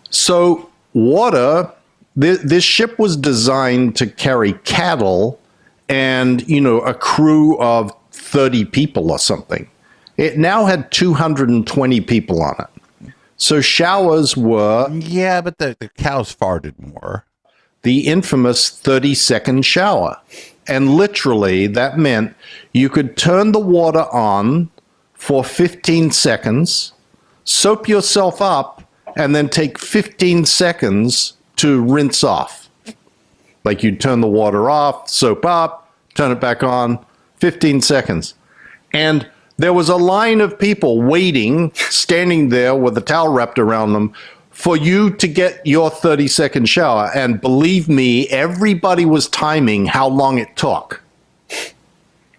[SPEAKER 3] So water, this ship was designed to carry cattle and, a crew of 30 people or something. It now had 220 people on it. So showers were...
[SPEAKER 2] Yeah, but the cows farted more.
[SPEAKER 3] The infamous 30-second shower. And literally, that meant you could turn the water on for 15 seconds, soap yourself up, and then take 15 seconds to rinse off. Like you'd turn the water off, soap up, turn it back on, 15 seconds. And there was a line of people waiting, standing there with a towel wrapped around them, for you to get your 30-second shower. And believe me, everybody was timing how long it took.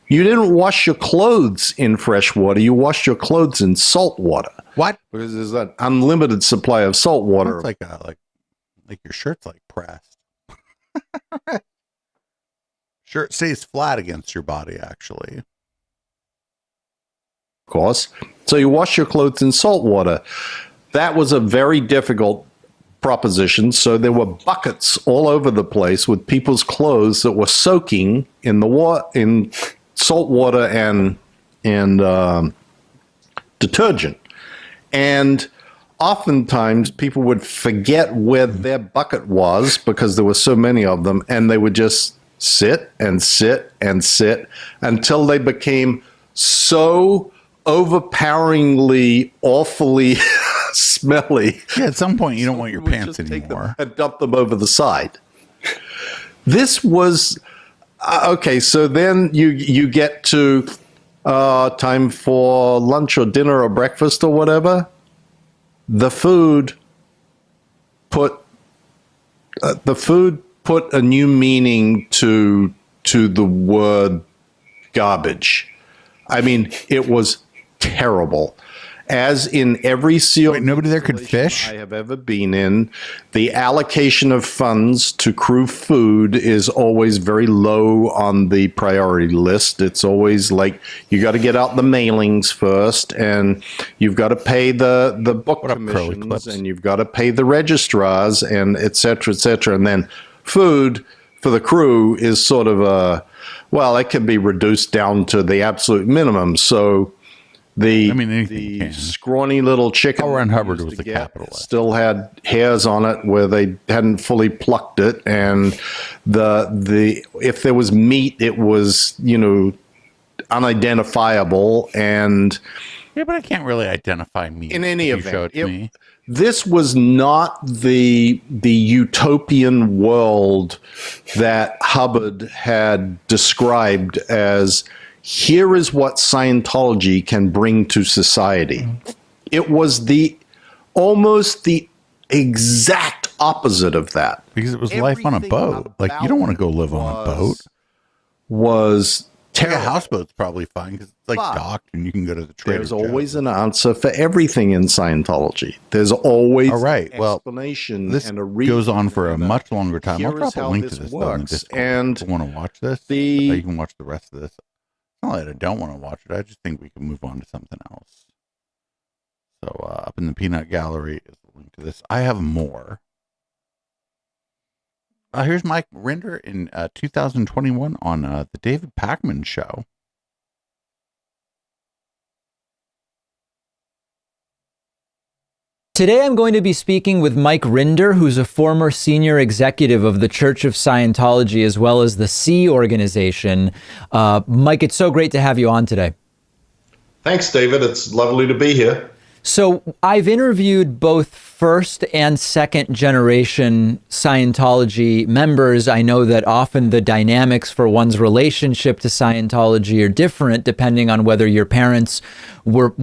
[SPEAKER 3] You didn't wash your clothes in fresh water. You washed your clothes in salt water.
[SPEAKER 2] What?
[SPEAKER 3] Because there's an unlimited supply of salt water.
[SPEAKER 2] It's like your shirt's like pressed. Shirt stays flat against your body, actually.
[SPEAKER 3] Of course. So you wash your clothes in salt water. That was a very difficult proposition. So there were buckets all over the place with people's clothes that were soaking in in salt water and detergent. And oftentimes people would forget where their bucket was because there were so many of them, and they would just sit and sit and sit until they became so overpoweringly, awfully smelly.
[SPEAKER 2] Yeah, at some point you don't want your pants anymore.
[SPEAKER 3] And dump them over the side. This was okay. So then you get to time for lunch or dinner or breakfast or whatever. The food put a new meaning to the word garbage. I mean, it was terrible. As in every SEAL...
[SPEAKER 2] Wait, nobody there could fish?
[SPEAKER 3] I have ever been in, the allocation of funds to crew food is always very low on the priority list. It's always like, you got to get out the mailings first, and you've got to pay the book commissions, and you've got to pay the registrars, and et cetera, et cetera. And then food for the crew is sort of it can be reduced down to the absolute minimum. So... The scrawny little chicken
[SPEAKER 2] L. Ron Hubbard was the capitalist.
[SPEAKER 3] Still had hairs on it where they hadn't fully plucked it, and the if there was meat, it was unidentifiable. And
[SPEAKER 2] yeah, but I can't really identify meat.
[SPEAKER 3] In any event, this was not the utopian world that Hubbard had described as. Here is what Scientology can bring to society. It was almost the exact opposite of that.
[SPEAKER 2] Because it was life on a boat. Like, you don't want to go live on a boat.
[SPEAKER 3] Was terrible.
[SPEAKER 2] Like a houseboat's probably fine because it's like docked and you can go to the Trader
[SPEAKER 3] There's always an answer for everything in Scientology. There's always an explanation and a reason.
[SPEAKER 2] Goes on for a much longer time. I'll drop a link to this though in the Discord.
[SPEAKER 3] And
[SPEAKER 2] you want to watch this? You can watch the rest of this. Not that I don't want to watch it. I just think we can move on to something else. So up in the peanut gallery is the link to this. I have more. Here's Mike Rinder in 2021 on the David Pakman Show.
[SPEAKER 21] Today I'm going to be speaking with Mike Rinder, who's a former senior executive of the Church of Scientology as well as the Sea organization. Mike, it's so great to have you on today.
[SPEAKER 3] Thanks, David. It's lovely to be here.
[SPEAKER 21] So I've interviewed both first and second generation Scientology members. I know that often the dynamics for one's relationship to Scientology are different depending on whether your parents were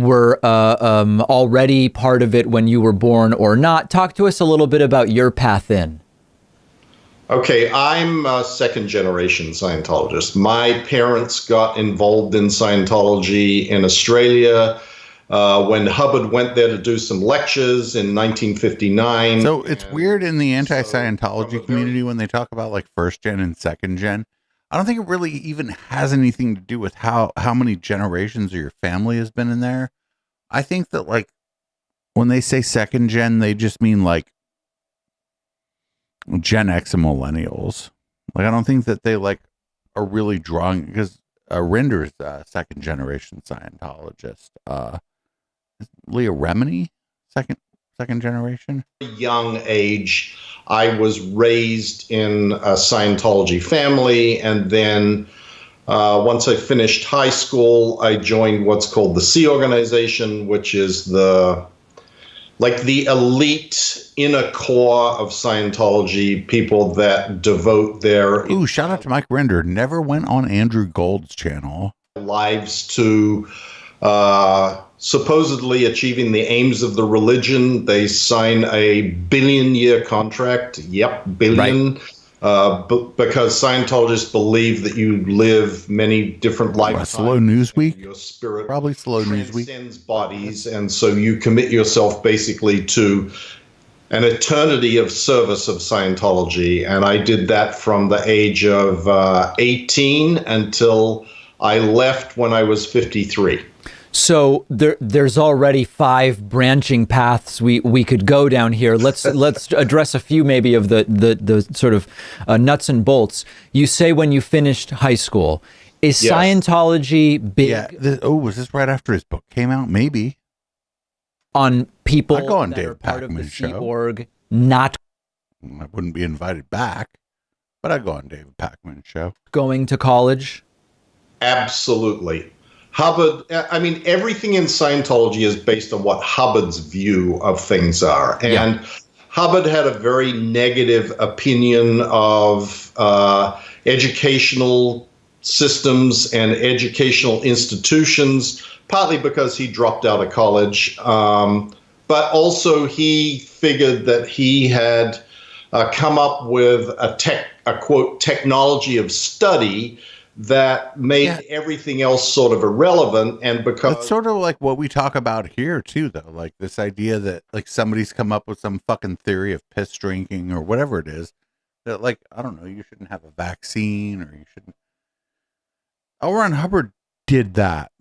[SPEAKER 21] already part of it when you were born or not. Talk to us a little bit about your path in.
[SPEAKER 3] Okay, I'm a second generation Scientologist. My parents got involved in Scientology in Australia when Hubbard went there to do some lectures in 1959.
[SPEAKER 2] So it's weird in the anti-Scientology community when they talk about like first gen and second gen. I don't think it really even has anything to do with how many generations of your family has been in there. I think that, like, when they say second gen, they just mean like Gen X and millennials. Like, I don't think that they like are really drawing, because Rinder's a second generation Scientologist. Leah Remini, second generation.
[SPEAKER 3] Young age, I was raised in a Scientology family, and then once I finished high school, I joined what's called the Sea Organization, which is the elite inner core of Scientology, people that devote their
[SPEAKER 2] shout out to Mike Rinder. Never went on Andrew Gold's channel.
[SPEAKER 3] Lives to supposedly achieving the aims of the religion. They sign a billion-year contract. Yep, billion. Right. Because Scientologists believe that you live many different lifetimes.
[SPEAKER 2] Slow news week.
[SPEAKER 3] Your spirit
[SPEAKER 2] probably slow news week.
[SPEAKER 3] Transcends bodies, and so you commit yourself basically to an eternity of service of Scientology. And I did that from the age of 18 until I left when I was 53.
[SPEAKER 21] So there's already 5 branching paths we could go down here. Let's address a few maybe of the sort of nuts and bolts. You say when you finished high school, is
[SPEAKER 3] Yes.
[SPEAKER 21] Scientology big?
[SPEAKER 2] Yeah. Was this right after his book came out? Maybe.
[SPEAKER 21] On people
[SPEAKER 2] I go on
[SPEAKER 21] that
[SPEAKER 2] David
[SPEAKER 21] are part of the
[SPEAKER 2] Pakman's
[SPEAKER 21] Sea
[SPEAKER 2] show.
[SPEAKER 21] Org, not
[SPEAKER 2] I wouldn't be invited back, but I go on David Pakman's show.
[SPEAKER 21] going to college?
[SPEAKER 3] Absolutely. Hubbard, I mean, everything in Scientology is based on what Hubbard's view of things are. And Hubbard had a very negative opinion of educational systems and educational institutions, partly because he dropped out of college, but also he figured that he had come up with a quote, technology of study that made everything else sort of irrelevant. And because
[SPEAKER 2] it's sort of like what we talk about here too, though, like this idea that like somebody's come up with some fucking theory of piss drinking or whatever it is, that like, I don't know, you shouldn't have a vaccine, or you shouldn't. L. Ron Hubbard did that,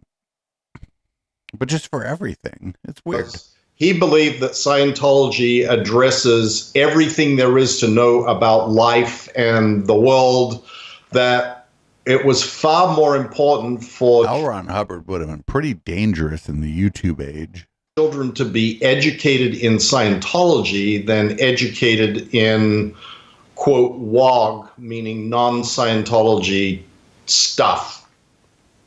[SPEAKER 2] but just for everything. It's weird.
[SPEAKER 3] He believed that Scientology addresses everything there is to know about life and the world, that it was far more important for
[SPEAKER 2] L. Ron Hubbard would have been pretty dangerous in the YouTube age.
[SPEAKER 3] Children to be educated in Scientology than educated in, quote, WOG, meaning non-Scientology stuff.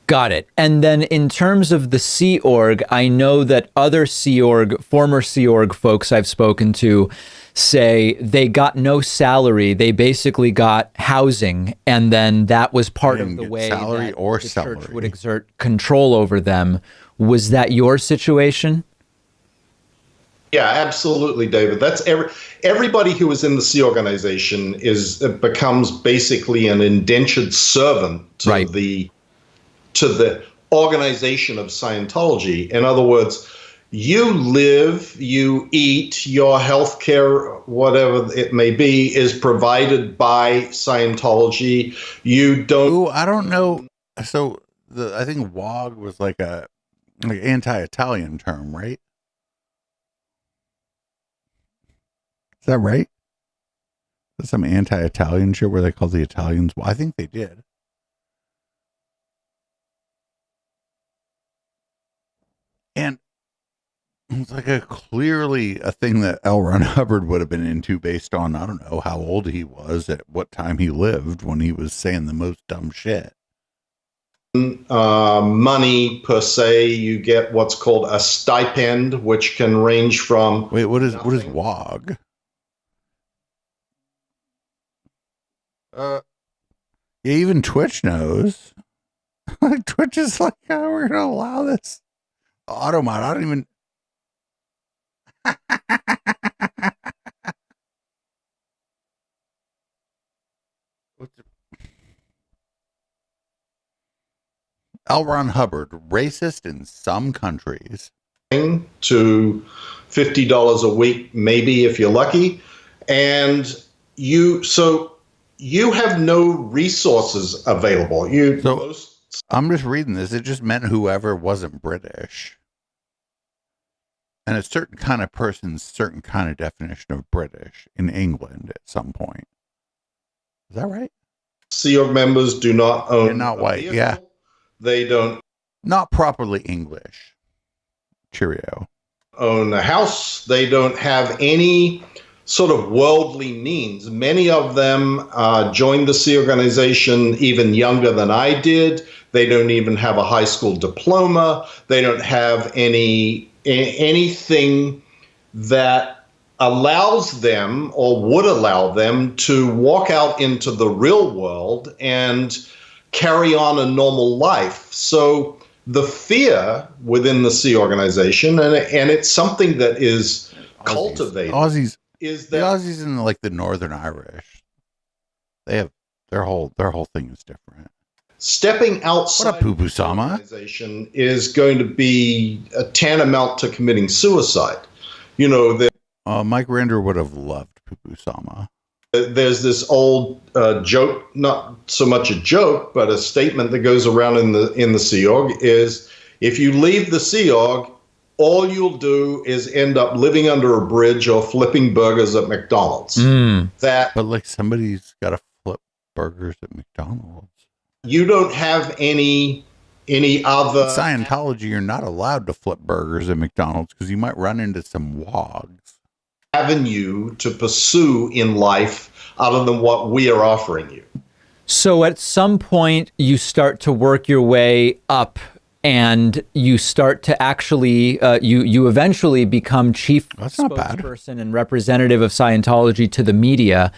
[SPEAKER 21] Got it. And then in terms of the Sea Org, I know that other Sea Org, former Sea Org folks I've spoken to say they got no salary. They basically got housing, and then that was part of the way
[SPEAKER 2] salary
[SPEAKER 21] that
[SPEAKER 2] or
[SPEAKER 21] the
[SPEAKER 2] salary.
[SPEAKER 21] church would exert control over them. Was that your situation?
[SPEAKER 3] Yeah, absolutely, David. That's everybody who is in the Sea Organization becomes basically an indentured servant to the organization of Scientology. In other words, you live, you eat, your health care, whatever it may be, is provided by Scientology. You don't.
[SPEAKER 2] Ooh, I don't know. So I think WOG was like a anti-Italian term, right? Is that right? Is some anti-Italian shit where they call the Italians? Well, I think they did. And it's like clearly a thing that L. Ron Hubbard would have been into based on, I don't know how old he was at what time he lived when he was saying the most dumb shit.
[SPEAKER 3] Money per se, you get what's called a stipend, which can range from.
[SPEAKER 2] Wait, what is WOG? Yeah, even Twitch knows. Like Twitch is like, oh, we're gonna allow this automod. I don't even. L. Ron Hubbard, racist in some countries.
[SPEAKER 3] To $50 a week, maybe if you're lucky. And so you have no resources available.
[SPEAKER 2] I'm just reading this. It just meant whoever wasn't British. And a certain kind of person's certain kind of definition of British in England at some point. Is that right?
[SPEAKER 3] Sea Org members do not own.
[SPEAKER 2] They're not white,
[SPEAKER 3] vehicle.
[SPEAKER 2] yeah.
[SPEAKER 3] They don't.
[SPEAKER 2] Not properly English. Cheerio.
[SPEAKER 3] Own a house. They don't have any sort of worldly means. Many of them joined the Sea Organization even younger than I did. They don't even have a high school diploma. They don't have anything that allows them or would allow them to walk out into the real world and carry on a normal life. So the fear within the Sea Organization, and it's something that is cultivated.
[SPEAKER 2] Aussies,
[SPEAKER 3] is
[SPEAKER 2] the
[SPEAKER 3] that
[SPEAKER 2] Aussies and like the Northern Irish, they have their whole thing is different.
[SPEAKER 3] Stepping outside
[SPEAKER 2] what a poo-poo sama
[SPEAKER 3] organization is going to be tantamount to committing suicide. You know,
[SPEAKER 2] Mike Rinder would have loved poo-poo sama.
[SPEAKER 3] There's this old joke, not so much a joke, but a statement that goes around in the Sea Org is, if you leave the Sea Org, all you'll do is end up living under a bridge or flipping burgers at McDonald's.
[SPEAKER 2] But like somebody's got to flip burgers at McDonald's.
[SPEAKER 3] You don't have any other.
[SPEAKER 2] In Scientology, you're not allowed to flip burgers at McDonald's because you might run into some wogs.
[SPEAKER 3] Avenue to pursue in life other than what we are offering you.
[SPEAKER 21] So at some point, you start to work your way up, and you start to actually, you eventually become chief spokesperson and representative of Scientology to the media.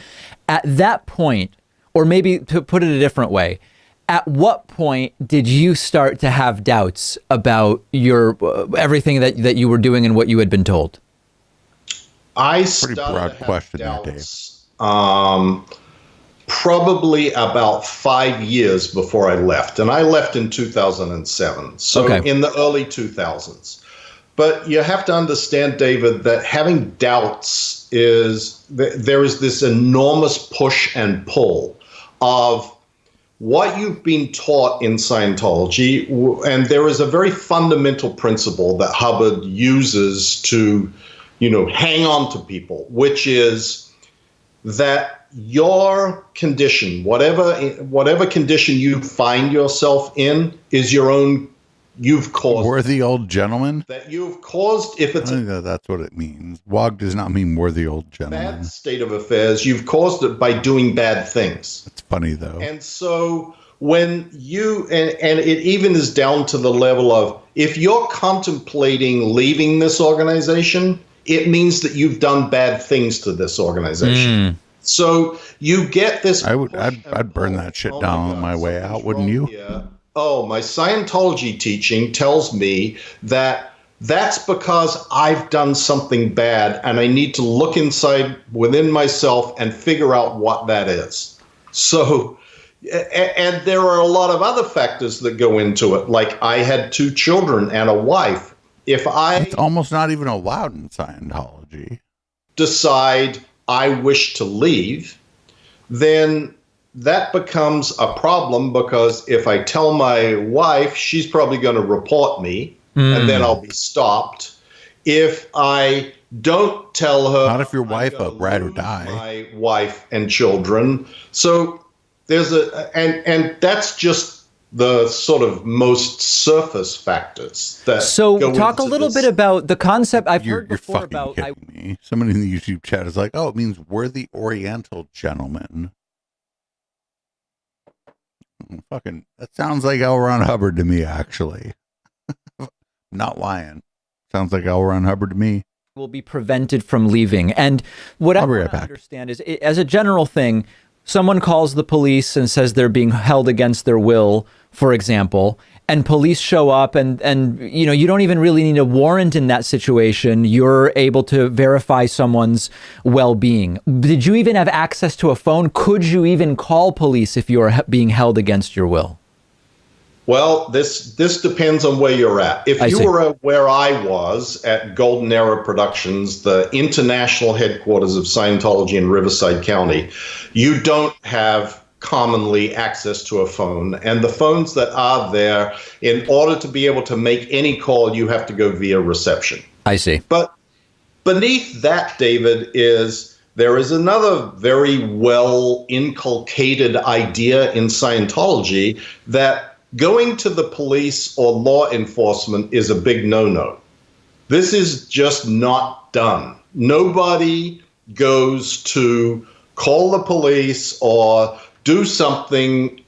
[SPEAKER 21] At that point, or maybe to put it a different way, at what point did you start to have doubts about your everything that you were doing and what you had been told?
[SPEAKER 3] I
[SPEAKER 2] pretty broad question there, Dave.
[SPEAKER 3] Probably about 5 years before I left, and I left in 2007. So in the early 2000s. But you have to understand, David, that having doubts is there is this enormous push and pull of what you've been taught in Scientology, and there is a very fundamental principle that Hubbard uses to, hang on to people, which is that your condition, whatever condition you find yourself in, is your own. You've caused
[SPEAKER 2] worthy old gentleman.
[SPEAKER 3] That you've caused. If it's
[SPEAKER 2] I think that's what it means. WOG does not mean worthy old gentleman.
[SPEAKER 3] Bad state of affairs. You've caused it by doing bad things.
[SPEAKER 2] It's funny though.
[SPEAKER 3] And so when you and it even is down to the level of, if you're contemplating leaving this organization, it means that you've done bad things to this organization. So you get this.
[SPEAKER 2] I'd burn that shit down on my way out, wouldn't you?
[SPEAKER 3] Oh, my Scientology teaching tells me that that's because I've done something bad and I need to look inside within myself and figure out what that is. So, and there are a lot of other factors that go into it. Like I had 2 children and a wife.
[SPEAKER 2] It's almost not even allowed in Scientology.
[SPEAKER 3] Decide I wish to leave, then that becomes a problem, because if I tell my wife, she's probably going to report me, and then I'll be stopped. If I don't tell her,
[SPEAKER 2] not if your wife a ride or die,
[SPEAKER 3] my wife and children. So there's and that's just the sort of most surface factors that.
[SPEAKER 21] So talk a little bit about the concept I've heard before
[SPEAKER 2] fucking
[SPEAKER 21] about.
[SPEAKER 2] Kidding me. Somebody in the YouTube chat is like, "Oh, it means worthy Oriental gentleman." Fucking, that sounds like L. Ron Hubbard to me, actually. Not lying. Sounds like L. Ron Hubbard to me.
[SPEAKER 21] Will be prevented from leaving. And what I want to understand is, as a general thing, someone calls the police and says they're being held against their will, for example, and police show up and you don't even really need a warrant in that situation. You're able to verify someone's well-being. Did you even have access to a phone? Could you even call police if you're being held against your will?
[SPEAKER 3] Well, this depends on where you're at. If you were where I was at Golden Era Productions, the international headquarters of Scientology in Riverside County, you don't have commonly access to a phone. And the phones that are there, in order to be able to make any call, you have to go via reception.
[SPEAKER 21] I see.
[SPEAKER 3] But beneath that, David, there is another very well inculcated idea in Scientology that going to the police or law enforcement is a big no-no. This is just not done. Nobody goes to call the police or do something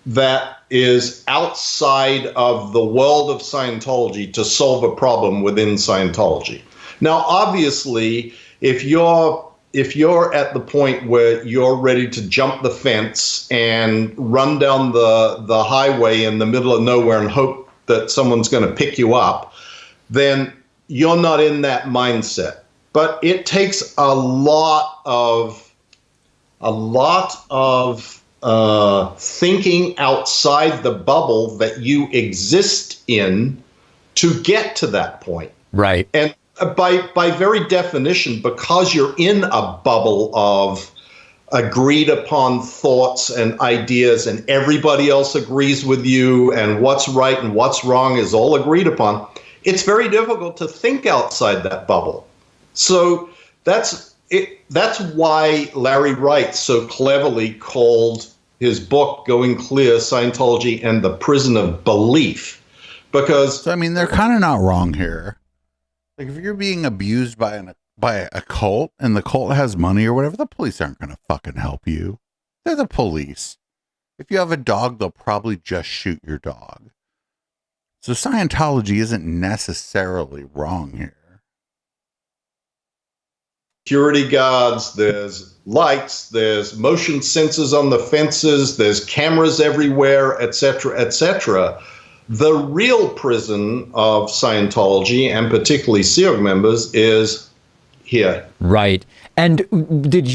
[SPEAKER 3] that is outside of the world of Scientology to solve a problem within Scientology. Now, obviously, if you're at the point where you're ready to jump the fence and run down the highway in the middle of nowhere and hope that someone's going to pick you up, then you're not in that mindset. But it takes a lot of thinking outside the bubble that you exist in to get to that point.
[SPEAKER 21] Right.
[SPEAKER 3] And by very definition, because you're in a bubble of agreed upon thoughts and ideas and everybody else agrees with you and what's right and what's wrong is all agreed upon, it's very difficult to think outside that bubble. So that's why Larry Wright so cleverly called his book Going Clear, Scientology and the Prison of Belief. Because
[SPEAKER 2] I mean, they're kind of not wrong here. Like, if you're being abused by a cult and the cult has money or whatever, the police aren't going to fucking help you. They're the police. If you have a dog, they'll probably just shoot your dog. So Scientology isn't necessarily wrong here.
[SPEAKER 3] Security guards, there's lights, there's motion sensors on the fences, there's cameras everywhere, etc., etc. The real prison of Scientology, and particularly SEAL members, is here.
[SPEAKER 21] Right. And did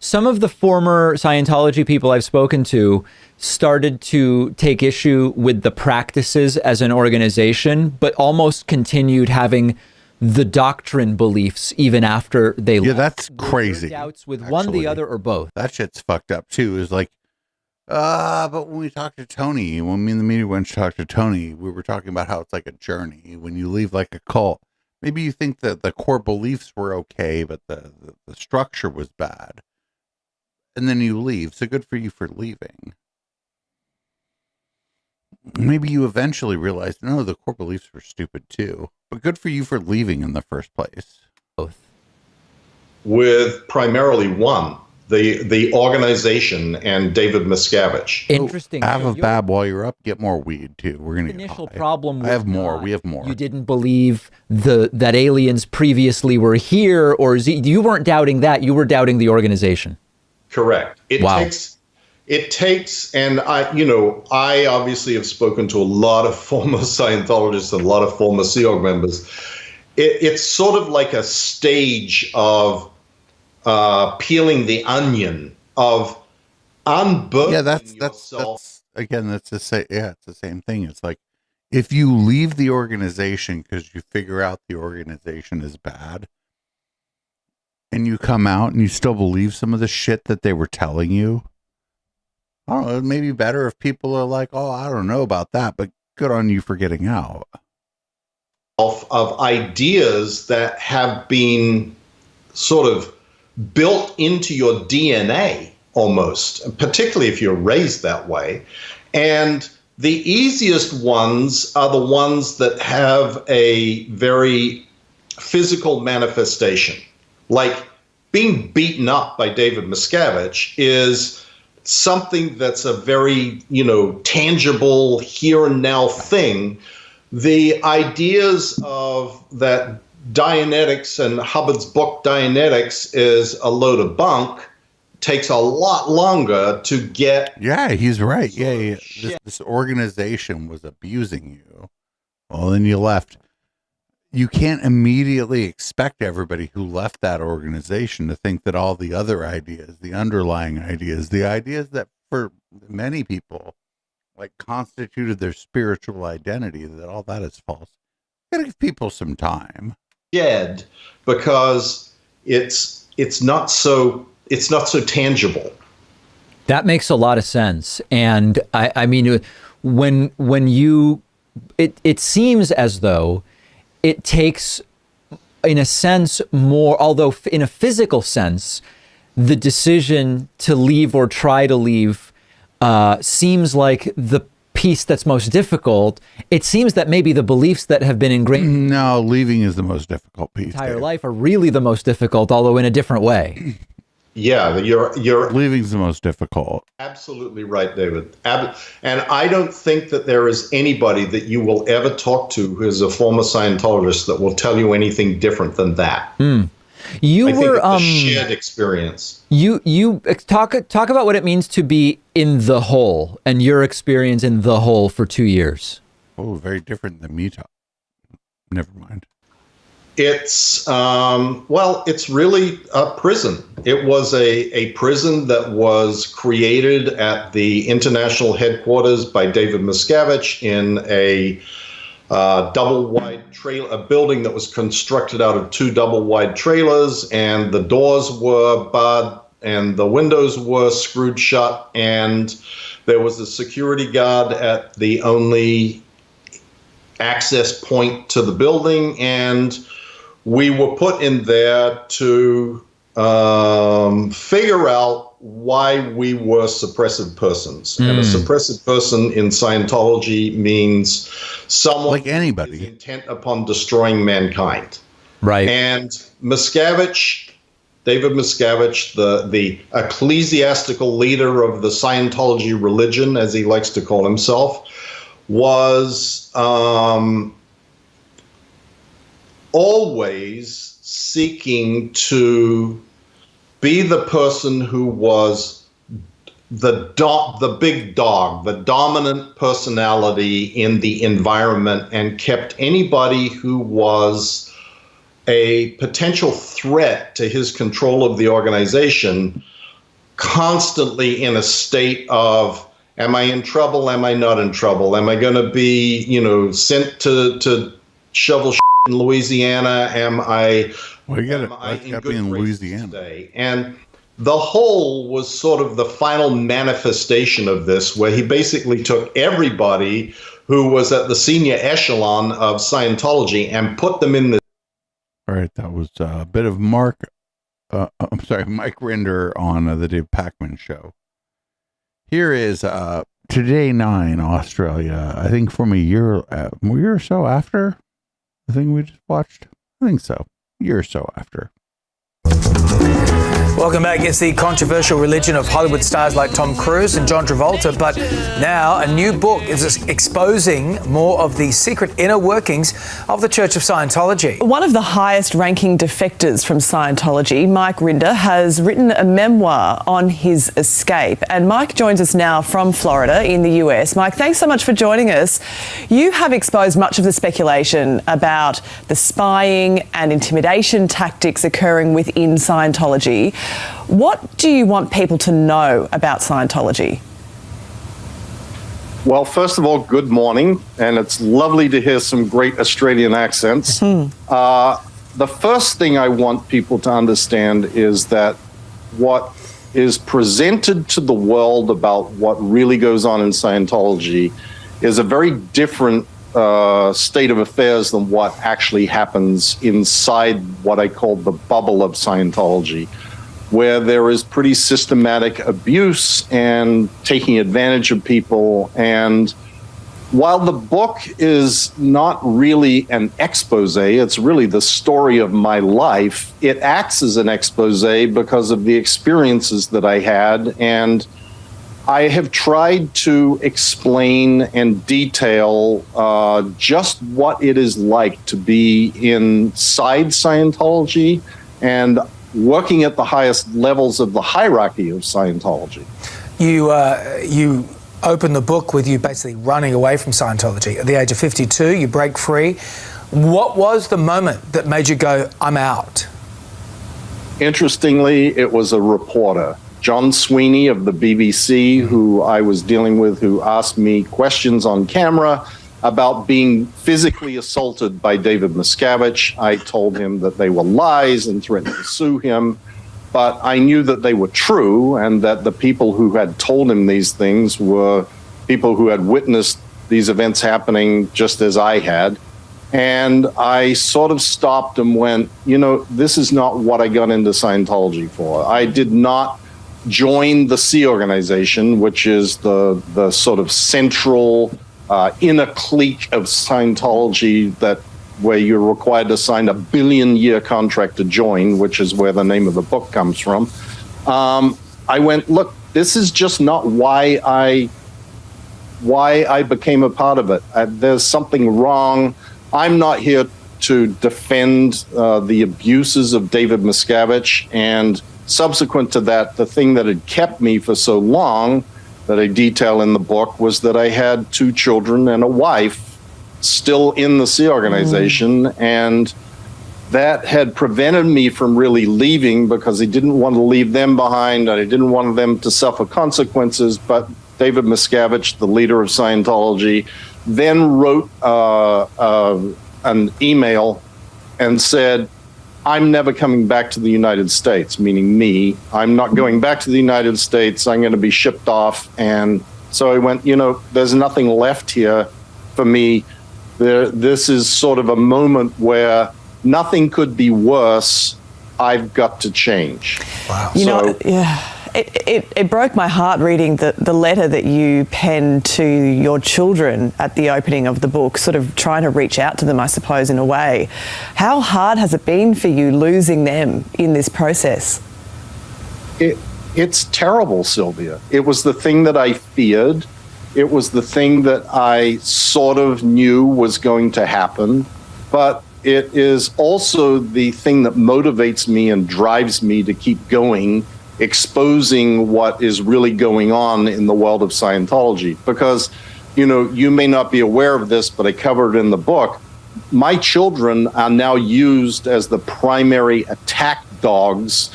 [SPEAKER 21] some of the former Scientology people I've spoken to started to take issue with the practices as an organization, but almost continued having the doctrine beliefs even after they left?
[SPEAKER 2] Yeah, that's crazy.
[SPEAKER 21] Doubts with one, the other, or both?
[SPEAKER 2] That shit's fucked up too. Is like, but when we talked to Tony, when me and the media went to talk to Tony, we were talking about how it's like a journey. When you leave like a cult, maybe you think that the core beliefs were okay, but the structure was bad. And then you leave. So good for you for leaving. Maybe you eventually realized, no, the core beliefs were stupid too. But good for you for leaving in the first place.
[SPEAKER 21] Both.
[SPEAKER 3] With primarily one. The organization and David Miscavige.
[SPEAKER 21] Interesting.
[SPEAKER 2] Have a bab while you're up. Get more weed too. We're gonna get
[SPEAKER 21] initial
[SPEAKER 2] high.
[SPEAKER 21] problem.
[SPEAKER 2] I have more. We have more.
[SPEAKER 21] You didn't believe that aliens previously were here, or you weren't doubting that. You were doubting the organization.
[SPEAKER 3] Correct. It takes, and I obviously have spoken to a lot of former Scientologists and a lot of former Sea Org members. It's sort of like a stage of peeling the onion, of unburdening yourself.
[SPEAKER 2] It's the same thing. It's like, if you leave the organization because you figure out the organization is bad, and you come out and you still believe some of the shit that they were telling you, I don't know, it may be better if people are like, oh, I don't know about that, but good on you for getting out.
[SPEAKER 3] Of ideas that have been sort of built into your DNA almost, particularly if you're raised that way. And the easiest ones are the ones that have a very physical manifestation. Like being beaten up by David Miscavige is something that's a very, tangible here and now thing. The ideas of that Dianetics and Hubbard's book Dianetics is a load of bunk takes a lot longer to get.
[SPEAKER 2] Yeah, he's right. Yeah. This organization was abusing you. Well, then you left. You can't immediately expect everybody who left that organization to think that all the other ideas, the underlying ideas, the ideas that for many people, like constituted their spiritual identity, that all that is false. You gotta give people some time.
[SPEAKER 11] Dead, because it's not so tangible.
[SPEAKER 21] That makes a lot of sense. And I mean, when you, it seems as though it takes, in a sense, more, although in a physical sense, the decision to leave or try to leave seems like the piece that's most difficult. It seems that maybe the beliefs that have been ingrained.
[SPEAKER 2] No, leaving is the most difficult piece.
[SPEAKER 21] Entire life are really the most difficult, although in a different way.
[SPEAKER 11] Yeah, you're
[SPEAKER 2] leaving's the most difficult.
[SPEAKER 11] Absolutely right, David. And I don't think that there is anybody that you will ever talk to who is a former Scientologist that will tell you anything different than that.
[SPEAKER 21] You
[SPEAKER 11] I
[SPEAKER 21] were
[SPEAKER 11] think it's a shared experience.
[SPEAKER 21] You talk about what it means to be in the hole and your experience in the hole for 2 years.
[SPEAKER 2] Oh, very different than me. Never mind.
[SPEAKER 11] It's it's really a prison. It was a prison that was created at the international headquarters by David Miscavige in a double-wide trailer, a building that was constructed out of 2 double-wide trailers, and the doors were barred and the windows were screwed shut, and there was a security guard at the only access point to the building, and we were put in there to figure out why we were suppressive persons. And a suppressive person in Scientology means someone
[SPEAKER 2] like anybody
[SPEAKER 11] who is intent upon destroying mankind.
[SPEAKER 21] Right.
[SPEAKER 11] And Miscavige, David Miscavige, the ecclesiastical leader of the Scientology religion, as he likes to call himself, was always seeking to be the person who was the big dog, the dominant personality in the environment, and kept anybody who was a potential threat to his control of the organization constantly in a state of, am I in trouble? Am I not in trouble? Am I going to be, sent to shovel in Louisiana? Am I?
[SPEAKER 2] Well, you got to be in Louisiana.
[SPEAKER 11] Today? And the whole was sort of the final manifestation of this, where he basically took everybody who was at the senior echelon of Scientology and put them in the.
[SPEAKER 2] All right, that was a bit of Mike Rinder on the Dave Pacman show. Here is Today 9, Australia. I think from a year or so after. I think we just watched. I think so. A year or so after.
[SPEAKER 1] Welcome back. It's the controversial religion of Hollywood stars like Tom Cruise and John Travolta, but now a new book is exposing more of the secret inner workings of the Church of Scientology.
[SPEAKER 22] One of the highest ranking defectors from Scientology, Mike Rinder, has written a memoir on his escape. And Mike joins us now from Florida in the US. Mike, thanks so much for joining us. You have exposed much of the speculation about the spying and intimidation tactics occurring within Scientology. What do you want people to know about Scientology?
[SPEAKER 3] Well, first of all, good morning, and it's lovely to hear some great Australian accents. The first thing I want people to understand is that what is presented to the world about what really goes on in Scientology is a very different state of affairs than what actually happens inside what I call the bubble of Scientology, where there is pretty systematic abuse and taking advantage of people. And while the book is not really an expose, it's really the story of my life, it acts as an expose because of the experiences that I had. And I have tried to explain and detail just what it is like to be inside Scientology and working at the highest levels of the hierarchy of Scientology.
[SPEAKER 1] You open the book with you basically running away from Scientology. At the age of 52, you break free. What was the moment that made you go, I'm out?
[SPEAKER 3] Interestingly, it was a reporter.
[SPEAKER 11] John Sweeney of the BBC, who I was dealing with, who asked me questions on camera about being physically assaulted by David Miscavige. I told him that they were lies and threatened to sue him, but I knew that they were true and that the people who had told him these things were people who had witnessed these events happening just as I had. And I sort of stopped and went, you know, this is not what I got into Scientology for. I did not join the Sea Organization, which is the sort of central inner clique of Scientology where you're required to sign a billion-year contract to join, which is where the name of the book comes from. I went, look, this is just not why I became a part of it. There's something wrong. I'm not here to defend the abuses of David Miscavige. And subsequent to that, the thing that had kept me for so long that I detail in the book was that I had 2 children and a wife still in the Sea Organization, and that had prevented me from really leaving because I didn't want to leave them behind and I didn't want them to suffer consequences. But David Miscavige, the leader of Scientology, then wrote an email and said, I'm never coming back to the United States, meaning me. I'm not going back to the United States. I'm going to be shipped off. And so I went, you know, there's nothing left here for me. This is sort of a moment where nothing could be worse. I've got to change.
[SPEAKER 1] Wow.
[SPEAKER 22] You know, yeah. It broke my heart reading the letter that you penned to your children at the opening of the book, sort of trying to reach out to them, I suppose, in a way. How hard has it been for you losing them in this process?
[SPEAKER 11] It's terrible, Sylvia. It was the thing that I feared. It was the thing that I sort of knew was going to happen. But it is also the thing that motivates me and drives me to keep going, exposing what is really going on in the world of Scientology. Because, you know, you may not be aware of this, but I covered it in the book. My children are now used as the primary attack dogs,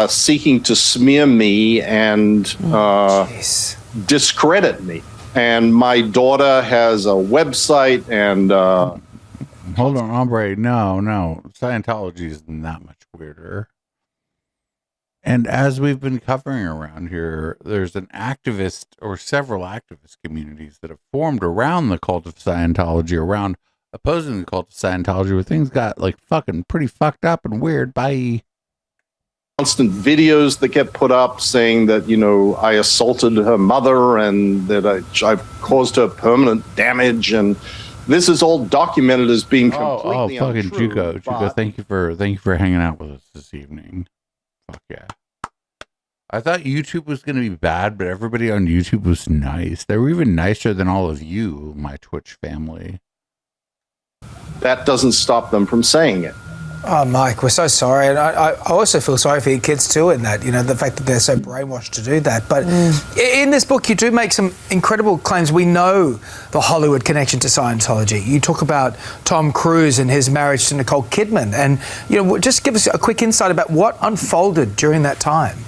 [SPEAKER 11] seeking to smear me and discredit me. And my daughter has a website and...
[SPEAKER 2] Hold on, Hombre. No. Scientology is not much weirder. And as we've been covering around here, there's an activist or several activist communities that have formed around the cult of Scientology, around opposing the cult of Scientology, where things got like fucking pretty fucked up and weird. Bye.
[SPEAKER 11] Constant videos that get put up saying that, you know, I assaulted her mother and that I've caused her permanent damage. And this is all documented as being completely
[SPEAKER 2] fucking
[SPEAKER 11] untrue.
[SPEAKER 2] Jugo, thank you for hanging out with us this evening. Fuck yeah. I thought YouTube was going to be bad, but everybody on YouTube was nice. They were even nicer than all of you, my Twitch family.
[SPEAKER 11] That doesn't stop them from saying it.
[SPEAKER 1] Oh, Mike, we're so sorry. And I also feel sorry for your kids too in that, you know, the fact that they're so brainwashed to do that. But in this book, you do make some incredible claims. We know the Hollywood connection to Scientology. You talk about Tom Cruise and his marriage to Nicole Kidman. And, you know, just give us a quick insight about what unfolded during that time.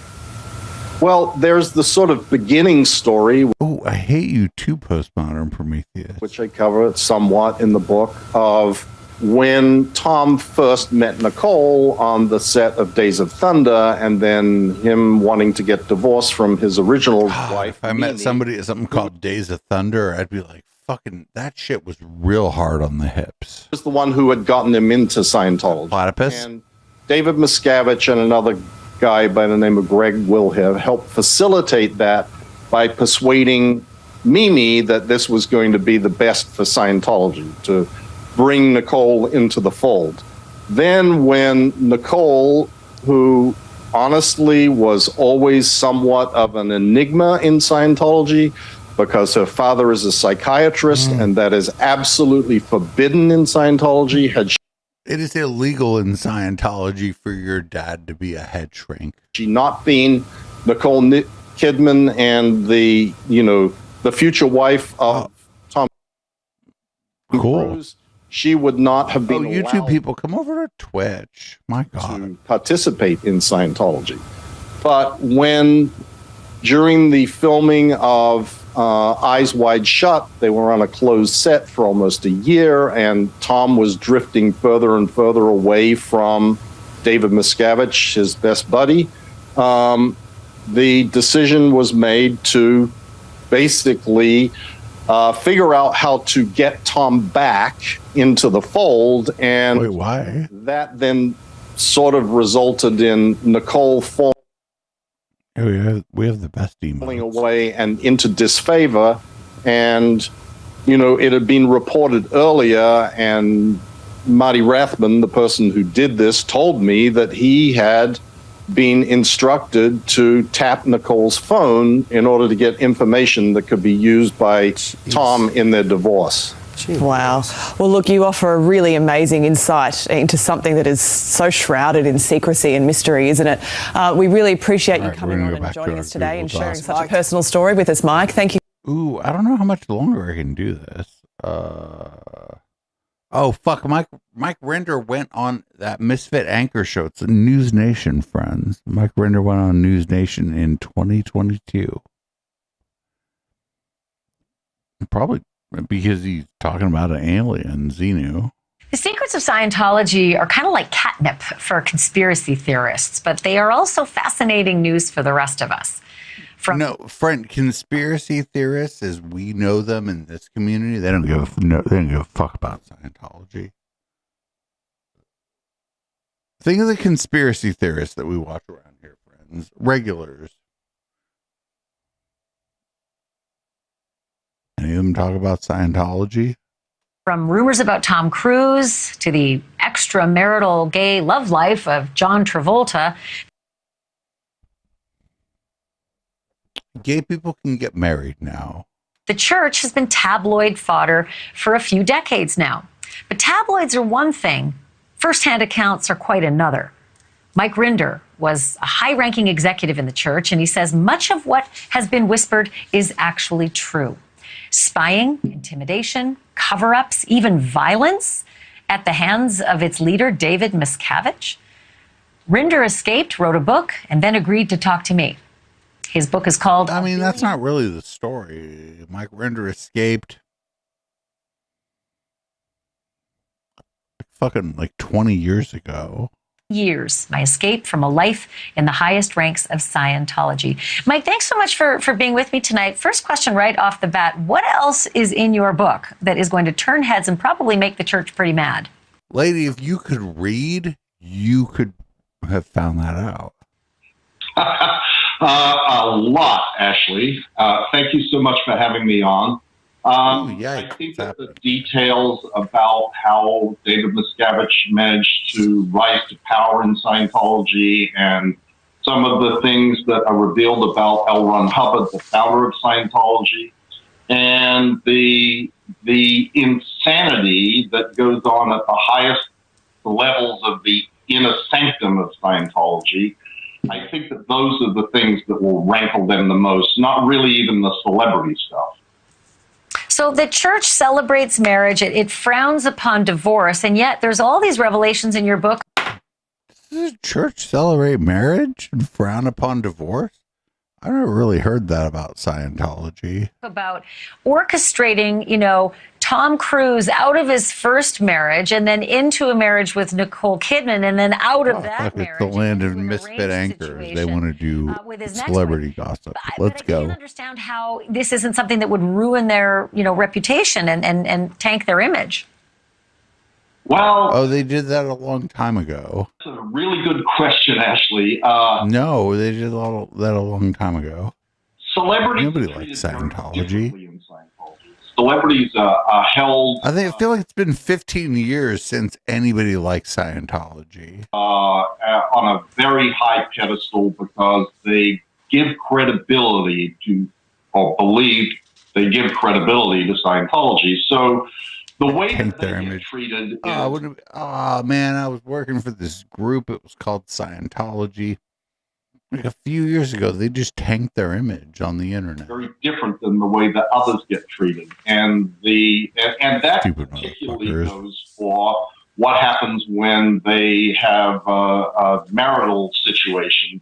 [SPEAKER 11] Well, there's the sort of beginning story.
[SPEAKER 2] Oh, I hate you too, Postmodern Prometheus.
[SPEAKER 11] Which I cover somewhat in the book, of when Tom first met Nicole on the set of Days of Thunder, and then him wanting to get divorced from his original wife.
[SPEAKER 2] If I met somebody at something called Days of Thunder, I'd be like, fucking, that shit was real hard on the hips.
[SPEAKER 11] Was the one who had gotten him into Scientology.
[SPEAKER 2] Platypus?
[SPEAKER 11] And David Miscavige and another guy by the name of Greg Wilhave helped facilitate that by persuading Mimi that this was going to be the best for Scientology, to bring Nicole into the fold. Then when Nicole, who honestly was always somewhat of an enigma in Scientology because her father is a psychiatrist and that is absolutely forbidden in Scientology,
[SPEAKER 2] it is illegal in Scientology for your dad to be a head shrink.
[SPEAKER 11] She not been Nicole Kidman and the future wife of Tom Cruise, she would not have been
[SPEAKER 2] YouTube people, come over to Twitch. My God.
[SPEAKER 11] To participate in Scientology. But during the filming of Eyes Wide Shut, they were on a closed set for almost a year, and Tom was drifting further and further away from David Miscavige, his best buddy. The decision was made to basically figure out how to get Tom back into the fold, and
[SPEAKER 2] wait, why?
[SPEAKER 11] That then sort of resulted in Nicole falling
[SPEAKER 2] we have the best email
[SPEAKER 11] away and into disfavor. And it had been reported earlier, and Marty Rathman, the person who did this, told me that he had been instructed to tap Nicole's phone in order to get information that could be used by Tom in their divorce.
[SPEAKER 22] Wow. Well, look, you offer a really amazing insight into something that is so shrouded in secrecy and mystery, isn't it? We really appreciate you coming on and joining us today and sharing such a personal story with us, Mike. Thank you.
[SPEAKER 2] Ooh, I don't know how much longer I can do this. Oh, fuck. Mike Rinder went on that Misfit Anchor show. It's a News Nation, friends. Mike Rinder went on News Nation in 2022. Probably because he's talking about an alien, Xenu.
[SPEAKER 6] The secrets of Scientology are kind of like catnip for conspiracy theorists, but they are also fascinating news for the rest of us.
[SPEAKER 2] Friend, conspiracy theorists, as we know them in this community, they don't give a fuck about Scientology. Think of the conspiracy theorists that we watch around here, friends. Regulars. Any of them talk about Scientology?
[SPEAKER 6] From rumors about Tom Cruise to the extramarital gay love life of John Travolta.
[SPEAKER 2] Gay people can get married now.
[SPEAKER 6] The church has been tabloid fodder for a few decades now. But tabloids are one thing, first-hand accounts are quite another. Mike Rinder was a high-ranking executive in the church, and he says much of what has been whispered is actually true. Spying, intimidation, cover-ups, even violence at the hands of its leader, David Miscavige. Rinder escaped, wrote a book, and then agreed to talk to me. His book is called...
[SPEAKER 2] I mean, that's not really the story. Mike Rinder escaped fucking 20 years ago.
[SPEAKER 6] Years, my escape from a life in the highest ranks of Scientology. Mike, thanks so much for being with me tonight. First question right off the bat, what else is in your book that is going to turn heads and probably make the church pretty mad?
[SPEAKER 2] Lady, if you could read, you could have found that out.
[SPEAKER 11] A lot, Ashley. Thank you so much for having me on. I think that the details about how David Miscavige managed to rise to power in Scientology and some of the things that are revealed about L. Ron Hubbard, the founder of Scientology, and the insanity that goes on at the highest levels of the inner sanctum of Scientology. I think that those are the things that will rankle them the most, not really even the celebrity stuff.
[SPEAKER 6] So the church celebrates marriage, it frowns upon divorce, and yet there's all these revelations in your book.
[SPEAKER 2] Does the church celebrate marriage and frown upon divorce? I never really heard that about Scientology.
[SPEAKER 6] About orchestrating, Tom Cruise out of his first marriage and then into a marriage with Nicole Kidman and then out of that marriage.
[SPEAKER 2] It's the land of misfit anchors. They want to do celebrity gossip. Let's go.
[SPEAKER 6] I can't understand how this isn't something that would ruin their, reputation and tank their image.
[SPEAKER 11] Well,
[SPEAKER 2] they did that a long time ago.
[SPEAKER 11] That's a really good question, Ashley.
[SPEAKER 2] No, they did that a long time ago.
[SPEAKER 11] Celebrities.
[SPEAKER 2] Nobody likes Scientology.
[SPEAKER 11] Celebrities are held.
[SPEAKER 2] I feel like it's been 15 years since anybody liked Scientology.
[SPEAKER 11] On a very high pedestal because they give credibility to, or believe they give credibility to Scientology. So the way that they get treated is...
[SPEAKER 2] man, I was working for this group. It was called Scientology. Like a few years ago, they just tanked their image on the internet.
[SPEAKER 11] Very different than the way that others get treated. And that particularly goes for what happens when they have a marital situation.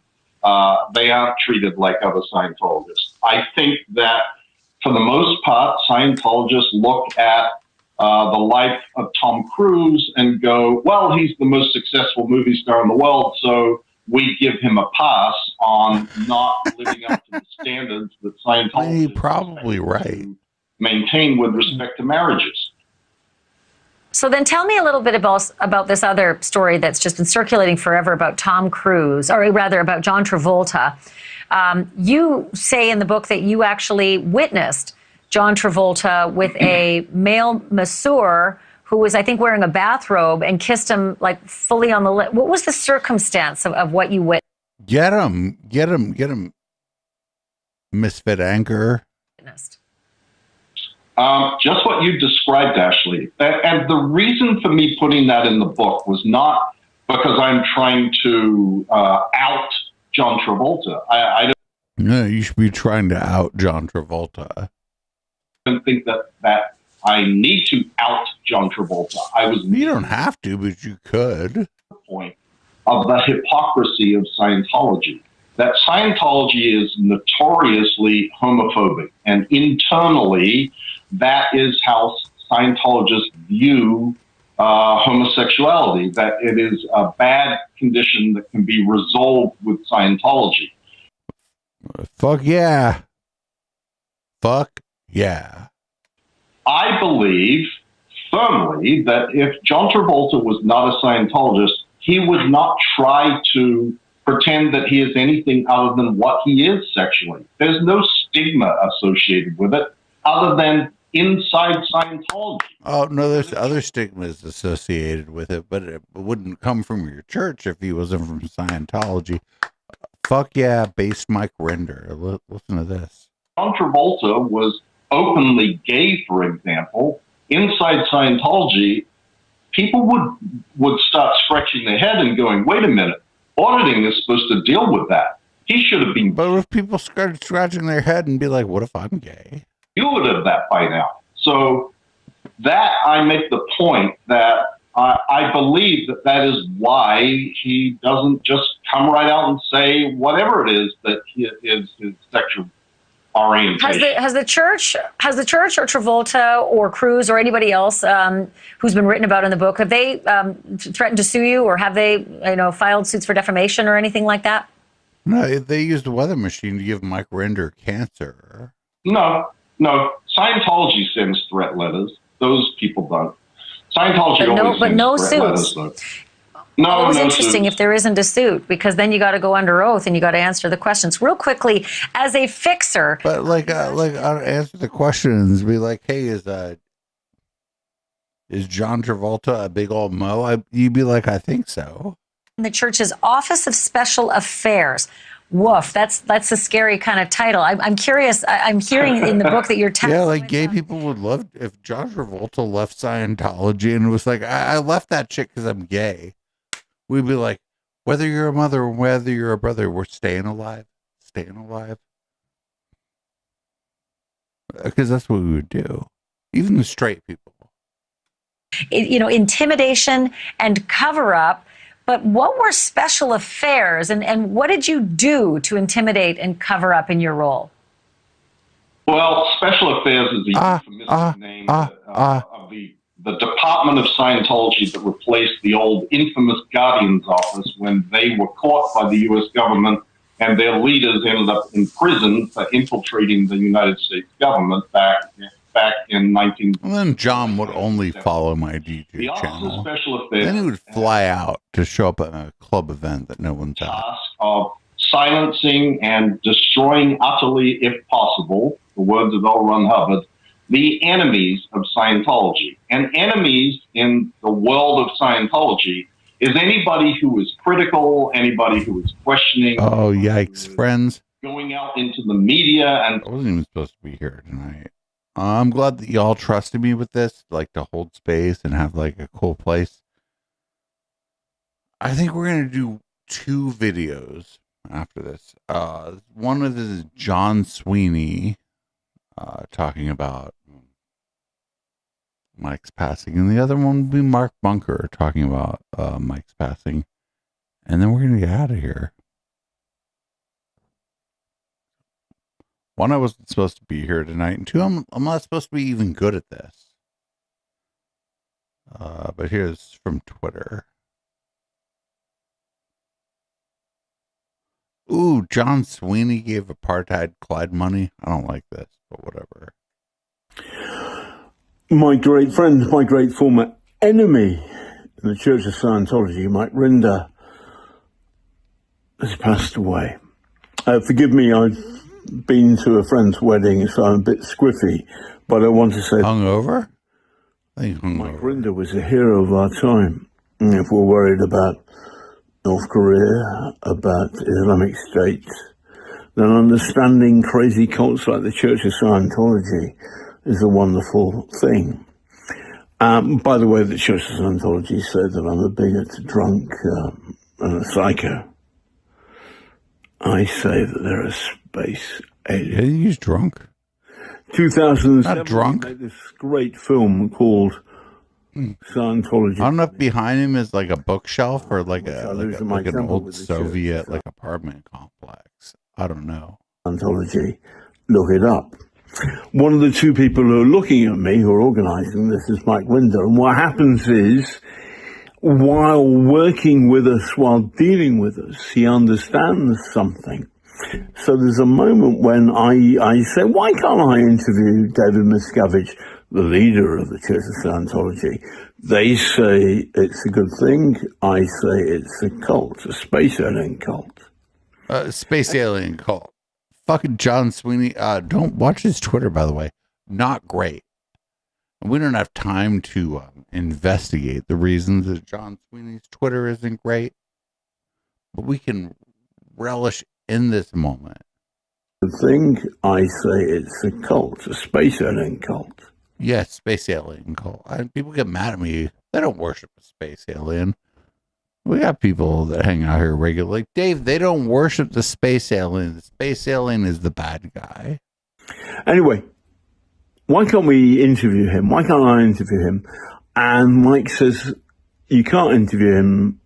[SPEAKER 11] they aren't treated like other Scientologists. I think that for the most part, Scientologists look at the life of Tom Cruise and go, well, he's the most successful movie star in the world, so we give him a pass on not living up to the standards that Scientologists
[SPEAKER 2] You're probably right.
[SPEAKER 11] maintain with respect to marriages.
[SPEAKER 6] So then tell me a little bit about this other story that's just been circulating forever about Tom Cruise, or rather about John Travolta. You say in the book that you actually witnessed John Travolta with a male masseur who was, I think, wearing a bathrobe and kissed him like fully on the lip. What was the circumstance of what you witnessed?
[SPEAKER 2] Get him, misfit anchor.
[SPEAKER 11] Just what you described, Ashley. And the reason for me putting that in the book was not because I'm trying to out John Travolta. I
[SPEAKER 2] No, you should be trying to out John Travolta.
[SPEAKER 11] don't think that I need to out John Travolta.
[SPEAKER 2] You don't have to, but you could.
[SPEAKER 11] Point of the hypocrisy of Scientology. That Scientology is notoriously homophobic, and internally, that is how Scientologists view homosexuality, that it is a bad condition that can be resolved with Scientology.
[SPEAKER 2] Fuck yeah. Fuck yeah.
[SPEAKER 11] I believe firmly that if John Travolta was not a Scientologist, he would not try to pretend that he is anything other than what he is sexually. There's no stigma associated with it other than inside Scientology.
[SPEAKER 2] Oh, no, there's other stigmas associated with it, but it wouldn't come from your church if he wasn't from Scientology. Fuck yeah, based Mike Rinder. Listen to this.
[SPEAKER 11] John Travolta was openly gay, for example. Inside Scientology, people would start scratching their head and going, wait a minute, auditing is supposed to deal with that. He should have been.
[SPEAKER 2] But if people started scratching their head and be like, what if I'm gay?
[SPEAKER 11] You would have that by now. So that I make the point that I believe that is why he doesn't just come right out and say whatever it is that is his sexual orientation.
[SPEAKER 6] Has the church or Travolta or Cruise or anybody else who's been written about in the book, have they threatened to sue you, or have they filed suits for defamation or anything like that?
[SPEAKER 2] No, they used a weather machine to give Mike Rinder cancer.
[SPEAKER 11] No. Scientology sends threat letters. Those people don't. Scientology always sends
[SPEAKER 6] no
[SPEAKER 11] threat
[SPEAKER 6] suits.
[SPEAKER 11] letters, though.
[SPEAKER 6] It was interesting
[SPEAKER 11] suits.
[SPEAKER 6] if there isn't a suit, because then you got to go under oath and you got to answer the questions real quickly as a fixer.
[SPEAKER 2] But I'd answer the questions, be like, hey, is John Travolta a big old mo? You'd be like, I think so.
[SPEAKER 6] In the church's Office of Special Affairs. Woof, that's a scary kind of title. I'm curious. I'm hearing in the book that you're
[SPEAKER 2] yeah, like gay people would love if John Travolta left Scientology and was like, I left that chick because I'm gay. We'd be like, whether you're a mother or whether you're a brother, we're staying alive. Because that's what we would do. Even the straight people.
[SPEAKER 6] Intimidation and cover up. But what were special affairs, and what did you do to intimidate and cover up in your role?
[SPEAKER 11] Well, Special Affairs is the euphemistic name of the Department of Scientology that replaced the old infamous Guardian's Office when they were caught by the U.S. government and their leaders ended up in prison for infiltrating the United States government back in 19...
[SPEAKER 2] And then John would only follow my DJ channel.
[SPEAKER 11] Special Affairs.
[SPEAKER 2] Then he would fly out to show up at a club event that no one's at.
[SPEAKER 11] Of silencing and destroying utterly, if possible, the words of L. Ron Hubbard, the enemies of Scientology. And enemies in the world of Scientology is anybody who is critical, anybody who is questioning.
[SPEAKER 2] Oh, yikes, friends.
[SPEAKER 11] Going out into the media. And
[SPEAKER 2] I wasn't even supposed to be here tonight. I'm glad that y'all trusted me with this, like to hold space and have like a cool place. I think we're going to do 2 videos after this. One of this is John Sweeney talking about Mike's passing, and the other one would be Mark Bunker talking about Mike's passing. And then we're going to get out of here. One, I wasn't supposed to be here tonight, and two, I'm not supposed to be even good at this. But here's from Twitter. Ooh, John Sweeney gave apartheid Clyde money. I don't like this, but whatever.
[SPEAKER 9] My great friend, my great former enemy in the Church of Scientology, Mike Rinder, has passed away. Forgive me, I've been to a friend's wedding, so I'm a bit squiffy, but I want to say...
[SPEAKER 2] Hungover?
[SPEAKER 9] Mike Rinder was a hero of our time. And if we're worried about North Korea, about Islamic State, then understanding crazy cults like the Church of Scientology is a wonderful thing. By the way, the Church of Scientology said that I'm a bigot, a drunk, and a psycho. I say that there are space aliens.
[SPEAKER 2] Yeah, he's drunk.
[SPEAKER 9] 2007,
[SPEAKER 2] not drunk.
[SPEAKER 9] Made this great film called Scientology.
[SPEAKER 2] I don't know if behind him is like a bookshelf or like an old Soviet like apartment complex. I don't know.
[SPEAKER 9] Scientology. Look it up. One of the two people who are looking at me, who are organizing this, is Mike Rinder. And what happens is, while working with us, while dealing with us, he understands something. So there's a moment when I say, why can't I interview David Miscavige, the leader of the Church of Scientology? They say it's a good thing. I say it's a cult, a space alien cult.
[SPEAKER 2] Space alien cult. Fucking John Sweeney. Don't watch his Twitter, by the way. Not great. We don't have time to investigate the reasons that John Sweeney's Twitter isn't great. But we can relish in this moment.
[SPEAKER 9] The thing, I say it's a cult, a space alien cult.
[SPEAKER 2] Yes, space alien cult. People get mad at me. They don't worship a space alien. We got people that hang out here regularly. Dave, they don't worship the space alien. The space alien is the bad guy.
[SPEAKER 9] Anyway, why can't we interview him? Why can't I interview him? And Mike says, you can't interview him,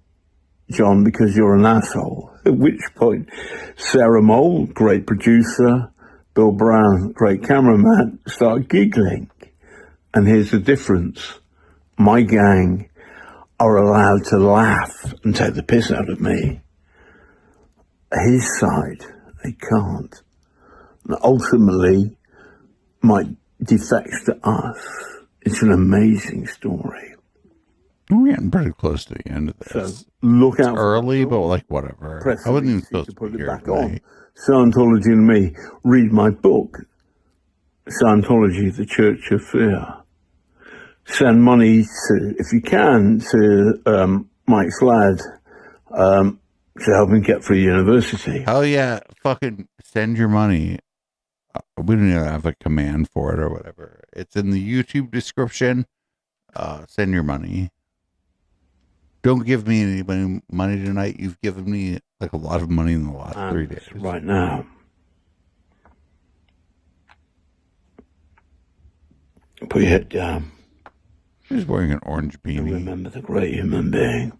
[SPEAKER 9] John, because you're an asshole. At which point, Sarah Mole, great producer, Bill Brown, great cameraman, start giggling. And here's the difference. My gang are allowed to laugh and take the piss out of me. His side, they can't. And ultimately, Mike defects to us. It's an amazing story.
[SPEAKER 2] We're getting pretty close to the end of this.
[SPEAKER 9] So look out.
[SPEAKER 2] It's early, but like whatever. I wasn't even supposed to put it back on.
[SPEAKER 9] Scientology and me. Read my book, Scientology, the Church of Fear. Send money to, if you can, to Mike's lad to help him get through university.
[SPEAKER 2] Oh yeah, fucking send your money. We don't even have a command for it or whatever. It's in the YouTube description. Send your money. Don't give me any money tonight. You've given me like a lot of money in the last 3 days.
[SPEAKER 9] Right now. Put your head down.
[SPEAKER 2] He's wearing an orange beanie.
[SPEAKER 9] Remember the great human being.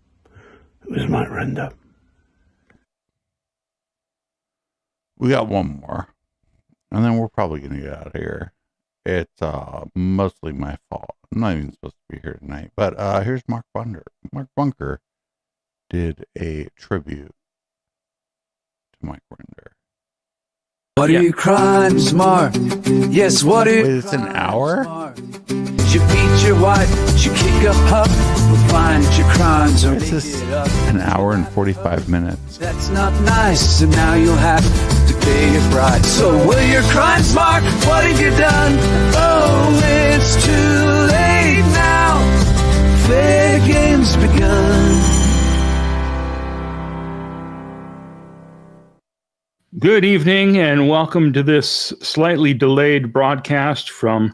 [SPEAKER 9] It was Mike Rinder.
[SPEAKER 2] We got one more. And then we're probably going to get out of here. It's mostly my fault. I'm not even supposed to be here tonight. But here's Mark Bunker. Mark Bunker did a tribute to Mike Rinder.
[SPEAKER 10] What are your crimes, Mark? Yes, what are
[SPEAKER 2] Wait, it's an hour?
[SPEAKER 10] You beat your wife, you kick a pup, we'll find your crimes or
[SPEAKER 2] This is an hour and 45 minutes.
[SPEAKER 10] That's not nice, so now you'll have to pay a price. So what are your crimes, Mark? What have you done? Oh, it's too late now. Fair game's begun.
[SPEAKER 23] Good evening and welcome to this slightly delayed broadcast from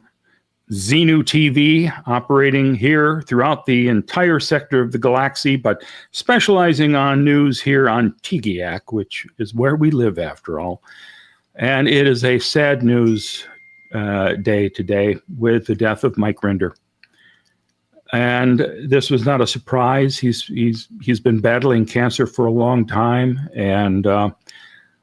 [SPEAKER 23] Xenu TV, operating here throughout the entire sector of the galaxy, but specializing on news here on Tigiak, which is where we live after all. And it is a sad news day today with the death of Mike Rinder. And this was not a surprise. He's been battling cancer for a long time, and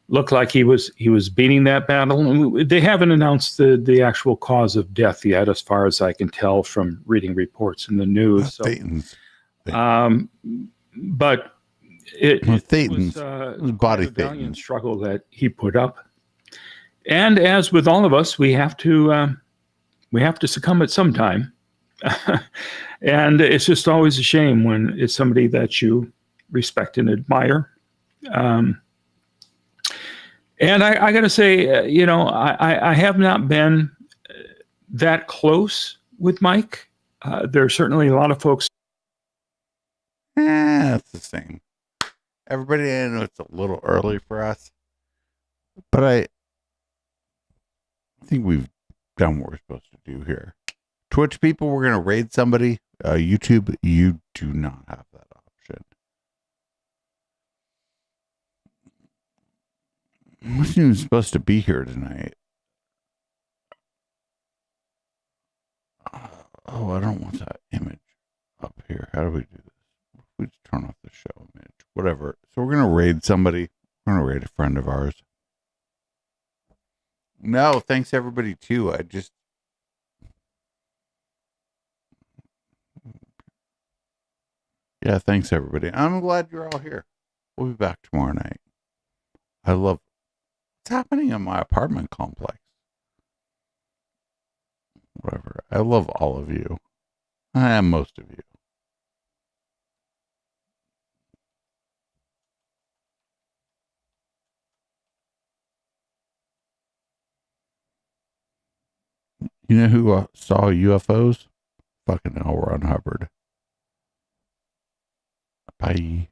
[SPEAKER 23] looked like he was beating that battle. And they haven't announced the actual cause of death yet, as far as I can tell from reading reports in the news. So, but it was
[SPEAKER 2] body
[SPEAKER 23] a valiant struggle that he put up. And as with all of us, we have to succumb at some time. And it's just always a shame when it's somebody that you respect and admire. And I got to say, I have not been that close with Mike. There are certainly a lot of folks.
[SPEAKER 2] It's the same. Everybody, I know it's a little early for us, but I think we've done what we're supposed to do here. Twitch people, we're going to raid somebody. YouTube, you do not have that option. I wasn't even supposed to be here tonight. Oh, I don't want that image up here. How do we do this? We just turn off the show image. Whatever. So we're going to raid somebody. We're going to raid a friend of ours. No, thanks everybody too. Yeah, thanks everybody. I'm glad you're all here. We'll be back tomorrow night. I love what's happening in my apartment complex. Whatever. I love all of you. I am most of you. You know who saw UFOs? Fucking L. Ron Hubbard. Bye.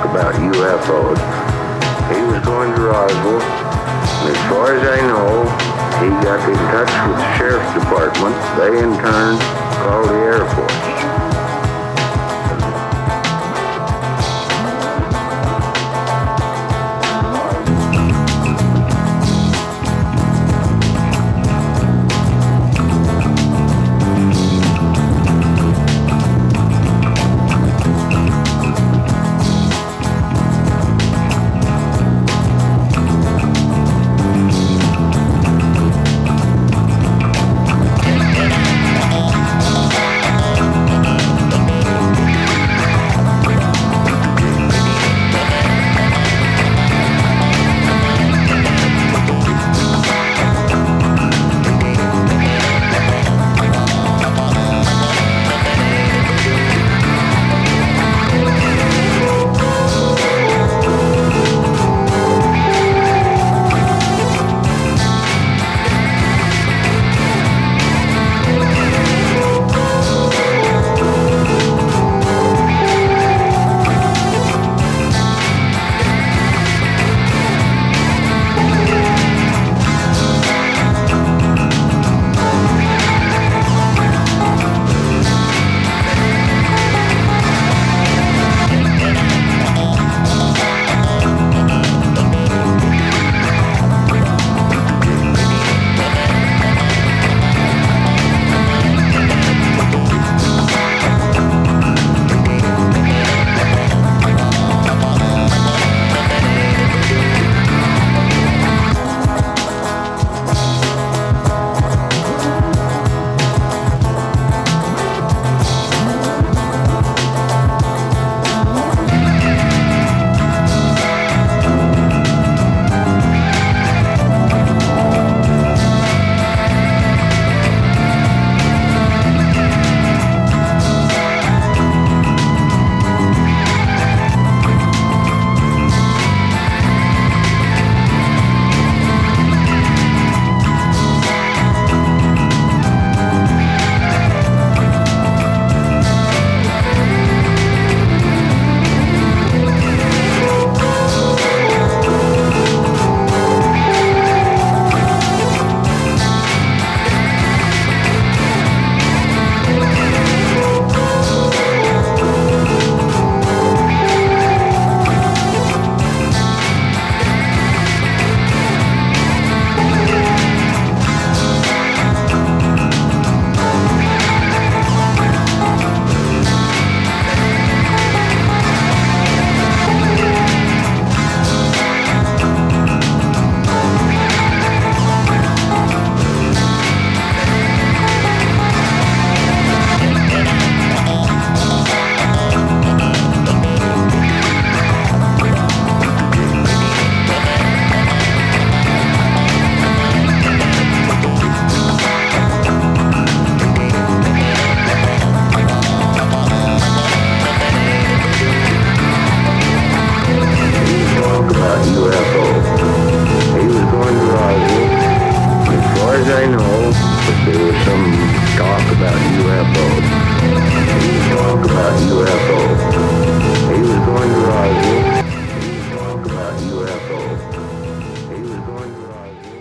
[SPEAKER 4] About UFOs. He was going to Roswell, and as far as I know, he got in touch with the sheriff's department. They in turn called the Air Force.